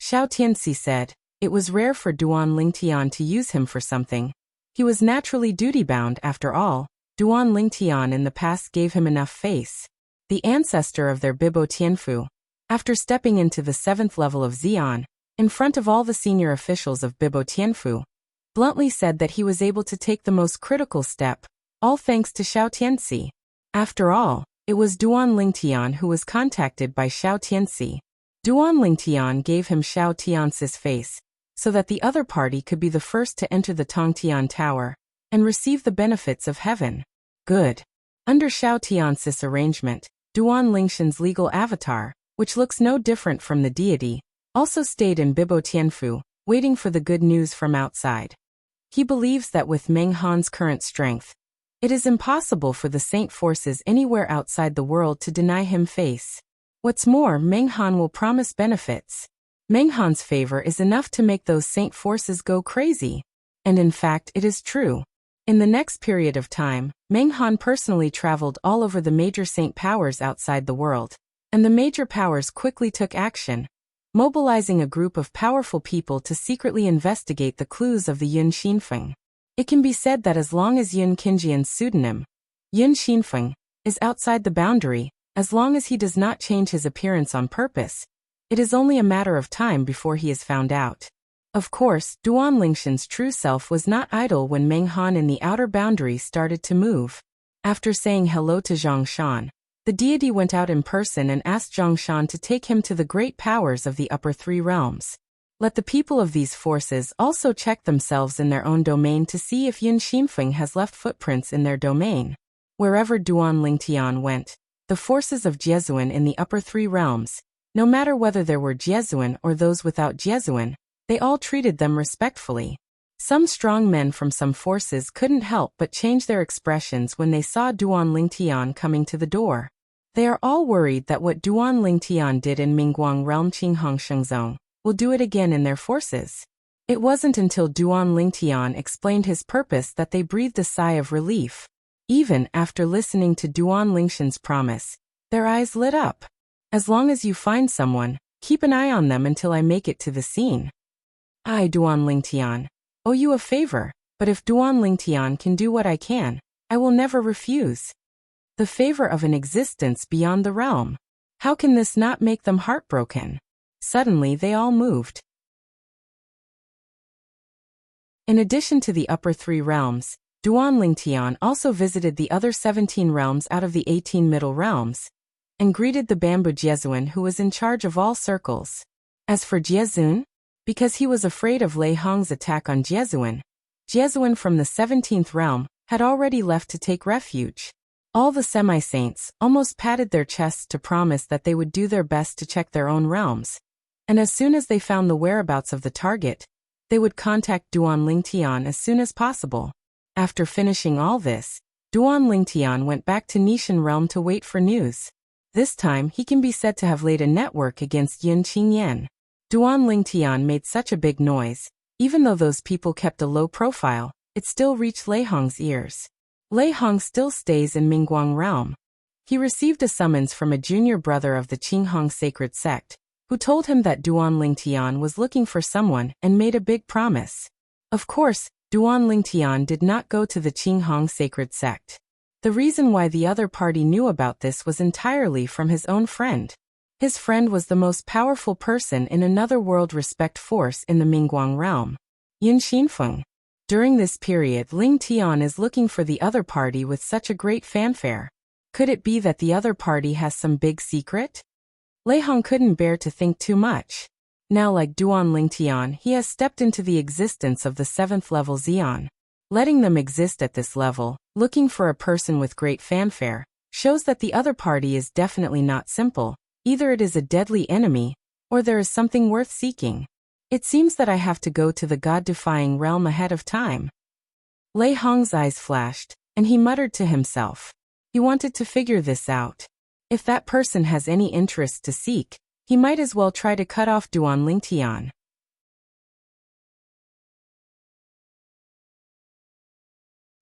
Xiao Tianxi said. It was rare for Duan Lingtian to use him for something. He was naturally duty-bound after all. Duan Lingtian in the past gave him enough face. The ancestor of their Bibo Tianfu, after stepping into the 7th level of Xian, in front of all the senior officials of Bibo Tianfu, bluntly said that he was able to take the most critical step, all thanks to Xiao Tianxi. After all, it was Duan Lingtian who was contacted by Xiao Tianxi. Duan Lingtian gave him Xiao Tianxi's face, so that the other party could be the first to enter the Tongtian Tower and receive the benefits of heaven. Good. Under Xiao Tianxi's arrangement, Duan Lingshan's legal avatar, which looks no different from the deity, also stayed in Bibo Tianfu, waiting for the good news from outside. He believes that with Meng Han's current strength, it is impossible for the saint forces anywhere outside the world to deny him face. What's more, Meng Han will promise benefits. Meng Han's favor is enough to make those saint forces go crazy. And in fact, it is true. In the next period of time, Meng Han personally traveled all over the major saint powers outside the world, and the major powers quickly took action, mobilizing a group of powerful people to secretly investigate the clues of the Yun Xinfeng. It can be said that as long as Yun Qingyan's pseudonym, Yun Xinfeng, is outside the boundary, as long as he does not change his appearance on purpose, it is only a matter of time before he is found out. Of course, Duan Lingshan's true self was not idle when Meng Han in the outer boundary started to move. After saying hello to Zhang Shan, the deity went out in person and asked Zhang Shan to take him to the great powers of the upper 3 realms. Let the people of these forces also check themselves in their own domain to see if Yun Xinfeng has left footprints in their domain. Wherever Duan Lingtian went, the forces of Jiezuan in the upper 3 realms, no matter whether there were Jiezuan or those without Jiezuan, they all treated them respectfully. Some strong men from some forces couldn't help but change their expressions when they saw Duan Lingtian coming to the door. They are all worried that what Duan Lingtian did in Mingguang realm Qinghong Shengzong will do it again in their forces. It wasn't until Duan Lingtian explained his purpose that they breathed a sigh of relief. Even after listening to Duan Lingshan's promise, their eyes lit up. As long as you find someone, keep an eye on them until I make it to the scene. I, Duan Lingtian, owe you a favor, but if Duan Lingtian can do what I can, I will never refuse. The favor of an existence beyond the realm. How can this not make them heartbroken? Suddenly they all moved. In addition to the upper 3 realms, Duan Lingtian also visited the other 17 realms out of the 18 middle realms, and greeted the Bamboo Jiezuan who was in charge of all circles. As for Jiezun, because he was afraid of Lei Hong's attack on Jiezuan, Jiezuan from the 17th realm had already left to take refuge. All the semi-saints almost patted their chests to promise that they would do their best to check their own realms, and as soon as they found the whereabouts of the target, they would contact Duan Lingtian as soon as possible. After finishing all this, Duan Lingtian went back to Nishan realm to wait for news. This time, he can be said to have laid a network against Yin Qingyan. Duan Lingtian made such a big noise. Even though those people kept a low profile, it still reached Lei Hong's ears. Lei Hong still stays in Mingguang realm. He received a summons from a junior brother of the Qinghong sacred sect, who told him that Duan Lingtian was looking for someone and made a big promise. Of course, Duan Lingtian did not go to the Qinghong sacred sect. The reason why the other party knew about this was entirely from his own friend. His friend was the most powerful person in another world respect force in the Mingguang realm, Yin Xinfeng. During this period, Ling Tian is looking for the other party with such a great fanfare. Could it be that the other party has some big secret? Lei Hong couldn't bear to think too much. Now, like Duan Lingtian, he has stepped into the existence of the 7th level Xian. Letting them exist at this level, looking for a person with great fanfare, shows that the other party is definitely not simple. Either it is a deadly enemy, or there is something worth seeking. It seems that I have to go to the god-defying realm ahead of time. Lei Hong's eyes flashed, and he muttered to himself. He wanted to figure this out. If that person has any interest to seek, he might as well try to cut off Duan Lingtian.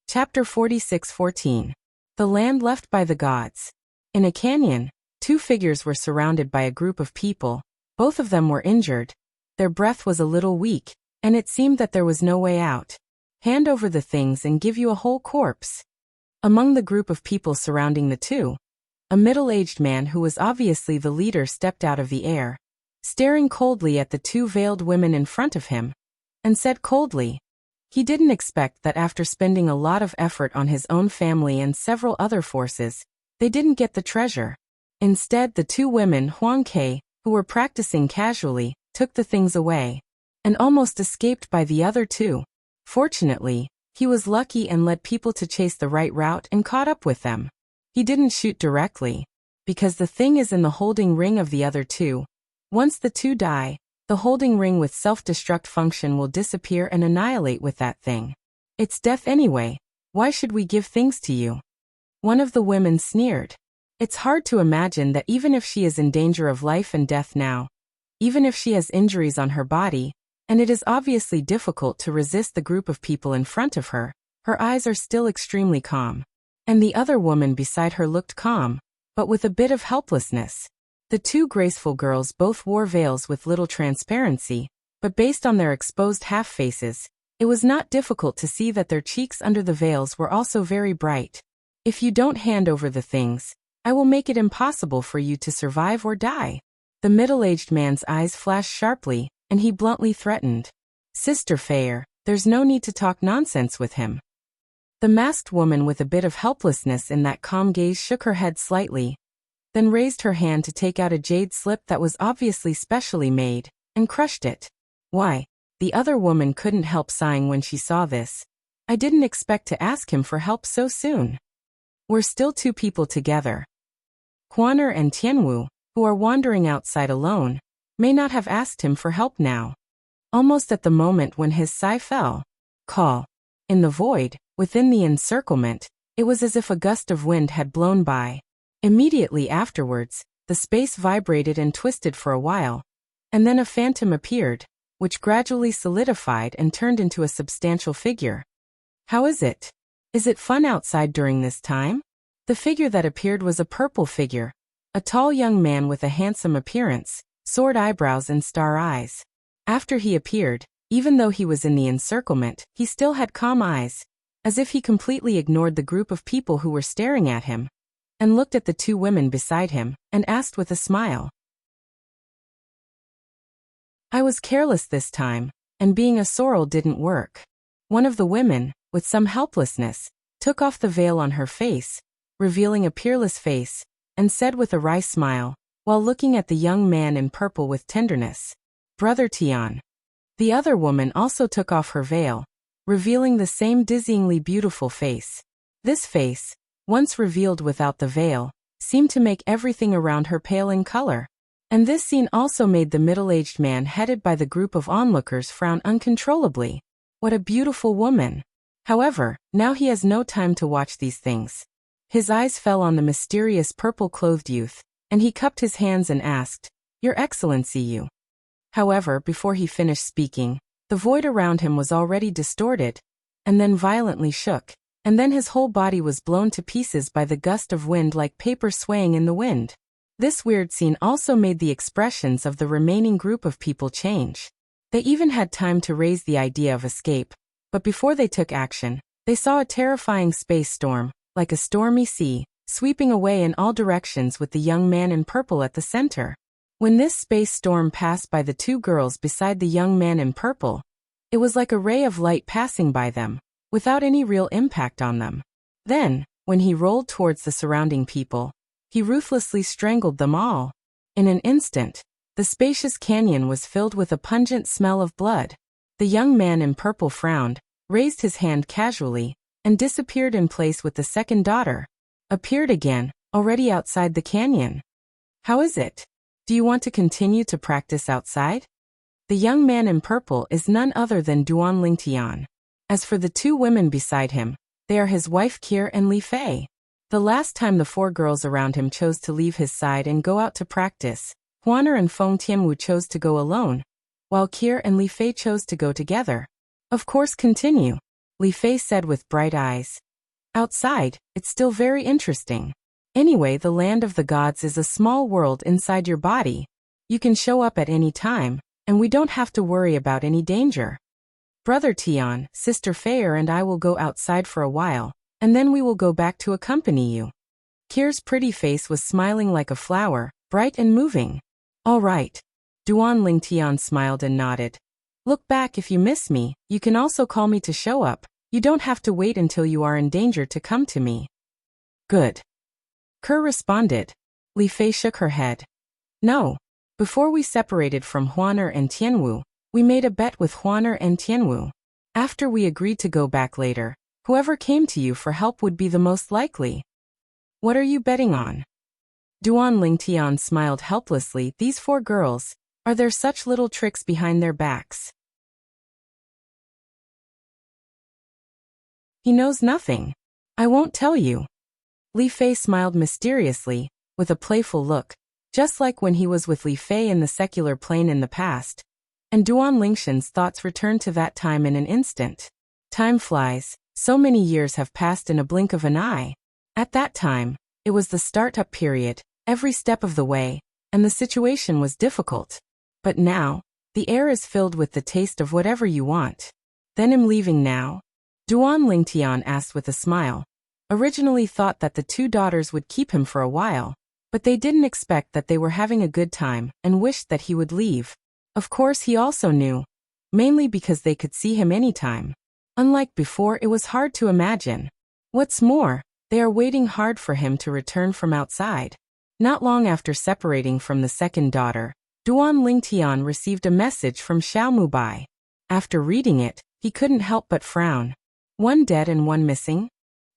Chapter 46:14. The Land Left by the Gods. In a canyon, 2 figures were surrounded by a group of people. Both of them were injured. Their breath was a little weak, and it seemed that there was no way out. Hand over the things and give you a whole corpse. Among the group of people surrounding the two, a middle-aged man who was obviously the leader stepped out of the air, staring coldly at the 2 veiled women in front of him, and said coldly. He didn't expect that after spending a lot of effort on his own family and several other forces, they didn't get the treasure. Instead, the 2 women, Huang Ke, who were practicing casually, took the things away, and almost escaped by the other 2. Fortunately, he was lucky and led people to chase the right route and caught up with them. He didn't shoot directly, because the thing is in the holding ring of the other 2. Once the 2 die, the holding ring with self-destruct function will disappear and annihilate with that thing. It's death anyway, why should we give things to you? One of the women sneered. It's hard to imagine that even if she is in danger of life and death now, even if she has injuries on her body, and it is obviously difficult to resist the group of people in front of her, her eyes are still extremely calm. And the other woman beside her looked calm, but with a bit of helplessness. The 2 graceful girls both wore veils with little transparency, but based on their exposed half-faces, it was not difficult to see that their cheeks under the veils were also very bright. If you don't hand over the things, I will make it impossible for you to survive or die. The middle-aged man's eyes flashed sharply, and he bluntly threatened. Sister Fair, there's no need to talk nonsense with him. The masked woman with a bit of helplessness in that calm gaze shook her head slightly, then raised her hand to take out a jade slip that was obviously specially made, and crushed it. Why? The other woman couldn't help sighing when she saw this. I didn't expect to ask him for help so soon. We're still 2 people together. Quaner and Tianwu, who are wandering outside alone, may not have asked him for help now. Almost at the moment when his sigh fell. Call. In the void, within the encirclement, it was as if a gust of wind had blown by. Immediately afterwards, the space vibrated and twisted for a while, and then a phantom appeared, which gradually solidified and turned into a substantial figure. How is it? Is it fun outside during this time? The figure that appeared was a purple figure, a tall young man with a handsome appearance, sword eyebrows and star eyes. After he appeared, even though he was in the encirclement, he still had calm eyes, as if he completely ignored the group of people who were staring at him, and looked at the 2 women beside him, and asked with a smile. I was careless this time, and being a sorrel didn't work. One of the women, with some helplessness, took off the veil on her face, revealing a peerless face, and said with a wry smile, while looking at the young man in purple with tenderness, Brother Tian. The other woman also took off her veil, revealing the same dizzyingly beautiful face. This face, once revealed without the veil, seemed to make everything around her pale in color. And this scene also made the middle-aged man headed by the group of onlookers frown uncontrollably. What a beautiful woman! However, now he has no time to watch these things. His eyes fell on the mysterious purple-clothed youth, and he cupped his hands and asked, "Your Excellency, you." However, before he finished speaking, the void around him was already distorted, and then violently shook, and then his whole body was blown to pieces by the gust of wind like paper swaying in the wind. This weird scene also made the expressions of the remaining group of people change. They even had time to raise the idea of escape, but before they took action, they saw a terrifying space storm, like a stormy sea, sweeping away in all directions with the young man in purple at the center. When this space storm passed by the two girls beside the young man in purple, it was like a ray of light passing by them, without any real impact on them. Then, when he rolled towards the surrounding people, he ruthlessly strangled them all. In an instant, the spacious canyon was filled with a pungent smell of blood. The young man in purple frowned, raised his hand casually, and disappeared in place with the second daughter. Appeared again, already outside the canyon. "How is it? Do you want to continue to practice outside?" The young man in purple is none other than Duan Lingtian. As for the two women beside him, they are his wife Kier and Li Fei. The last time the four girls around him chose to leave his side and go out to practice, Huaner and Feng Tianwu chose to go alone, while Kier and Li Fei chose to go together. "Of course, continue," Li Fei said with bright eyes. "Outside, it's still very interesting. Anyway, the land of the gods is a small world inside your body. You can show up at any time, and we don't have to worry about any danger. Brother Tian, Sister Feier and I will go outside for a while, and then we will go back to accompany you." Kier's pretty face was smiling like a flower, bright and moving. "All right." Duan Lingtian smiled and nodded. "Look back if you miss me. You can also call me to show up. You don't have to wait until you are in danger to come to me." "Good." Kerr responded. Li Fei shook her head. "No. Before we separated from Huaner and Tianwu, we made a bet with Huaner and Tianwu. After we agreed to go back later, whoever came to you for help would be the most likely." "What are you betting on?" Duan Lingtian smiled helplessly. "These four girls, are there such little tricks behind their backs?" "He knows nothing. I won't tell you." Li Fei smiled mysteriously, with a playful look, just like when he was with Li Fei in the secular plane in the past, and Duan Lingshan's thoughts returned to that time in an instant. Time flies, so many years have passed in a blink of an eye. At that time, it was the start-up period, every step of the way, and the situation was difficult. But now, the air is filled with the taste of whatever you want. "Then I'm leaving now?" Duan Lingtian asked with a smile. Originally thought that the two daughters would keep him for a while, but they didn't expect that they were having a good time and wished that he would leave. Of course he also knew, mainly because they could see him anytime. Unlike before, it was hard to imagine. What's more, they are waiting hard for him to return from outside. Not long after separating from the second daughter, Duan Lingtian received a message from Xiao Mubai. After reading it, he couldn't help but frown. One dead and one missing?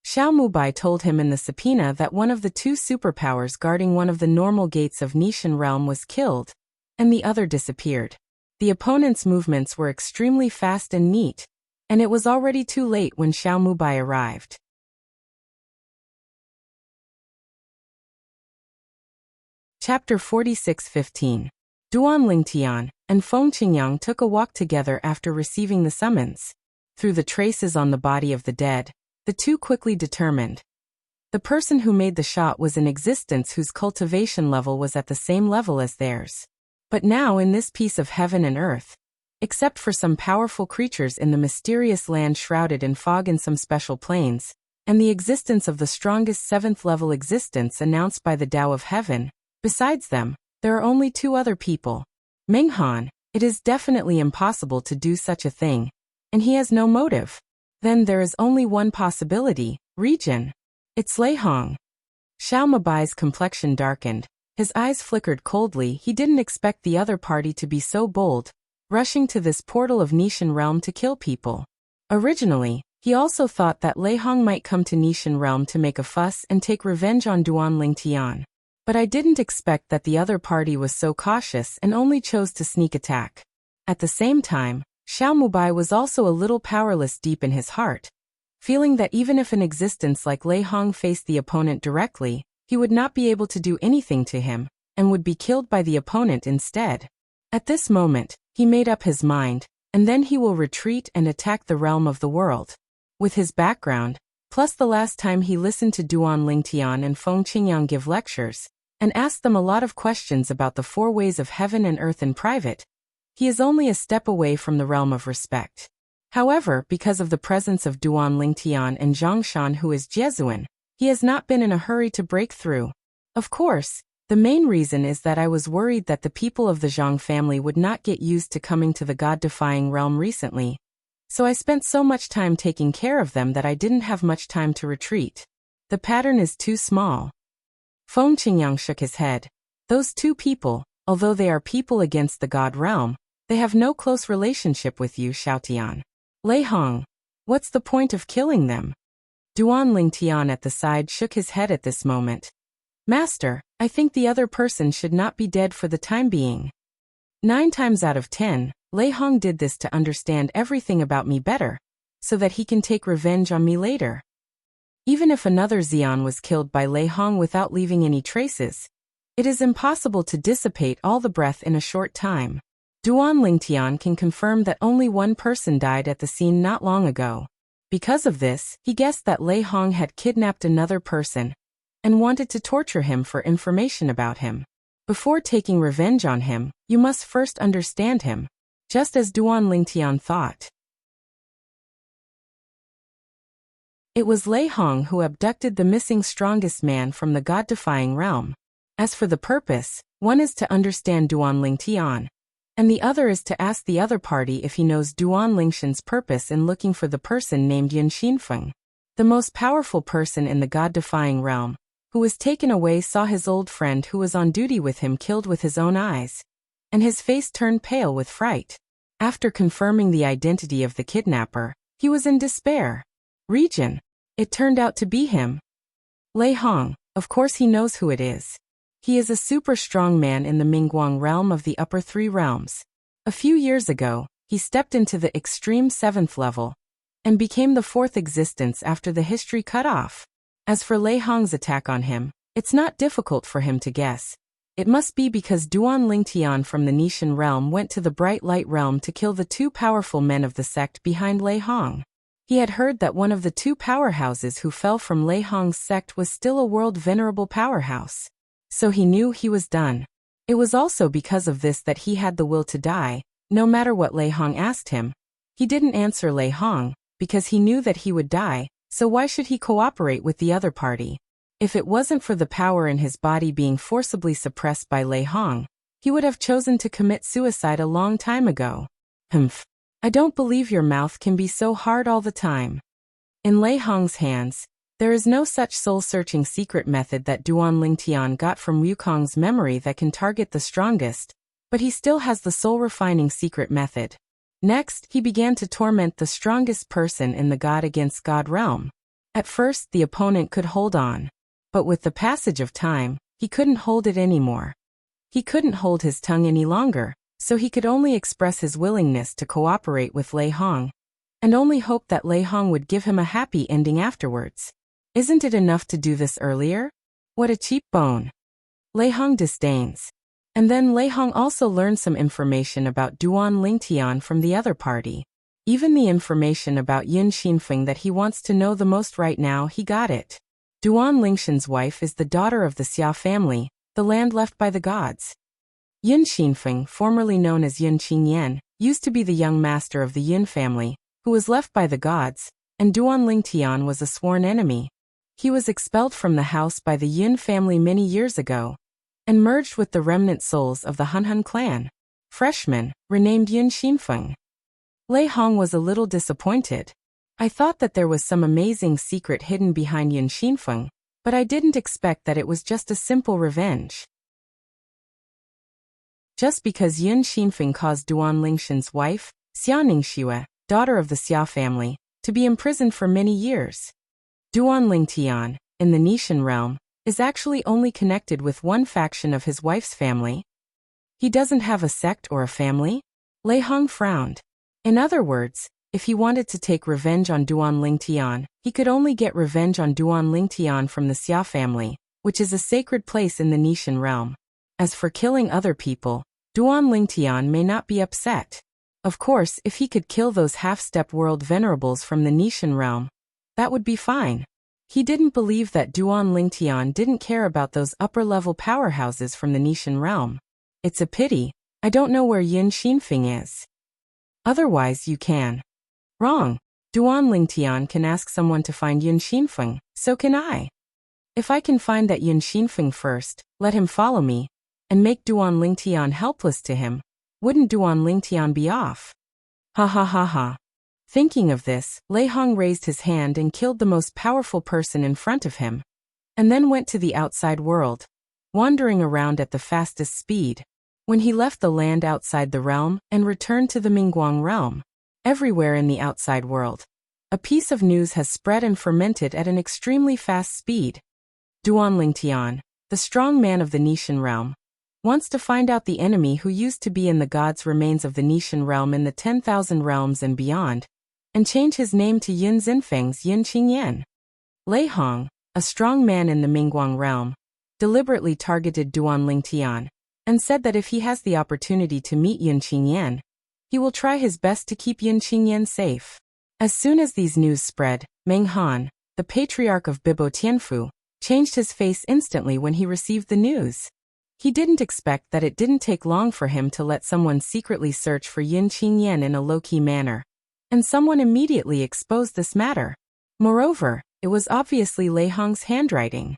Xiao Mubai told him in the subpoena that one of the two superpowers guarding one of the normal gates of Nishan realm was killed, and the other disappeared. The opponent's movements were extremely fast and neat, and it was already too late when Xiao Mubai arrived. Chapter 46:15. Duan Lingtian and Feng Qingyang took a walk together after receiving the summons. Through the traces on the body of the dead, the two quickly determined. The person who made the shot was in existence whose cultivation level was at the same level as theirs. But now in this piece of heaven and earth, except for some powerful creatures in the mysterious land shrouded in fog in some special planes, and the existence of the strongest seventh-level existence announced by the Tao of Heaven, besides them, there are only two other people. Minghan, it is definitely impossible to do such a thing, and he has no motive. Then there is only one possibility, Region. It's Lei Hong. Xiao Mabai's complexion darkened. His eyes flickered coldly. He didn't expect the other party to be so bold, rushing to this portal of Nishan realm to kill people. Originally, he also thought that Lei Hong might come to Nishan realm to make a fuss and take revenge on Duan Lingtian. But I didn't expect that the other party was so cautious and only chose to sneak attack. At the same time, Xiao Mubai was also a little powerless deep in his heart, feeling that even if an existence like Lei Hong faced the opponent directly, he would not be able to do anything to him, and would be killed by the opponent instead. At this moment, he made up his mind, and then he will retreat and attack the realm of the world. With his background, plus the last time he listened to Duan Lingtian and Feng Qingyang give lectures, and asked them a lot of questions about the 4 ways of heaven and earth in private, he is only a step away from the realm of respect. However, because of the presence of Duan Lingtian and Zhang Shan, who is Jesuan, he has not been in a hurry to break through. Of course, the main reason is that I was worried that the people of the Zhang family would not get used to coming to the God-defying realm recently, so I spent so much time taking care of them that I didn't have much time to retreat. The pattern is too small. Feng Qingyang shook his head. Those 2 people, although they are people against the God realm, they have no close relationship with you, Xiaotian. Lei Hong, what's the point of killing them? Duan Lingtian at the side shook his head at this moment. Master, I think the other person should not be dead for the time being. 9 times out of 10, Lei Hong did this to understand everything about me better, so that he can take revenge on me later. Even if another Xian was killed by Lei Hong without leaving any traces, it is impossible to dissipate all the breath in a short time. Duan Lingtian can confirm that only 1 person died at the scene not long ago. Because of this, he guessed that Lei Hong had kidnapped another person and wanted to torture him for information about him. Before taking revenge on him, you must first understand him, just as Duan Lingtian thought. It was Lei Hong who abducted the missing strongest man from the God-defying realm. As for the purpose, one is to understand Duan Lingtian, and the other is to ask the other party if he knows Duan Lingshan's purpose in looking for the person named Yun Xinfeng. The most powerful person in the God-defying realm, who was taken away, saw his old friend who was on duty with him killed with his own eyes, and his face turned pale with fright. After confirming the identity of the kidnapper, he was in despair. Region. It turned out to be him. Lei Hong, of course he knows who it is. He is a super strong man in the Mingguang realm of the upper 3 realms. A few years ago, he stepped into the extreme 7th level, and became the 4th existence after the history cut off. As for Lei Hong's attack on him, it's not difficult for him to guess. It must be because Duan Lingtian from the Nishan realm went to the Bright Light realm to kill the 2 powerful men of the sect behind Lei Hong. He had heard that one of the 2 powerhouses who fell from Lei Hong's sect was still a world venerable powerhouse. So he knew he was done. It was also because of this that he had the will to die, no matter what Lei Hong asked him. He didn't answer Lei Hong, because he knew that he would die, so why should he cooperate with the other party? If it wasn't for the power in his body being forcibly suppressed by Lei Hong, he would have chosen to commit suicide a long time ago. Humph. I don't believe your mouth can be so hard all the time. In Lei Hong's hands, there is no such soul-searching secret method that Duan Lingtian got from Wukong's memory that can target the strongest, but he still has the soul-refining secret method. Next, he began to torment the strongest person in the God against God realm. At first, the opponent could hold on, but with the passage of time, he couldn't hold it anymore. He couldn't hold his tongue any longer, so he could only express his willingness to cooperate with Lei Hong, and only hope that Lei Hong would give him a happy ending afterwards. Isn't it enough to do this earlier? What a cheap bone. Lei Hong disdains. And then Lei Hong also learned some information about Duan Lingtian from the other party. Even the information about Yun Xinfeng that he wants to know the most right now, he got it. Duan Lingshan's wife is the daughter of the Xia family, the land left by the gods. Yun Xinfeng, formerly known as Yun Qingyan, used to be the young master of the Yun family, who was left by the gods, and Duan Lingtian was a sworn enemy. He was expelled from the house by the Yun family many years ago, and merged with the remnant souls of the Hunhun clan. Freshman, renamed Yun Xinfeng. Lei Hong was a little disappointed. I thought that there was some amazing secret hidden behind Yun Xinfeng, but I didn't expect that it was just a simple revenge. Just because Yun Xinfeng caused Duan Lingshan's wife, Xia Ningxue, daughter of the Xia family, to be imprisoned for many years. Duan Lingtian, in the Nishan realm, is actually only connected with one faction of his wife's family. He doesn't have a sect or a family? Lei Hong frowned. In other words, if he wanted to take revenge on Duan Lingtian, he could only get revenge on Duan Lingtian from the Xia family, which is a sacred place in the Nishan realm. As for killing other people, Duan Lingtian may not be upset. Of course, if he could kill those half-step world venerables from the Nishan realm, that would be fine. He didn't believe that Duan Lingtian didn't care about those upper-level powerhouses from the Nishan realm. It's a pity. I don't know where Yin Xinfeng is. Otherwise you can. Wrong. Duan Lingtian can ask someone to find Yin Xinfeng, so can I. If I can find that Yin Xinfeng first, let him follow me, and make Duan Lingtian helpless to him, wouldn't Duan Lingtian be off? Ha ha ha ha. Thinking of this, Lei Hong raised his hand and killed the most powerful person in front of him, and then went to the outside world, wandering around at the fastest speed. When he left the land outside the realm and returned to the Mingguang realm, everywhere in the outside world, a piece of news has spread and fermented at an extremely fast speed. Duan Lingtian, the strong man of the Nishan realm, wants to find out the enemy who used to be in the gods' remains of the Nishan realm in the 10,000 realms and beyond, and change his name to Yin Xinfeng's Yin Qingyan. Lei Hong, a strong man in the Mingguang realm, deliberately targeted Duan Lingtian, and said that if he has the opportunity to meet Yin Qingyan, he will try his best to keep Yin Qingyan safe. As soon as these news spread, Meng Han, the patriarch of Bibo Tianfu, changed his face instantly when he received the news. He didn't expect that it didn't take long for him to let someone secretly search for Yin Qingyan in a low-key manner, and someone immediately exposed this matter. Moreover, it was obviously Lei Hong's handwriting.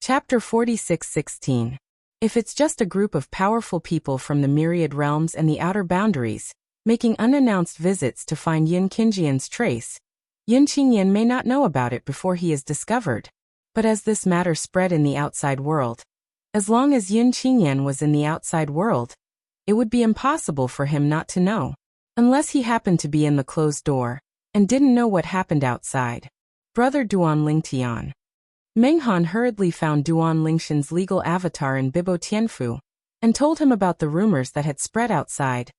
Chapter 46:16. If it's just a group of powerful people from the myriad realms and the outer boundaries, making unannounced visits to find Yin Qingyan's trace, Yin Qingyan may not know about it before he is discovered. But as this matter spread in the outside world, as long as Yin Qingyan was in the outside world, it would be impossible for him not to know, unless he happened to be in the closed door and didn't know what happened outside. Brother Duan Lingtian. Meng Han hurriedly found Duan Lingshan's legal avatar in Bibo Tianfu and told him about the rumors that had spread outside.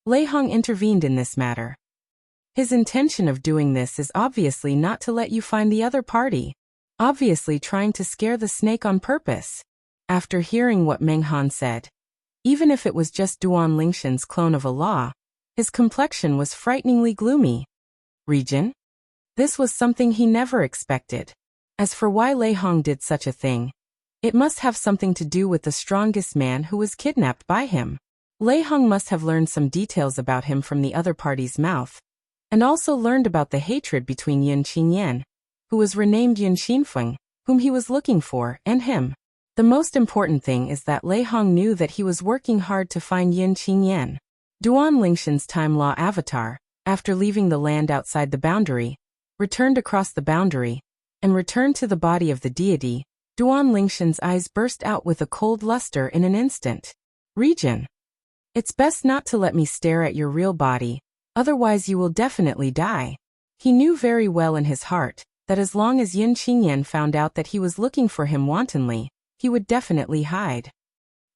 Lei Hong intervened in this matter. His intention of doing this is obviously not to let you find the other party, obviously trying to scare the snake on purpose. After hearing what Meng Han said, even if it was just Duan Lingshan's clone of a law, his complexion was frighteningly gloomy. Region? This was something he never expected. As for why Lei Hong did such a thing, it must have something to do with the strongest man who was kidnapped by him. Lei Hong must have learned some details about him from the other party's mouth, and also learned about the hatred between Yin Qingyan, who was renamed Yin Xinfeng, whom he was looking for, and him. The most important thing is that Lei Hong knew that he was working hard to find Yin Qingyan. Duan Lingshan's time law avatar, after leaving the land outside the boundary, returned across the boundary, and returned to the body of the deity. Duan Lingshan's eyes burst out with a cold luster in an instant. Region. It's best not to let me stare at your real body, otherwise you will definitely die. He knew very well in his heart that as long as Yin Qingyan found out that he was looking for him wantonly, he would definitely hide.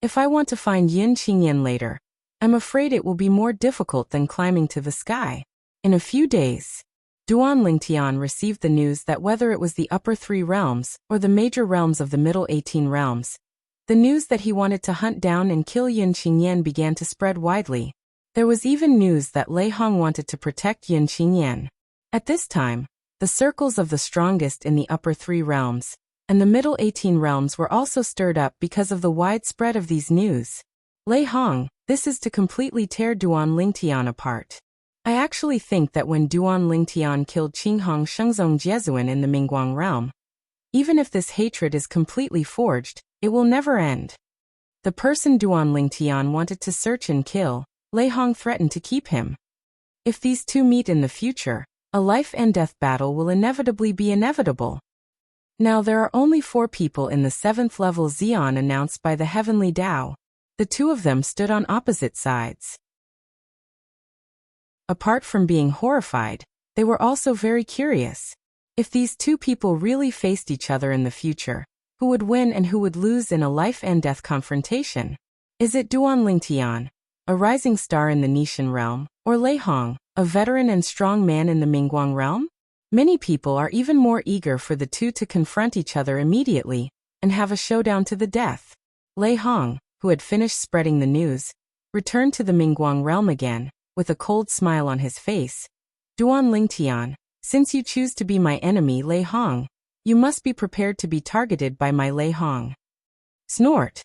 If I want to find Yin Qingyan later, I'm afraid it will be more difficult than climbing to the sky. In a few days, Duan Lingtian received the news that whether it was the upper 3 realms or the major realms of the middle 18 realms, the news that he wanted to hunt down and kill Yin Qingyan began to spread widely. There was even news that Lei Hong wanted to protect Yin Qingyan. At this time, the circles of the strongest in the upper 3 realms and the middle 18 realms were also stirred up because of the wide spread of these news. Lei Hong, this is to completely tear Duan Lingtian apart. I actually think that when Duan Lingtian killed Qinghong Shengzong Jiezuan in the Mingguang realm, even if this hatred is completely forged, it will never end. The person Duan Lingtian wanted to search and kill, Lei Hong threatened to keep him. If these two meet in the future, a life and death battle will inevitably be inevitable. Now there are only 4 people in the 7th level Xian announced by the Heavenly Tao. The 2 of them stood on opposite sides. Apart from being horrified, they were also very curious. If these 2 people really faced each other in the future, who would win and who would lose in a life and death confrontation? Is it Duan Lingtian, a rising star in the Nishan realm, or Lei Hong, a veteran and strong man in the Mingguang realm? Many people are even more eager for the two to confront each other immediately and have a showdown to the death. Lei Hong, who had finished spreading the news, returned to the Mingguang realm again, with a cold smile on his face. Duan Lingtian, since you choose to be my enemy Lei Hong, you must be prepared to be targeted by my Lei Hong. Snort.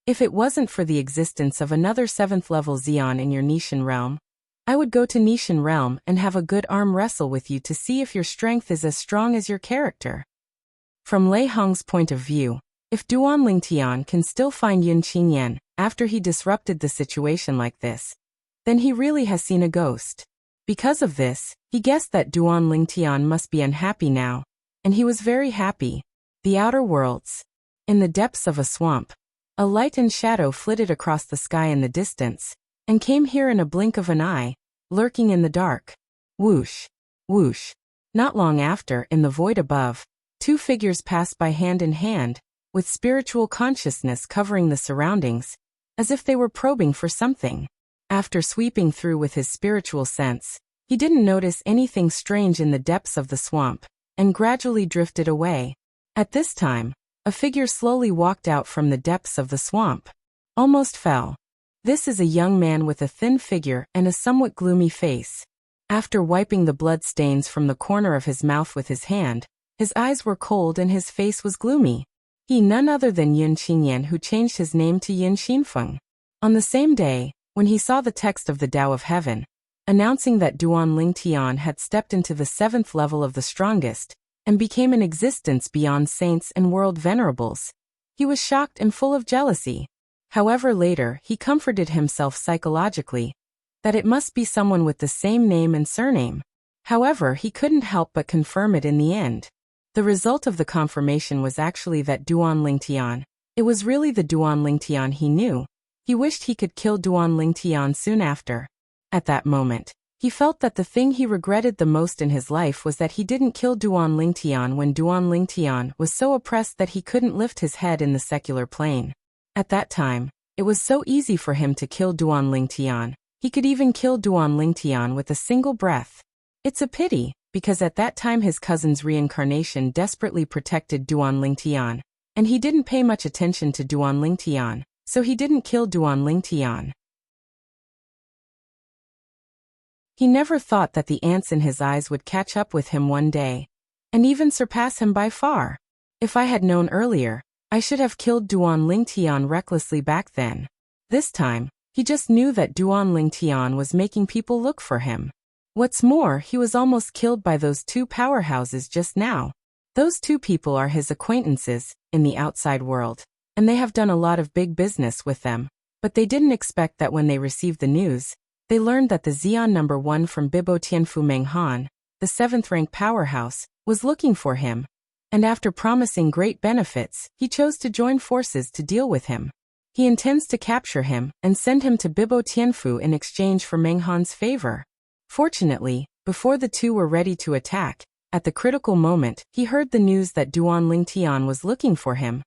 If it wasn't for the existence of another 7th level Xian in your Nishan realm, I would go to Nishan realm and have a good arm wrestle with you to see if your strength is as strong as your character. From Lei Hong's point of view, if Duan Lingtian can still find Yun Qingyan after he disrupted the situation like this, then he really has seen a ghost. Because of this, he guessed that Duan Lingtian must be unhappy now, and he was very happy. The outer worlds. In the depths of a swamp, a light and shadow flitted across the sky in the distance, and came here in a blink of an eye, lurking in the dark. Whoosh, whoosh. Not long after, in the void above, two figures passed by hand in hand, with spiritual consciousness covering the surroundings, as if they were probing for something. After sweeping through with his spiritual sense, he didn't notice anything strange in the depths of the swamp, and gradually drifted away. At this time, a figure slowly walked out from the depths of the swamp. Almost fell. This is a young man with a thin figure and a somewhat gloomy face. After wiping the blood stains from the corner of his mouth with his hand, his eyes were cold and his face was gloomy. He none other than Yun Qingyan, who changed his name to Yin Xinfeng. On the same day, when he saw the text of the Tao of Heaven, announcing that Duan Lingtian had stepped into the 7th level of the strongest, and became an existence beyond saints and world venerables, he was shocked and full of jealousy. However, later he comforted himself psychologically that it must be someone with the same name and surname. However, he couldn't help but confirm it in the end. The result of the confirmation was actually that Duan Lingtian. It was really the Duan Lingtian he knew. He wished he could kill Duan Lingtian soon after. At that moment, he felt that the thing he regretted the most in his life was that he didn't kill Duan Lingtian when Duan Lingtian was so oppressed that he couldn't lift his head in the secular plane. At that time, it was so easy for him to kill Duan Lingtian. He could even kill Duan Lingtian with a single breath. It's a pity, because at that time his cousin's reincarnation desperately protected Duan Lingtian, and he didn't pay much attention to Duan Lingtian, so he didn't kill Duan Lingtian. He never thought that the ants in his eyes would catch up with him one day, and even surpass him by far. If I had known earlier, I should have killed Duan Lingtian recklessly back then. This time, he just knew that Duan Lingtian was making people look for him. What's more, he was almost killed by those two powerhouses just now. Those two people are his acquaintances in the outside world, and they have done a lot of big business with them, but they didn't expect that when they received the news, they learned that the Xian number 1 from Bibo Tianfu Menghan, the 7th rank powerhouse, was looking for him, and after promising great benefits, he chose to join forces to deal with him. He intends to capture him and send him to Bibo Tianfu in exchange for Menghan's favor. Fortunately, before the two were ready to attack, at the critical moment, he heard the news that Duan Lingtian was looking for him,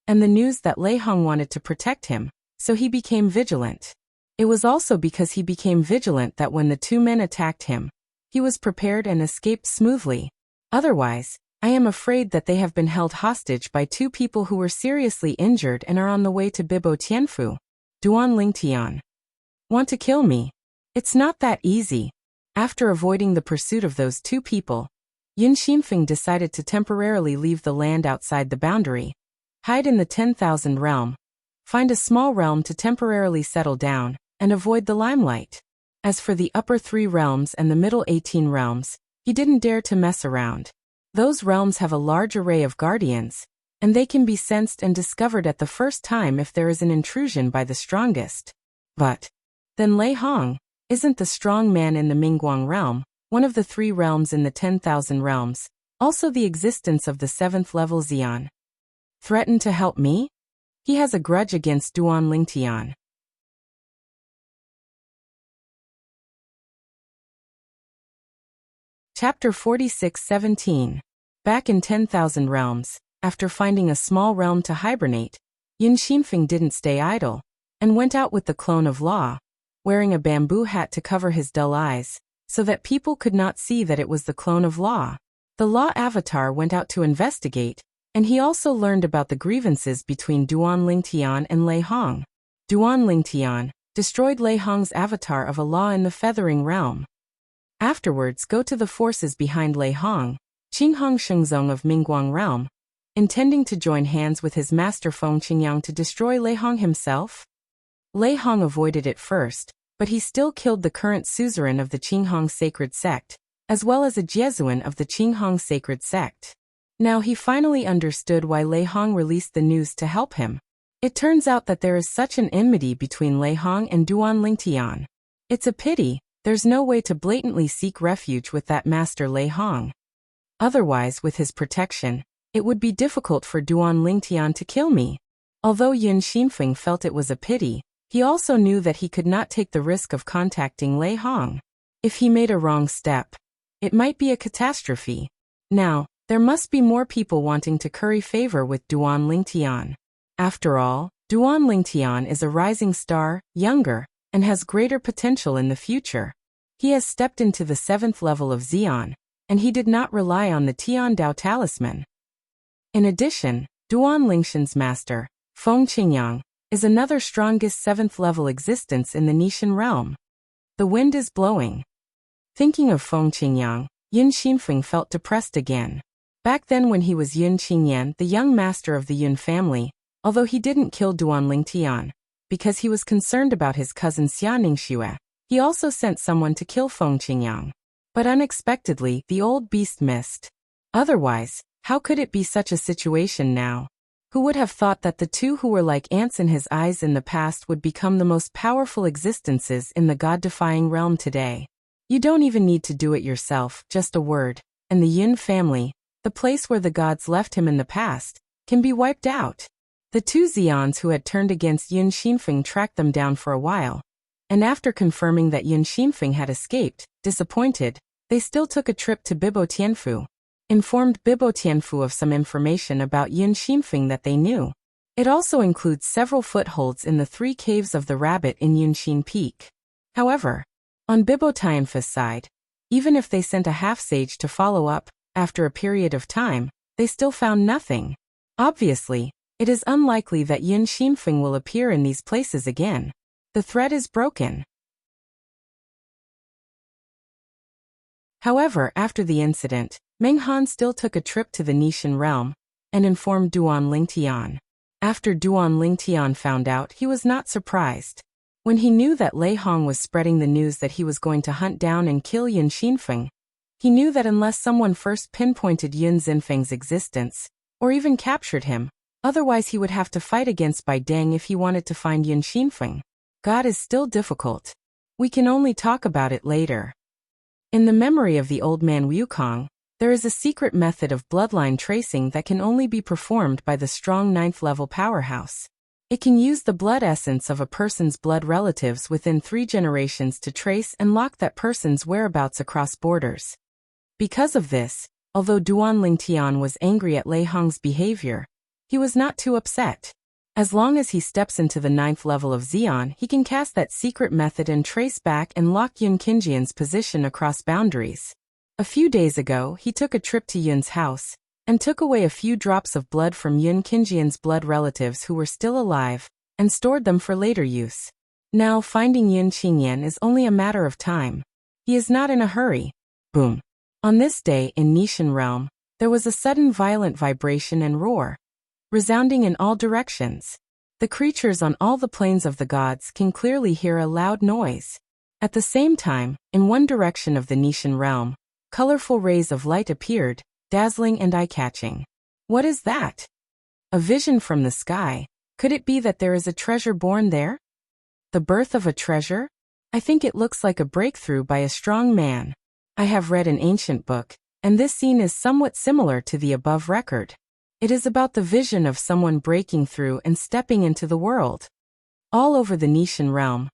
and the news that Lei Hong wanted to protect him, so he became vigilant. It was also because he became vigilant that when the two men attacked him, he was prepared and escaped smoothly. Otherwise, I am afraid that they have been held hostage by two people who were seriously injured and are on the way to Bibo Tianfu. Duan Lingtian. Want to kill me? It's not that easy. After avoiding the pursuit of those two people, Yin Xinfeng decided to temporarily leave the land outside the boundary, hide in the 10,000 realm, find a small realm to temporarily settle down, and avoid the limelight. As for the upper 3 realms and the middle 18 realms, he didn't dare to mess around. Those realms have a large array of guardians, and they can be sensed and discovered at the first time if there is an intrusion by the strongest. But then Lei Hong isn't the strong man in the Mingguang realm, one of the 3 realms in the 10,000 realms, also the existence of the 7th level Xian. Threaten to help me? He has a grudge against Duan Lingtian. Chapter 46-17. Back in 10,000 realms, after finding a small realm to hibernate, Yin Xinfeng didn't stay idle, and went out with the clone of law, wearing a bamboo hat to cover his dull eyes, so that people could not see that it was the clone of Law. The Law avatar went out to investigate, and he also learned about the grievances between Duan Lingtian and Lei Hong. Duan Lingtian destroyed Lei Hong's avatar of a Law in the Feathering Realm. Afterwards go to the forces behind Lei Hong, Qinghong Shengzong of Mingguang Realm, intending to join hands with his master Feng Qingyang to destroy Lei Hong himself. Lei Hong avoided it first, but he still killed the current suzerain of the Qinghong sacred sect, as well as a Jesuan of the Qinghong sacred sect. Now he finally understood why Lei Hong released the news to help him. It turns out that there is such an enmity between Lei Hong and Duan Lingtian. It's a pity, there's no way to blatantly seek refuge with that master Lei Hong. Otherwise, with his protection, it would be difficult for Duan Lingtian to kill me. Although Yun Xinfeng felt it was a pity, he also knew that he could not take the risk of contacting Lei Hong. If he made a wrong step, it might be a catastrophe. Now, there must be more people wanting to curry favor with Duan Lingtian. After all, Duan Lingtian is a rising star, younger, and has greater potential in the future. He has stepped into the 7th level of Xian, and he did not rely on the Tian Dao talisman. In addition, Duan Lingshan's master, Feng Qingyang, is another strongest 7th level existence in the Nishan realm. The wind is blowing. Thinking of Feng Qingyang, Yun Xinfeng felt depressed again. Back then when he was Yun Qingyan, the young master of the Yun family, although he didn't kill Duan Lingtian, because he was concerned about his cousin Xia Ningxue, he also sent someone to kill Feng Qingyang. But unexpectedly, the old beast missed. Otherwise, how could it be such a situation now? Who would have thought that the two who were like ants in his eyes in the past would become the most powerful existences in the god-defying realm today? You don't even need to do it yourself, just a word, and the Yun family, the place where the gods left him in the past, can be wiped out. The two Xians who had turned against Yun Xinfeng tracked them down for a while, and after confirming that Yun Xinfeng had escaped, disappointed, they still took a trip to Bibo Tianfu. Informed Bibo Tianfu of some information about Yun Xinfeng that they knew. It also includes several footholds in the 3 caves of the rabbit in Yunxin Peak. However, on Bibo Tianfu's side, even if they sent a half-sage to follow up, after a period of time, they still found nothing. Obviously, it is unlikely that Yun Xinfeng will appear in these places again. The thread is broken. However, after the incident, Meng Han still took a trip to the Nishan realm and informed Duan Lingtian. After Duan Lingtian found out, he was not surprised. When he knew that Lei Hong was spreading the news that he was going to hunt down and kill Yun Xinfeng, he knew that unless someone first pinpointed Yun Xinfeng's existence, or even captured him, otherwise he would have to fight against Bai Deng if he wanted to find Yun Xinfeng. God is still difficult. We can only talk about it later. In the memory of the old man Wukong, there is a secret method of bloodline tracing that can only be performed by the strong 9th level powerhouse. It can use the blood essence of a person's blood relatives within 3 generations to trace and lock that person's whereabouts across borders. Because of this, although Duan Lingtian was angry at Lei Hong's behavior, he was not too upset. As long as he steps into the 9th level of Xian, he can cast that secret method and trace back and lock Yun Qingjian's position across boundaries. A few days ago, he took a trip to Yun's house and took away a few drops of blood from Yun Qingjian's blood relatives who were still alive and stored them for later use. Now finding Yun Qingyan is only a matter of time. He is not in a hurry. Boom. On this day in Nishan realm, there was a sudden violent vibration and roar, resounding in all directions. The creatures on all the planes of the gods can clearly hear a loud noise. At the same time, in one direction of the Nishan realm, colorful rays of light appeared, dazzling and eye-catching. What is that? A vision from the sky. Could it be that there is a treasure born there? The birth of a treasure? I think it looks like a breakthrough by a strong man. I have read an ancient book, and this scene is somewhat similar to the above record. It is about the vision of someone breaking through and stepping into the world. All over the Nishan realm,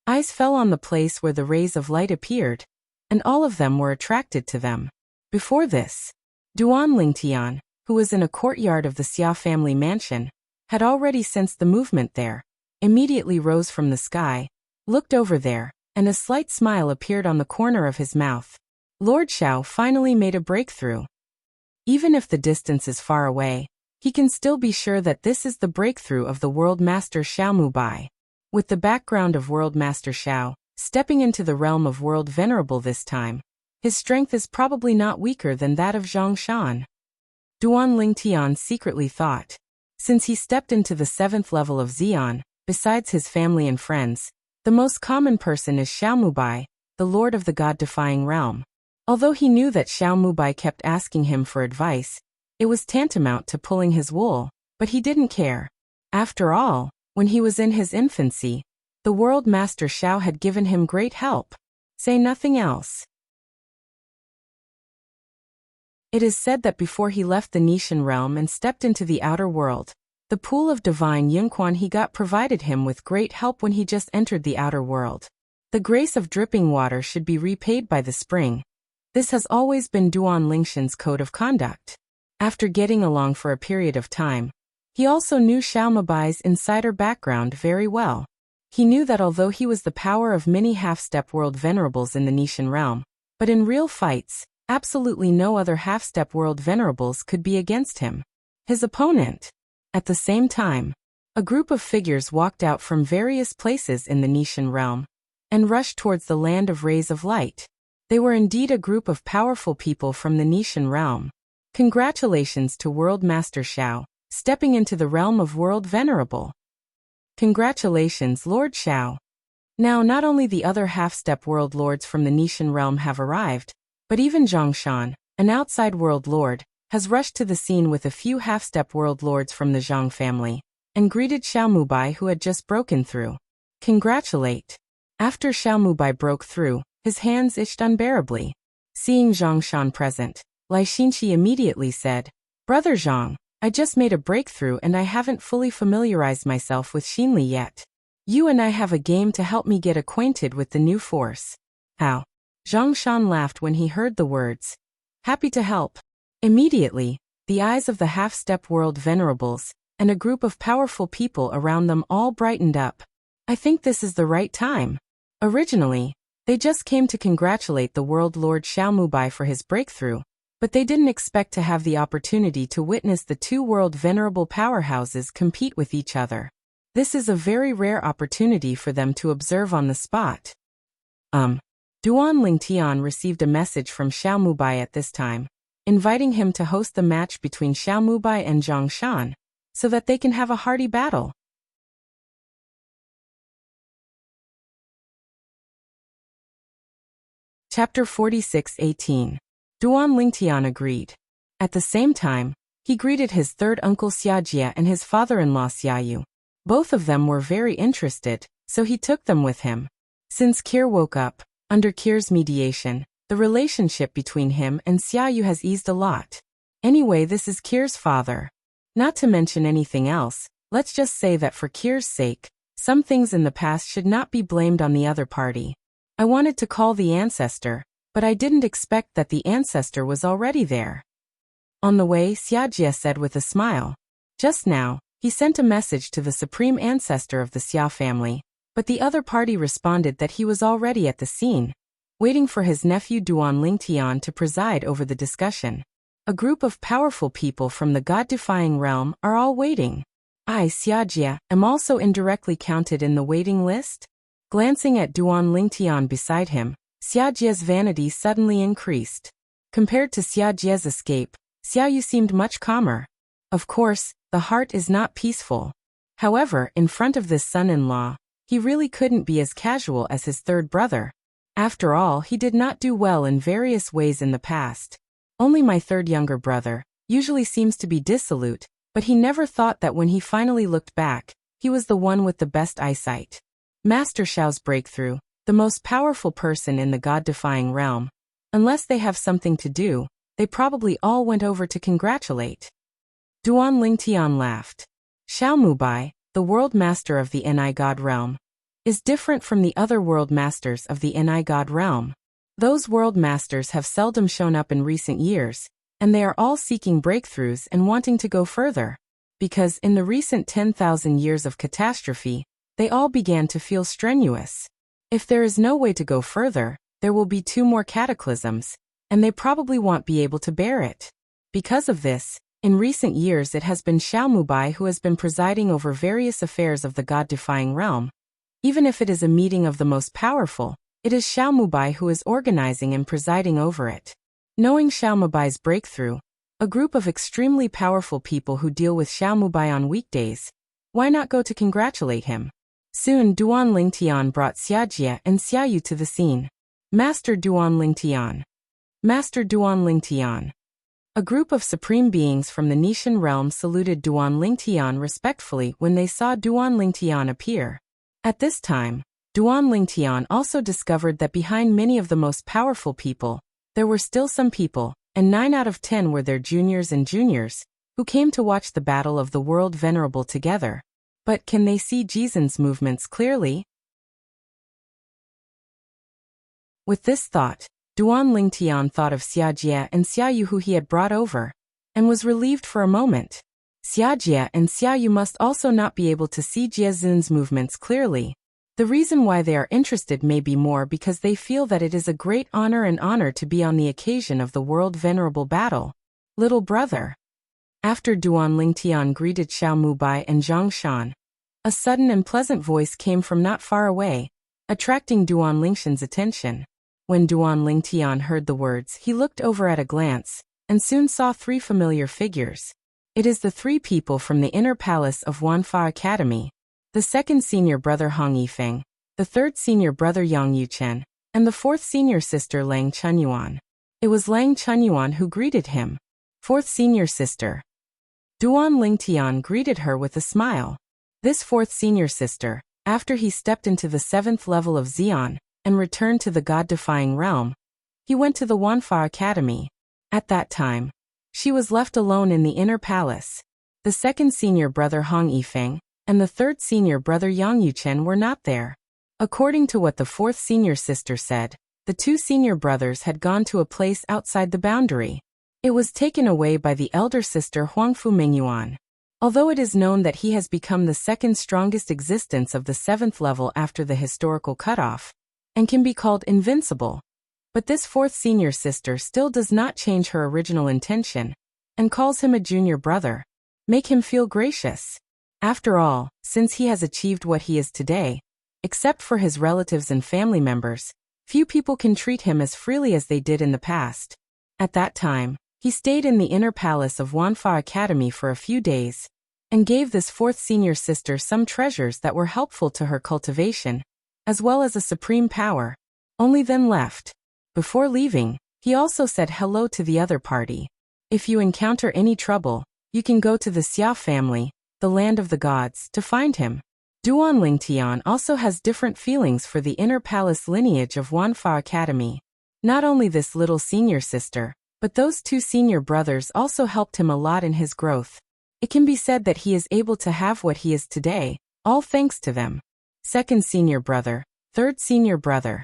eyes fell on the place where the rays of light appeared, and all of them were attracted to them. Before this, Duan Lingtian, who was in a courtyard of the Xia family mansion, had already sensed the movement there, immediately rose from the sky, looked over there, and a slight smile appeared on the corner of his mouth. Lord Xiao finally made a breakthrough. Even if the distance is far away, he can still be sure that this is the breakthrough of the World Master Xiao Mubai. With the background of World Master Xiao, stepping into the realm of World Venerable this time, his strength is probably not weaker than that of Zhang Shan. Duan Lingtian secretly thought. Since he stepped into the 7th level of Xian, besides his family and friends, the most common person is Xiao Mubai, the lord of the god-defying realm. Although he knew that Xiao Mubai kept asking him for advice, it was tantamount to pulling his wool, but he didn't care. After all, when he was in his infancy, the World Master Xiao had given him great help. Say nothing else. It is said that before he left the Nishan realm and stepped into the outer world, the pool of divine Yunquan he got provided him with great help when he just entered the outer world. The grace of dripping water should be repaid by the spring. This has always been Duan Lingshan's code of conduct. After getting along for a period of time, he also knew Xiao Mubai's insider background very well. He knew that although he was the power of many half-step world venerables in the Nishan realm, but in real fights, absolutely no other half-step world venerables could be against him. His opponent. At the same time, a group of figures walked out from various places in the Nishan realm and rushed towards the land of rays of light. They were indeed a group of powerful people from the Nishan realm. Congratulations to World Master Xiao, stepping into the realm of World Venerable. Congratulations, Lord Xiao. Now not only the other half-step world lords from the Nishan realm have arrived, but even Zhang Shan, an outside world lord, has rushed to the scene with a few half-step world lords from the Zhang family, and greeted Xiao Mubai who had just broken through. Congratulate. After Xiao Mubai broke through, his hands itched unbearably. Seeing Zhang Shan present, Lai Xinqi immediately said, Brother Zhang, I just made a breakthrough and I haven't fully familiarized myself with Xinli yet. You and I have a game to help me get acquainted with the new force. How? Zhang Shan laughed when he heard the words. Happy to help. Immediately, the eyes of the half-step world venerables, and a group of powerful people around them all brightened up. I think this is the right time. Originally, they just came to congratulate the world lord Xiao Mubai for his breakthrough, but they didn't expect to have the opportunity to witness the two world venerable powerhouses compete with each other. This is a very rare opportunity for them to observe on the spot. Duan Lingtian received a message from Xiao Mubai at this time, inviting him to host the match between Xiao Mubai and Zhang Shan, so that they can have a hearty battle. Chapter 46:18. Duan Lingtian agreed. At the same time, he greeted his third uncle Xiajie and his father-in-law Xiaoyu. Both of them were very interested, so he took them with him. Since Kir woke up, under Kir's mediation, the relationship between him and Xiaoyu has eased a lot. Anyway, this is Kir's father. Not to mention anything else, let's just say that for Kir's sake, some things in the past should not be blamed on the other party. I wanted to call the ancestor, but I didn't expect that the ancestor was already there. On the way, Xiajie said with a smile. Just now, he sent a message to the supreme ancestor of the Xia family, but the other party responded that he was already at the scene, waiting for his nephew Duan Lingtian to preside over the discussion. A group of powerful people from the god-defying realm are all waiting. I, Xiajie, am also indirectly counted in the waiting list? Glancing at Duan Lingtian beside him, Xiajie's vanity suddenly increased. Compared to Xiajie's escape, Xiaoyu seemed much calmer. Of course, the heart is not peaceful. However, in front of this son-in-law, he really couldn't be as casual as his third brother. After all, he did not do well in various ways in the past. Only my third younger brother usually seems to be dissolute, but he never thought that when he finally looked back, he was the one with the best eyesight. Master Xiao's breakthrough, the most powerful person in the god-defying realm. Unless they have something to do, they probably all went over to congratulate. Duan Lingtian laughed. Xiao Mubai, the world master of the Ni God realm, is different from the other world masters of the Ni God realm. Those world masters have seldom shown up in recent years, and they are all seeking breakthroughs and wanting to go further. Because in the recent 10,000 years of catastrophe, they all began to feel strenuous. If there is no way to go further, there will be 2 more cataclysms, and they probably won't be able to bear it. Because of this, in recent years it has been Xiao Mubai who has been presiding over various affairs of the God-defying realm. Even if it is a meeting of the most powerful, it is Xiao Mubai who is organizing and presiding over it. Knowing Xiao Mubai's breakthrough, a group of extremely powerful people who deal with Xiao Mubai on weekdays, why not go to congratulate him? Soon Duan Lingtian brought Xiajie and Xiaoyu to the scene. Master Duan Lingtian. Master Duan Lingtian. A group of supreme beings from the Nishan realm saluted Duan Lingtian respectfully when they saw Duan Lingtian appear. At this time, Duan Lingtian also discovered that behind many of the most powerful people, there were still some people, and 9 out of 10 were their juniors and juniors, who came to watch the battle of the world venerable together. But can they see Jizen's movements clearly? With this thought, Duan Lingtian thought of Xiajie and Xiaoyu who he had brought over, and was relieved for a moment. Xiajie and Xiaoyu must also not be able to see Jizen's movements clearly. The reason why they are interested may be more because they feel that it is a great honor to be on the occasion of the world venerable battle. Little brother. After Duan Lingtian greeted Xiao Mubai and Zhang Shan, a sudden and pleasant voice came from not far away, attracting Duan Lingshan's attention. When Duan Lingtian heard the words, he looked over at a glance, and soon saw 3 familiar figures. It is the 3 people from the inner palace of Wanfa Academy, the 2nd senior brother Hong Yifeng, the 3rd senior brother Yang Yuchen, and the 4th senior sister Lang Chunyuan. It was Lang Chunyuan who greeted him. 4th senior sister. Duan Lingtian greeted her with a smile. This 4th senior sister, after he stepped into the 7th level of Xian, and returned to the God-defying realm, he went to the Wanfa Academy. At that time, she was left alone in the inner palace. The 2nd senior brother Hong Yifeng, and the 3rd senior brother Yang Yuchen were not there. According to what the 4th senior sister said, the 2 senior brothers had gone to a place outside the boundary. It was taken away by the elder sister Huangfu Mingyuan. Although it is known that he has become the 2nd strongest existence of the 7th level after the historical cutoff, and can be called invincible, but this 4th senior sister still does not change her original intention, and calls him a junior brother. Make him feel gracious. After all, since he has achieved what he is today, except for his relatives and family members, few people can treat him as freely as they did in the past. At that time, he stayed in the inner palace of Wanfa Academy for a few days, and gave this 4th senior sister some treasures that were helpful to her cultivation, as well as a supreme power. Only then left. Before leaving, he also said hello to the other party. If you encounter any trouble, you can go to the Xia family, the land of the gods, to find him. Duan Lingtian also has different feelings for the inner palace lineage of Wanfa Academy. Not only this little senior sister, but those 2 senior brothers also helped him a lot in his growth. It can be said that he is able to have what he is today, all thanks to them. 2nd senior brother, 3rd senior brother.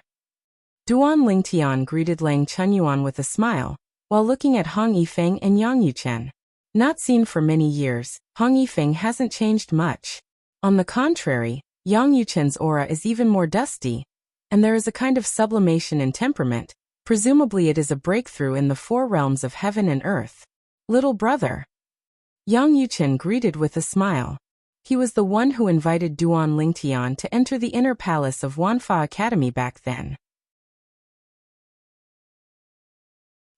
Duan Lingtian greeted Lang Chunyuan with a smile, while looking at Hong Yifeng and Yang Yuchen. Not seen for many years, Hong Yifeng hasn't changed much. On the contrary, Yang Yuchen's aura is even more dusty, and there is a kind of sublimation in temperament. Presumably it is a breakthrough in the 4 realms of heaven and earth. Little brother. Yang Yuchen greeted with a smile. He was the one who invited Duan Lingtian to enter the inner palace of Wanfa Academy back then.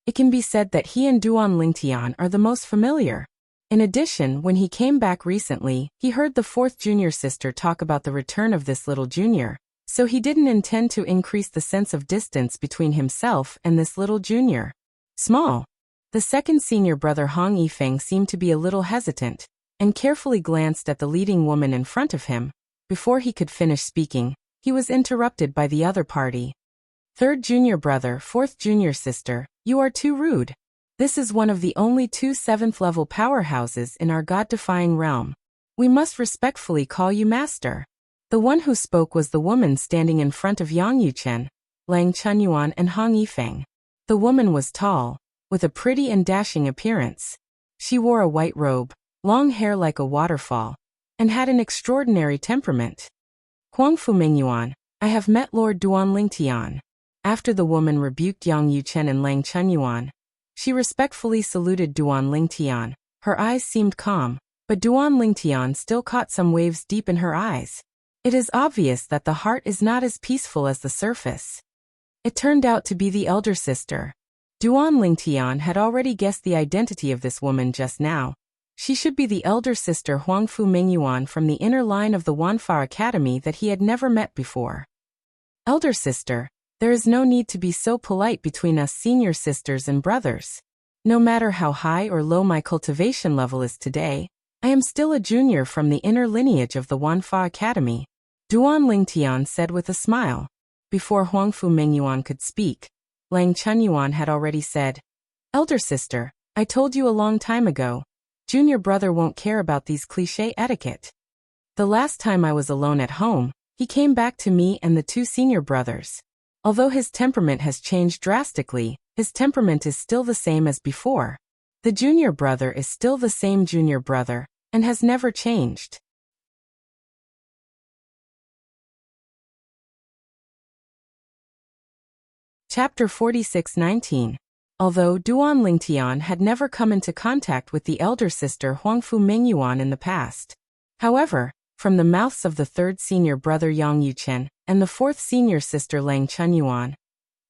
It can be said that he and Duan Lingtian are the most familiar. In addition, when he came back recently, he heard the 4th junior sister talk about the return of this little junior, so he didn't intend to increase the sense of distance between himself and this little junior. Small. The 2nd senior brother Hong Yifeng seemed to be a little hesitant, and carefully glanced at the leading woman in front of him. Before he could finish speaking, he was interrupted by the other party. 3rd junior brother, 4th junior sister, you are too rude. This is one of the only 2 7th level powerhouses in our God-defying realm. We must respectfully call you master. The one who spoke was the woman standing in front of Yang Yuchen, Lang Chunyuan and Hong Yifeng. The woman was tall, with a pretty and dashing appearance. She wore a white robe, long hair like a waterfall, and had an extraordinary temperament. Huangfu Mingyuan, I have met Lord Duan Lingtian. After the woman rebuked Yang Yuchen and Lang Chunyuan, she respectfully saluted Duan Lingtian. Her eyes seemed calm, but Duan Lingtian still caught some waves deep in her eyes. It is obvious that the heart is not as peaceful as the surface. It turned out to be the elder sister. Duan Lingtian had already guessed the identity of this woman just now. She should be the elder sister Huangfu Mingyuan from the inner line of the Wanfa Academy that he had never met before. Elder sister, there is no need to be so polite between us senior sisters and brothers. No matter how high or low my cultivation level is today, I am still a junior from the inner lineage of the Wanfa Academy, Duan Lingtian said with a smile. Before Huangfu Mingyuan could speak, Lang Chunyuan had already said, Elder sister, I told you a long time ago, junior brother won't care about these cliché etiquette. The last time I was alone at home, he came back to me and the two senior brothers. Although his temperament has changed drastically, his temperament is still the same as before. The junior brother is still the same junior brother, and has never changed. Chapter 46:19. Although Duan Lingtian had never come into contact with the elder sister Huangfu Mingyuan in the past. However, from the mouths of the third senior brother Yang Yuchen and the fourth senior sister Lang Chunyuan,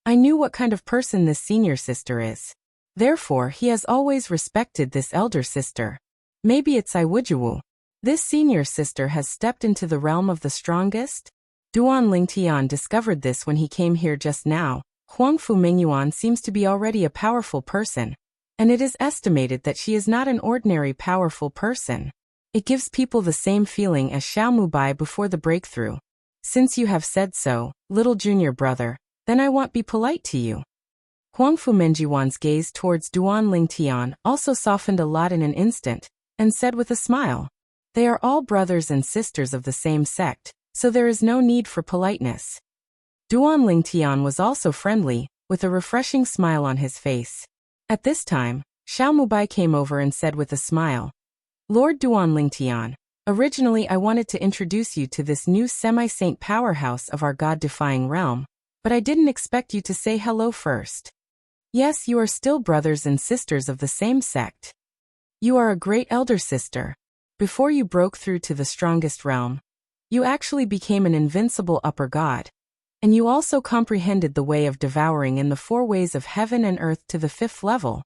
I knew what kind of person this senior sister is. Therefore, he has always respected this elder sister. Maybe it's Iwujuwu. This senior sister has stepped into the realm of the strongest? Duan Lingtian discovered this when he came here just now. Huangfu Mingyuan seems to be already a powerful person, and it is estimated that she is not an ordinary powerful person. It gives people the same feeling as Xiaomubai before the breakthrough. Since you have said so, little junior brother, then I won't be polite to you. Huangfu Mingyuan's gaze towards Duan Lingtian also softened a lot in an instant, and said with a smile, they are all brothers and sisters of the same sect, so there is no need for politeness. Duan Lingtian was also friendly, with a refreshing smile on his face. At this time, Xiaomubai came over and said with a smile, Lord Duan Lingtian, originally I wanted to introduce you to this new semi-saint powerhouse of our god-defying realm, but I didn't expect you to say hello first. Yes, you are still brothers and sisters of the same sect. You are a great elder sister. Before you broke through to the strongest realm, you actually became an invincible upper god. And you also comprehended the way of devouring in the four ways of heaven and earth to the fifth level.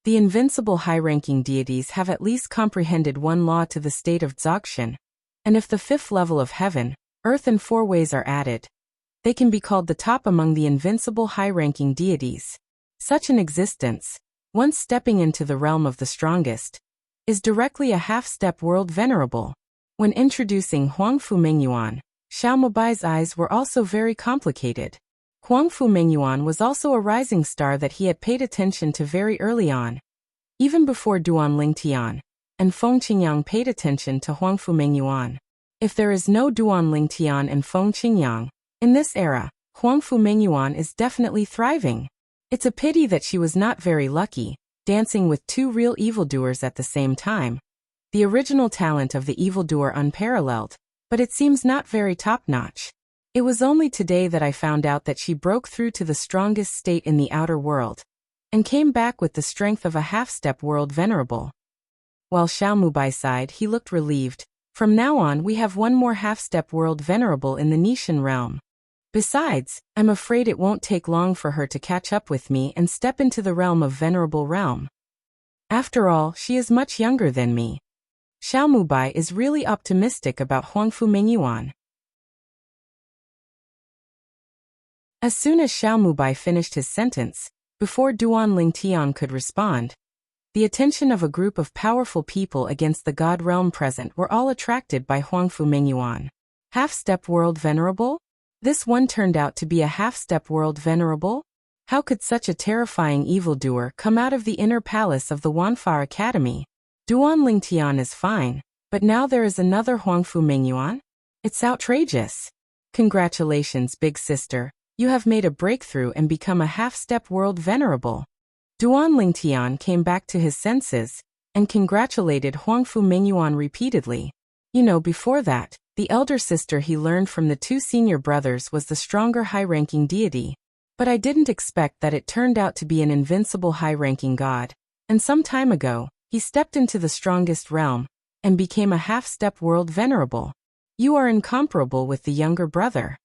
The invincible high-ranking deities have at least comprehended one law to the state of Dzogchen, and if the fifth level of heaven, earth and four ways are added, they can be called the top among the invincible high-ranking deities. Such an existence, once stepping into the realm of the strongest, is directly a half-step world venerable. When introducing Huangfu Mingyuan, Xiaomubai's eyes were also very complicated. Huangfu Mingyuan was also a rising star that he had paid attention to very early on, even before Duan Lingtian, and Feng Qingyang paid attention to Huangfu Mingyuan. If there is no Duan Lingtian and Feng Qingyang, in this era, Huangfu Mingyuan is definitely thriving. It's a pity that she was not very lucky, dancing with two real evildoers at the same time. The original talent of the evildoer unparalleled, but it seems not very top-notch. It was only today that I found out that she broke through to the strongest state in the outer world, and came back with the strength of a half-step world venerable. While Xiaomubai sighed, he looked relieved. From now on we have one more half-step world venerable in the Nishan realm. Besides, I'm afraid it won't take long for her to catch up with me and step into the realm of venerable realm. After all, she is much younger than me. Xiaomubai is really optimistic about Huangfu Mingyuan. As soon as Xiaomubai finished his sentence, before Duan Lingtian could respond, the attention of a group of powerful people against the god realm present were all attracted by Huangfu Mingyuan. Half-step world venerable? This one turned out to be a half-step world venerable? How could such a terrifying evildoer come out of the inner palace of the Wanfa Academy? Duan Lingtian is fine, but now there is another Huangfu Mingyuan? It's outrageous. Congratulations, big sister. You have made a breakthrough and become a half-step world venerable. Duan Lingtian came back to his senses, and congratulated Huangfu Mingyuan repeatedly. You know, before that, The elder sister he learned from the two senior brothers was the stronger high-ranking deity. But I didn't expect that it turned out to be an invincible high-ranking god. And some time ago, he stepped into the strongest realm and became a half-step world venerable. You are incomparable with the younger brother.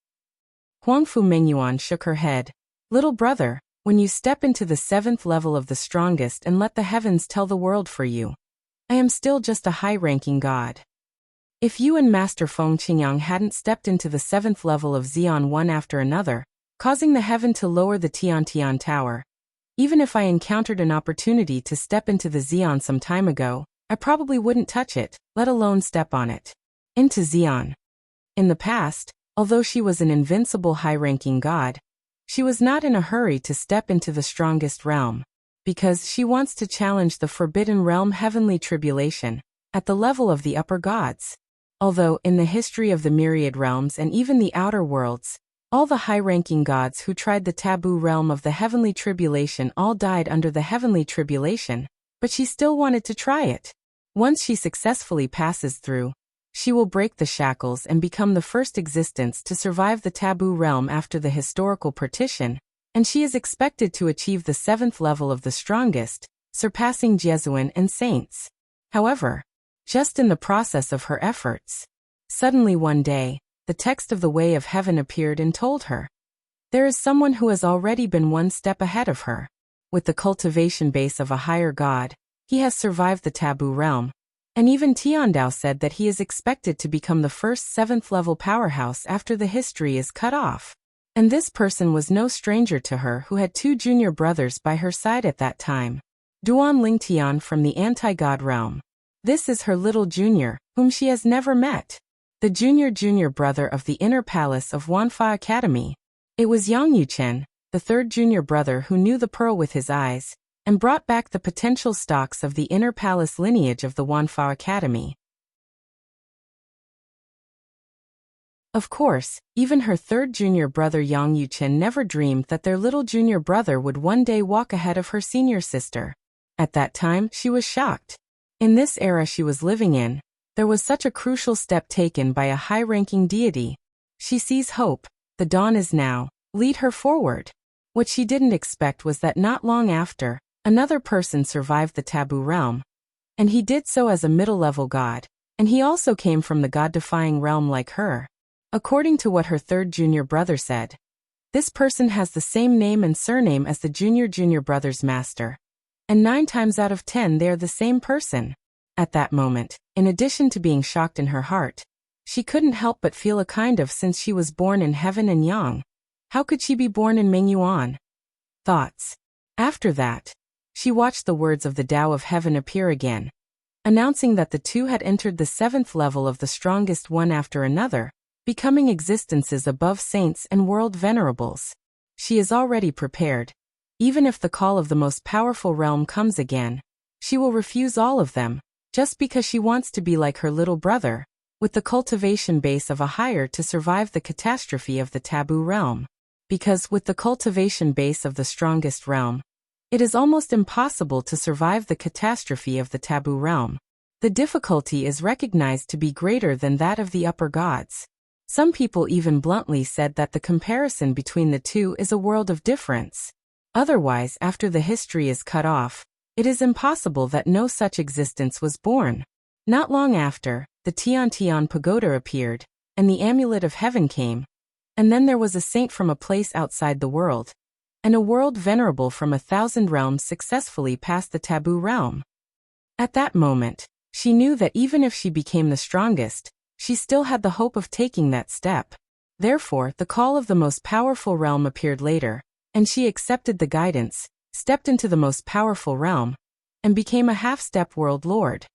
Huangfu Mengyuan shook her head. Little brother, when you step into the 7th level of the strongest and let the heavens tell the world for you. I am still just a high-ranking god. If you and Master Feng Qingyang hadn't stepped into the 7th level of Xian one after another, causing the heaven to lower the Tiantian Tower, even if I encountered an opportunity to step into the Xian some time ago, I probably wouldn't touch it, let alone step on it. Into Xian. In the past, although she was an invincible high-ranking god, she was not in a hurry to step into the strongest realm, because she wants to challenge the Forbidden Realm heavenly tribulation at the level of the upper gods. Although, in the history of the myriad realms and even the outer worlds, all the high-ranking gods who tried the taboo realm of the heavenly tribulation all died under the heavenly tribulation, but she still wanted to try it. Once she successfully passes through, she will break the shackles and become the first existence to survive the taboo realm after the historical partition, and she is expected to achieve the 7th level of the strongest, surpassing Jesuan and saints. However, just in the process of her efforts, suddenly one day, the text of the Way of Heaven appeared and told her, there is someone who has already been one step ahead of her. With the cultivation base of a higher god, he has survived the taboo realm, and even Tiandao said that he is expected to become the first 7th level powerhouse after the history is cut off. And this person was no stranger to her, who had 2 junior brothers by her side at that time. Duan Lingtian from the anti-god realm. This is her little junior, whom she has never met. The junior brother of the inner palace of Wanfa Academy. It was Yang Yuchen, the 3rd junior brother, who knew the pearl with his eyes, and brought back the potential stocks of the inner palace lineage of the Wanfa Academy. Of course, even her 3rd junior brother Yang Yuchen never dreamed that their little junior brother would one day walk ahead of her senior sister. At that time, she was shocked. In this era she was living in, there was such a crucial step taken by a high-ranking deity. She sees hope, the dawn is now, lead her forward. What she didn't expect was that not long after, another person survived the taboo realm. And he did so as a middle-level god, and he also came from the god-defying realm like her. According to what her 3rd junior brother said, this person has the same name and surname as the junior brother's master. And 9 times out of 10 they are the same person. At that moment, in addition to being shocked in her heart, she couldn't help but feel a kind of, since she was born in heaven and yang, how could she be born in Mengyuan? Thoughts. After that, she watched the words of the Tao of Heaven appear again, announcing that the 2 had entered the 7th level of the strongest one after another, becoming existences above saints and world venerables. She is already prepared. Even if the call of the most powerful realm comes again, she will refuse all of them, just because she wants to be like her little brother, with the cultivation base of a higher to survive the catastrophe of the taboo realm. Because with the cultivation base of the strongest realm, it is almost impossible to survive the catastrophe of the taboo realm. The difficulty is recognized to be greater than that of the upper gods. Some people even bluntly said that the comparison between the 2 is a world of difference. Otherwise, after the history is cut off, it is impossible that no such existence was born. Not long after, the Tiantian Pagoda appeared, and the Amulet of Heaven came. And then there was a saint from a place outside the world, and a world venerable from 1,000 realms successfully passed the taboo realm. At that moment, she knew that even if she became the strongest, she still had the hope of taking that step. Therefore, the call of the most powerful realm appeared later, and she accepted the guidance, stepped into the most powerful realm, and became a half-step world lord.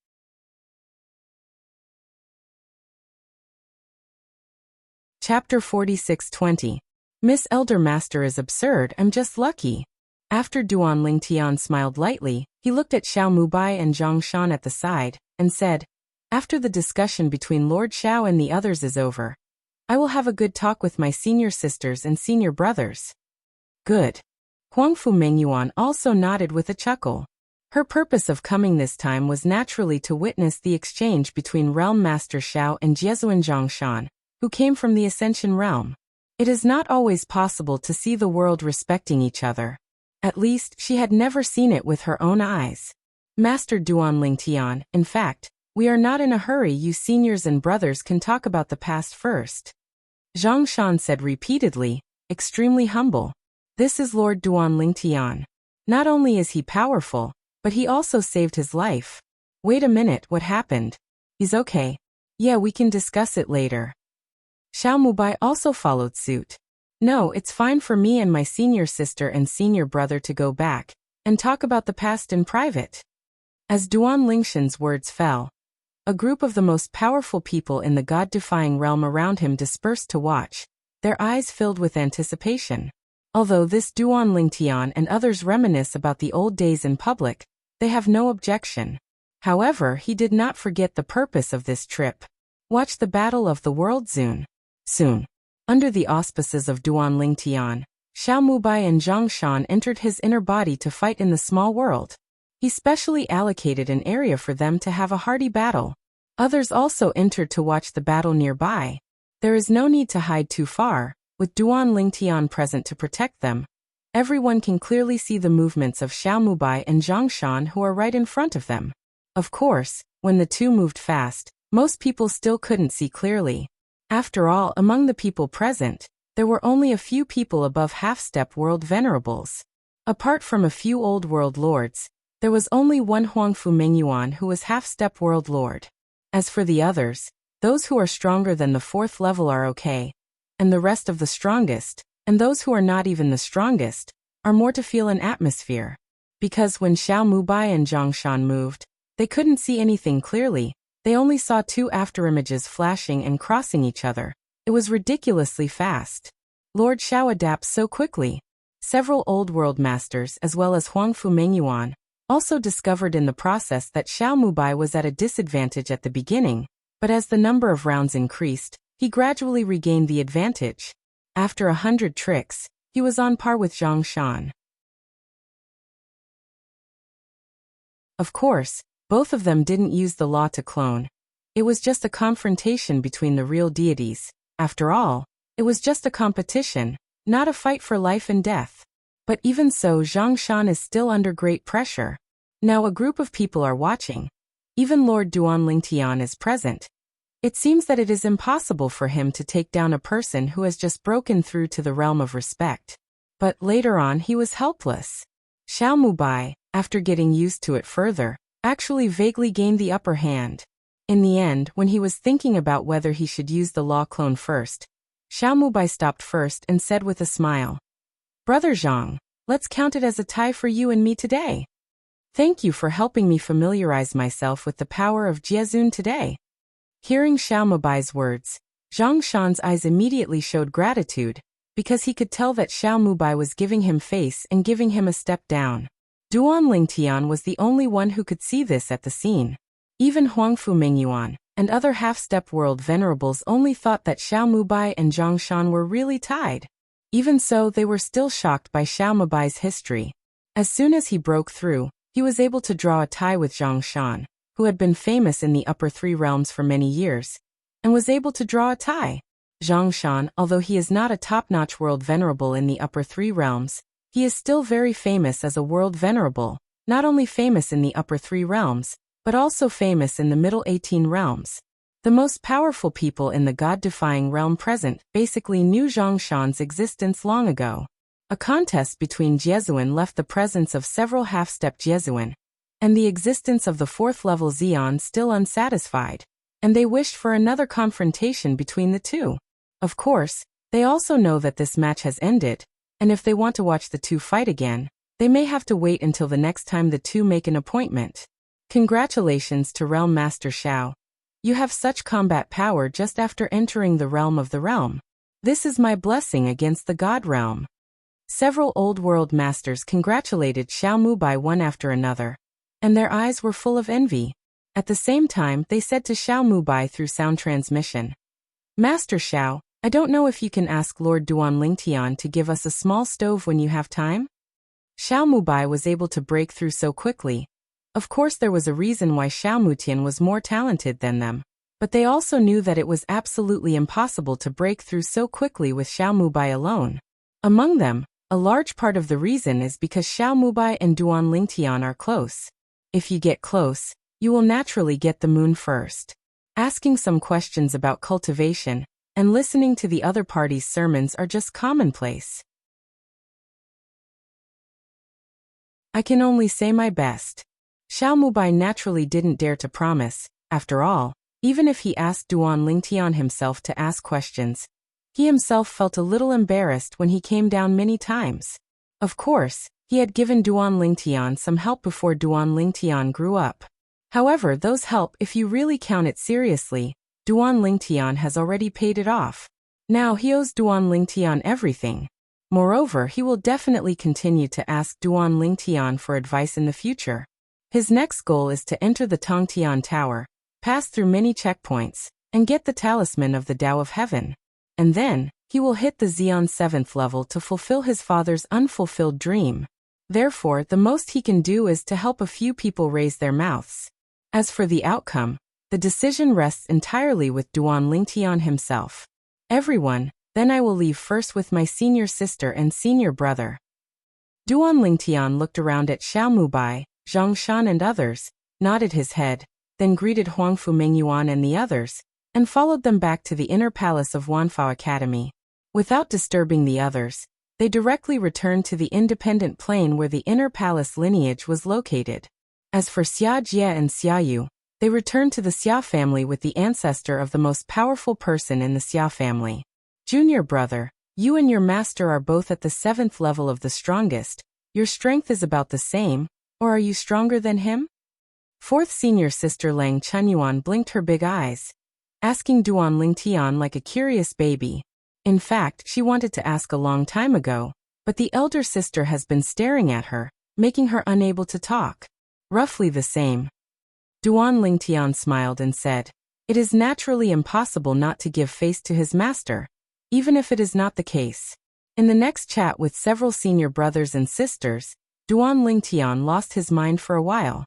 Chapter 46:20. Miss Elder Master is absurd, I'm just lucky. After Duan Lingtian smiled lightly, he looked at Xiao Mubai and Zhang Shan at the side, and said, after the discussion between Lord Xiao and the others is over, I will have a good talk with my senior sisters and senior brothers. Good. Huangfu Mengyuan also nodded with a chuckle. Her purpose of coming this time was naturally to witness the exchange between Realm Master Xiao and Jiezuan Zhongshan, who came from the Ascension Realm. It is not always possible to see the world respecting each other. At least, she had never seen it with her own eyes. Master Duanling Tian, in fact, we are not in a hurry. You seniors and brothers can talk about the past first. Zhongshan said repeatedly, extremely humble. This is Lord Duanling Tian. Not only is he powerful, but he also saved his life. Wait a minute, what happened? He's okay. Yeah, we can discuss it later. Xiao Mubai also followed suit. No, it's fine for me and my senior sister and senior brother to go back and talk about the past in private. As Duan Lingshan's words fell, a group of the most powerful people in the god-defying realm around him dispersed to watch, their eyes filled with anticipation. Although this Duan Lingtian and others reminisce about the old days in public, they have no objection. However, he did not forget the purpose of this trip. Watch the battle of the world soon. Under the auspices of Duan Lingtian, Xiao Mubai and Zhongshan entered his inner body to fight in the small world. He specially allocated an area for them to have a hearty battle. Others also entered to watch the battle nearby. There is no need to hide too far, with Duan Lingtian present to protect them. Everyone can clearly see the movements of Xiao Mubai and Zhongshan who are right in front of them. Of course, when the two moved fast, most people still couldn't see clearly. After all, among the people present, there were only a few people above half-step world venerables. Apart from a few old world lords, there was only one Huangfu Mengyuan who was half-step world lord. As for the others, those who are stronger than the 4th level are okay, and the rest of the strongest, and those who are not even the strongest, are more to feel an atmosphere. Because when Xiao Mubai and Zhongshan moved, they couldn't see anything clearly, they only saw two afterimages flashing and crossing each other. It was ridiculously fast. Lord Xiao adapts so quickly. Several old world masters as well as Huangfu Mengyuan also discovered in the process that Xiao Mubai was at a disadvantage at the beginning, but as the number of rounds increased, he gradually regained the advantage. After 100 tricks, he was on par with Zhongshan. Of course, both of them didn't use the law to clone. It was just a confrontation between the real deities. After all, it was just a competition, not a fight for life and death. But even so, Zhongshan is still under great pressure. Now a group of people are watching. Even Lord Duan Lingtian is present. It seems that it is impossible for him to take down a person who has just broken through to the realm of respect. But later on he was helpless. Xiao Mubai, after getting used to it further, actually vaguely gained the upper hand. In the end, when he was thinking about whether he should use the law clone first, Xiao Mubai stopped first and said with a smile, "Brother Zhang, let's count it as a tie for you and me today. Thank you for helping me familiarize myself with the power of Jiezun today." Hearing Xiao Mubai's words, Zhongshan's eyes immediately showed gratitude, because he could tell that Xiao Mubai was giving him face and giving him a step down. Duan Lingtian was the only one who could see this at the scene. Even Huangfu Mengyuan and other half-step world venerables only thought that Xiao Mubai and Zhongshan were really tied. Even so, they were still shocked by Xiao Mubai's history. As soon as he broke through, he was able to draw a tie with Zhongshan, who had been famous in the upper 3 realms for many years, and was able to draw a tie. Zhongshan, although he is not a top-notch world venerable in the upper 3 realms, he is still very famous as a world venerable, not only famous in the upper 3 realms, but also famous in the middle 18 realms. The most powerful people in the god-defying realm present basically knew Zhongshan's existence long ago. A contest between Jiezuan left the presence of several half-step Jiezuan, and the existence of the 4th level Xian still unsatisfied, and they wished for another confrontation between the two. Of course, they also know that this match has ended, and if they want to watch the two fight again, they may have to wait until the next time the two make an appointment. Congratulations to Realm Master Xiao. You have such combat power just after entering the realm of the realm. This is my blessing against the God realm. Several old world masters congratulated Xiao Mubai one after another, and their eyes were full of envy. At the same time, they said to Xiao Mubai through sound transmission, "Master Xiao, I don't know if you can ask Lord Duan Lingtian to give us a small stove when you have time?" Xiao Mubai was able to break through so quickly, Of course there was a reason why Xiao Mutian was more talented than them. But they also knew that it was absolutely impossible to break through so quickly with Xiao Mubai alone. Among them, a large part of the reason is because Xiao Mubai and Duan Lingtian are close. If you get close, you will naturally get the moon first. Asking some questions about cultivation and listening to the other party's sermons are just commonplace. I can only say my best. Xiao Mubai naturally didn't dare to promise. After all, even if he asked Duan Lingtian himself to ask questions, he himself felt a little embarrassed when he came down many times. Of course, he had given Duan Lingtian some help before Duan Lingtian grew up. However, those help, if you really count it seriously, Duan Lingtian has already paid it off. Now he owes Duan Lingtian everything. Moreover, he will definitely continue to ask Duan Lingtian for advice in the future. His next goal is to enter the Tongtian Tower, pass through many checkpoints, and get the talisman of the Tao of Heaven. And then, he will hit the Xian 7th level to fulfill his father's unfulfilled dream. Therefore, the most he can do is to help a few people raise their mouths. As for the outcome, the decision rests entirely with Duan Lingtian himself. Everyone, then I will leave first with my senior sister and senior brother. Duan Lingtian looked around at Xiao Mubai, Zhang Shan and others, nodded his head, then greeted Huangfu Mengyuan and the others, and followed them back to the inner palace of Wanfao Academy. Without disturbing the others, they directly returned to the independent plain where the inner palace lineage was located. As for Xia Jie and Xia Yu, they returned to the Xia family with the ancestor of the most powerful person in the Xia family. Junior brother, you and your master are both at the 7th level of the strongest. Your strength is about the same, or are you stronger than him? 4th senior sister Lang Chunyuan blinked her big eyes, asking Duan Lingtian like a curious baby. In fact, she wanted to ask a long time ago, but the elder sister has been staring at her, making her unable to talk. Roughly the same. Duan Lingtian smiled and said, "It is naturally impossible not to give face to his master, even if it is not the case." In the next chat with several senior brothers and sisters, Duan Lingtian lost his mind for a while.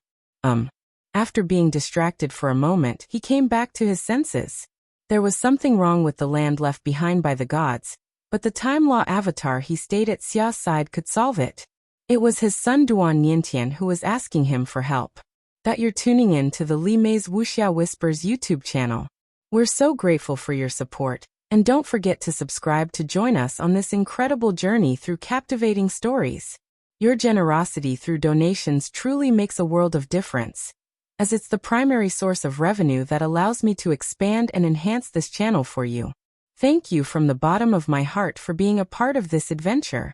After being distracted for a moment, he came back to his senses. There was something wrong with the land left behind by the gods, but the time law avatar he stayed at Xia's side could solve it. It was his son Duan Niantian who was asking him for help. That you're tuning in to the Li Mei's Wuxia Whispers YouTube channel. We're so grateful for your support, and don't forget to subscribe to join us on this incredible journey through captivating stories. Your generosity through donations truly makes a world of difference, as it's the primary source of revenue that allows me to expand and enhance this channel for you. Thank you from the bottom of my heart for being a part of this adventure.